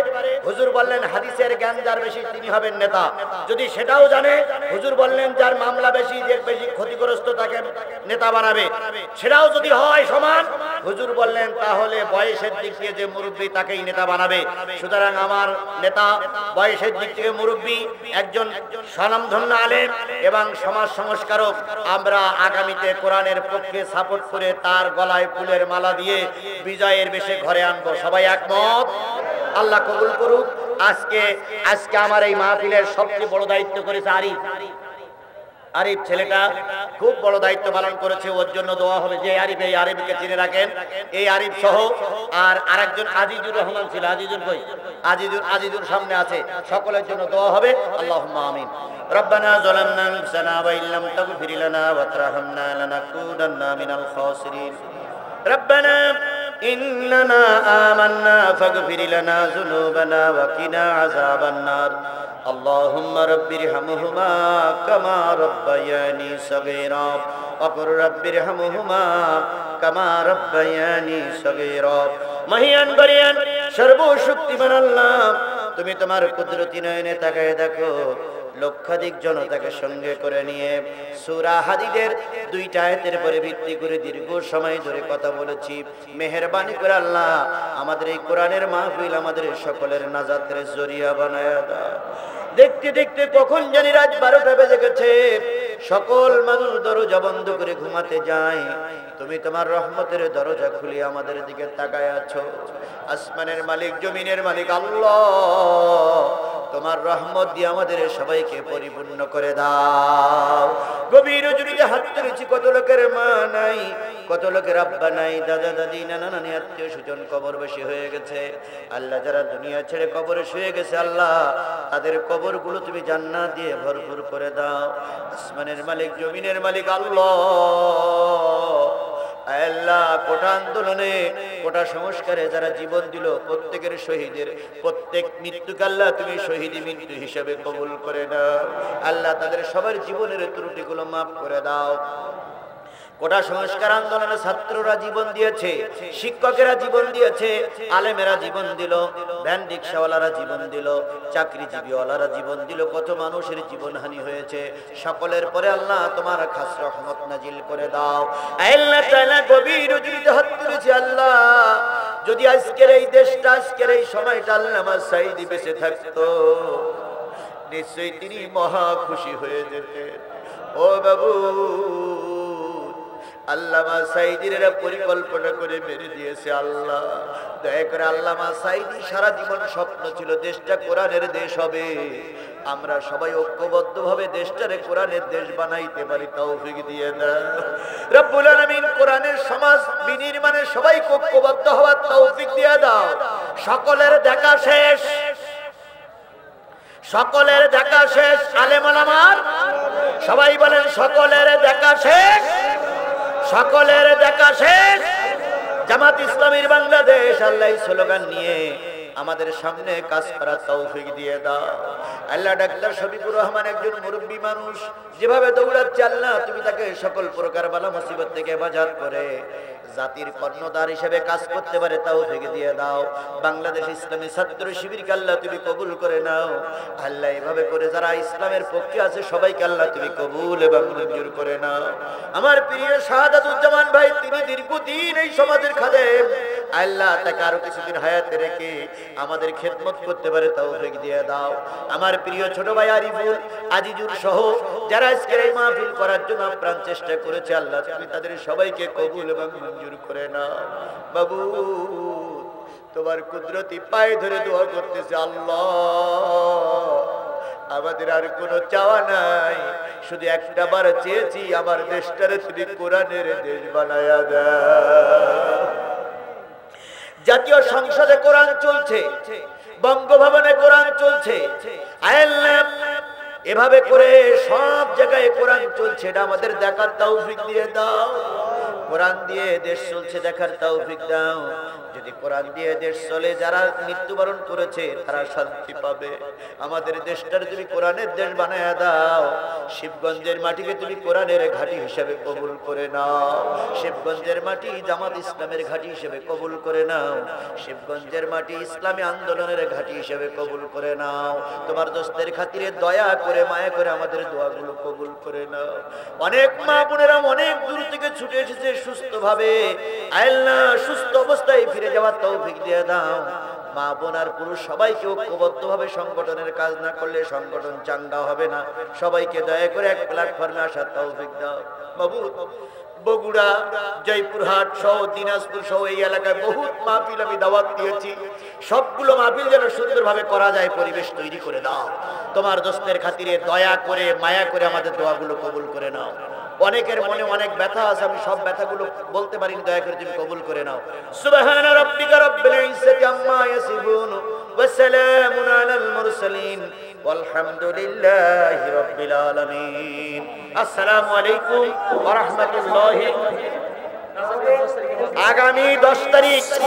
হুজুর বললেন হাদিসের জ্ঞান যার বেশি তিনি হবেন নেতা। যদি সেটাও জানে, হুজুর বললেন যার মামলা বেশি যে বেশি ক্ষতিগ্রস্ত তাকে নেতা বানাবে। সেটাও যদি হয় সমান, হুজুর বললেন তাহলে বয়সের দিক দিয়ে যে মুরব্বী তাকেই নেতা বানাবে। সুতরাং আমার নেতা বয়সের দিক থেকে মুরব্বী, একজন স্বনামধন্য আলেম এবং সমাজ সংস্কারক। আমরা আগামীতে কোরআনের পক্ষে সাপোর্ট করে তার গলায় ফুলের মালা দিয়ে বিজয়ের বেশে ঘরে আনবো। সবাই একমত? আল্লাহ কবুল করুক। আজকে আমার এই মাহফিলের সবচেয়ে বড় দায়িত্ব করেছে আরিফ ছেলেটা খুব বড় দায়িত্ব পালন করেছে। ওর জন্য দোয়া হবে। যে আরিফ, এই আরিফকে চিনে রাখেন। এই আরিফ সহ আর আরেকজন আজিজুর রহমান ছিল। আজিজুর কই? আজিজুর সামনে আছে। সকলের জন্য দোয়া হবে। আল্লাহুম্মা আমিন। ربنا ظلمنا أنفسنا وإن لم تغفر لنا وترحمنا لنكونن من الخاسرين ربنا إننا آمنا فاغفر لنا ذنوبنا وقنا عذاب النار اللهم رب ارحمهما كما ربياني صغيرا وقل رب ارحمهما كما ربياني صغيرا মহিয়ান বরিয়ান সর্বশক্তিমান আল্লাহ, তুমি তোমার কুদরতি নয়নে তাকায় দেখো লক্ষাধিক জনতাকে সঙ্গে করে নিয়ে সূরা হাদীদের 2টা আয়াতের উপরে ভিত্তি করে দীর্ঘ সময় ধরে কথা বলেছি। মেহেরবানি করে আল্লাহ আমাদের এই কোরআনের মাহফিল আমাদের সকলের নাজাতের জরিয়া বানায়া দাও। দেখতে দেখতে কখন জানি রাত 12টা বেজে গেছে। সকল মানুষ দরজা বন্ধ করে ঘুমাতে যায়। তুমি তোমার রহমতের দরজা খুলে আমাদের দিকে তাকায় আছো। আসমানের মালিক, জমিনের মালিক আল্লাহ, তোমার রহমত দিয়ে আমাদের সবাইকে পরিপূর্ণ করে দাও। গভীর রজনীতে হাত তুলেছি, কত লোকের মা নাই, কত লোকের আব্বা নাই, দাদা দাদি নানা নানি আত্মীয় স্বজন কবরবাসী হয়ে গেছে। আল্লাহ যারা দুনিয়া ছেড়ে কবরে শুয়ে গেছে আল্লাহ তাদের কবরগুলো তুমি জান্নাত দিয়ে ভরপুর করে দাও। আসমানের মালিক, জমিনের মালিক আল্লাহ, আল্লাহ কোটা আন্দোলনে, কোটা সংস্কারে যারা জীবন দিল প্রত্যেকের শহীদের প্রত্যেক মৃত্যুকে আল্লাহ তুমি শহীদি মৃত্যু হিসাবে কবুল করে নাও। আল্লাহ তাদের সবার জীবনের ত্রুটিগুলো মাফ করে দাও। কোটা সংস্কার আন্দোলনে ছাত্ররা জীবন দিয়েছে, শিক্ষকেরা জীবন দিয়েছে, আলেমেরা জীবন দিল, ভ্যান রিক্সাওয়ালারা জীবন দিল, চাকরিজীবীওয়ালারা জীবন দিল, কত মানুষের জীবনহানি হয়েছে। সকলের পরে আল্লাহ তোমার খাস রহমত নাজিল করে দাও। আল্লাহ তাআলা গভীর রজনীতে হাত তুলেছি আল্লাহ, যদি আজকের এই দেশটা, আজকের এই সময়টা আল্লামা সাঈদী বেঁচে থাকতো নিশ্চয়ই তিনি মহা খুশি হয়ে যেতেন। ও বাবু, আল্লামা সাঈদীর পরিকল্পনা করে মেরে দিয়েছে আল্লাহ। দয়া করে আল্লামা সাঈদী সারা জীবন স্বপ্ন ছিল দেশটা কোরআনের দেশ হবে। আমরা সবাই ঐক্যবদ্ধভাবে দেশটারে কোরআনের দেশ বানাইতে পারি, তৌফিক দিয়ে দাও রব্বুল আলামিন। কোরআনের সমাজ বিনির্মাণে সবাইকে ঐক্যবদ্ধ হওয়ার তৌফিক দিয়ে দাও। সকলের দেখা শেষ, সকলের দেখা শেষ। আলেম ওলামার সবাই বলেন সকলের দেখা শেষ, সকলের দেখা শেষ। জামাত ইসলামীর বাংলাদেশ আল্লাহ স্লোগান নিয়ে আমাদের সামনে কাজ করার তৌফিক দিয়ে দাও আল্লাহ। ডাক্তার শফিকুর রহমান একজন মুরব্বী মানুষ, যেভাবে দৌড়াচ্ছে আল্লাহ তুমি তাকে সকল প্রকার বালা মুসিবত থেকে হেফাজত করে জাতির কর্ণধার হিসেবে কাজ করতে পারে তৌফিক দিয়ে দাও। বাংলাদেশ ইসলামী ছাত্র শিবিরকে আল্লাহ তুমি কবুল করে নাও আল্লাহ। এভাবে করে যারা ইসলামের পক্ষে আছে সবাইকে আল্লাহ তুমি কবুল এবং মঞ্জুর করে নাও। আমার প্রিয় শাহাদাতুজ্জামান ভাই, তিনি দীর্ঘদিন এই সমাজের খাদেম আল্লাহ, তাকে আরো কিছুদিন হায়াতে রেখে আমাদের খেদমত করতে পারে তৌফিক দিয়ে দাও। আমার প্রিয় ছোট ভাই আরিফুল, আজিজুর সহ যারা আজকের এই মাহফিল করার জন্য প্রাণ চেষ্টা করেছে আল্লাহ তুমি তাদের সবাইকে কবুল এবং মঞ্জুর করে নাও। বাবু তোমার কুদরতি পায়ে ধরে দোয়া করতেছে, আল্লাহ আমাদের আর কোনো চাওয়া নাই, শুধু একটা বার চেয়েছি আমার দেশটারে তুমি কোরআনের দেশ বানায়া দাও। জাতীয় সংসদে কোরআন চলছে, বঙ্গভবনে কোরআন চলছে, এভাবে করে সব জায়গায় কোরআন চলছে, এটা আমাদের দেখার তৌফিক দিয়ে দাও। কোরআন দিয়ে দেশ চলছে দেখার তৌফিক দাও। যদি কোরআন দিয়ে দেশ চলে, যারা মৃত্যুবরণ করেছে তারা শান্তি পাবে। আমাদের দেশটার তুমি কোরআনের দেশ বানায়া দাও। শিবগঞ্জের মাটিকে তুমি কোরআনের ঘাঁটি হিসেবে কবুল করে নাও। শিবগঞ্জের মাটি জামাত ইসলামের ঘাঁটি হিসেবে কবুল করে নাও। শিবগঞ্জের মাটি ইসলামী আন্দোলনের ঘাঁটি হিসেবে কবুল করে নাও। তোমার দোস্তের খাতিরে দয়া করে মায়া করে আমাদের দোয়াগুলো কবুল করে নাও। অনেক মা বোনেরা অনেক দূর থেকে ছুটে এসেছে সুস্থভাবে, আল্লাহ সুস্থ অবস্থায় ফিরে যাওয়ার তৌফিক দিয়ে দাও। মা বোন আর পুরুষ সবাইকে ঐক্যবদ্ধভাবে সংগঠনের কাজ না করলে সংগঠন চাঙ্গা হবে না। সবাইকে দয়া করে এক প্ল্যাটফর্মে আসার তৌফিক দাও। মাবুদ, বগুড়া, জয়পুরহাট সহ দিনাজপুর সহ এই এলাকায় বহুত মাহফিল আমি দাওয়াত দিয়েছি। সবগুলো মাহফিল যেন সুন্দরভাবে করা যায় পরিবেশ তৈরি করে দাও। তোমার দোস্তের খাতিরে দয়া করে মায়া করে আমাদের দোয়াগুলো কবুল করে নাও। অনেকের মনে অনেক ব্যথা আছে, আমি সব ব্যথাগুলো বলতে পারিনি, দয়া করে তুমি কবুল করে নাও। সুবহানা রাব্বিকা রাব্বিল ইজ্জাতি আম্মা ইয়াসিফুন ওয়া সালামুন আলাল মুরসালিন ওয়ালহামদুলিল্লাহি রাব্বিল আলামিন। আসসালামু আলাইকুম ওয়া রাহমাতুল্লাহি। আগামী 10 তারিখ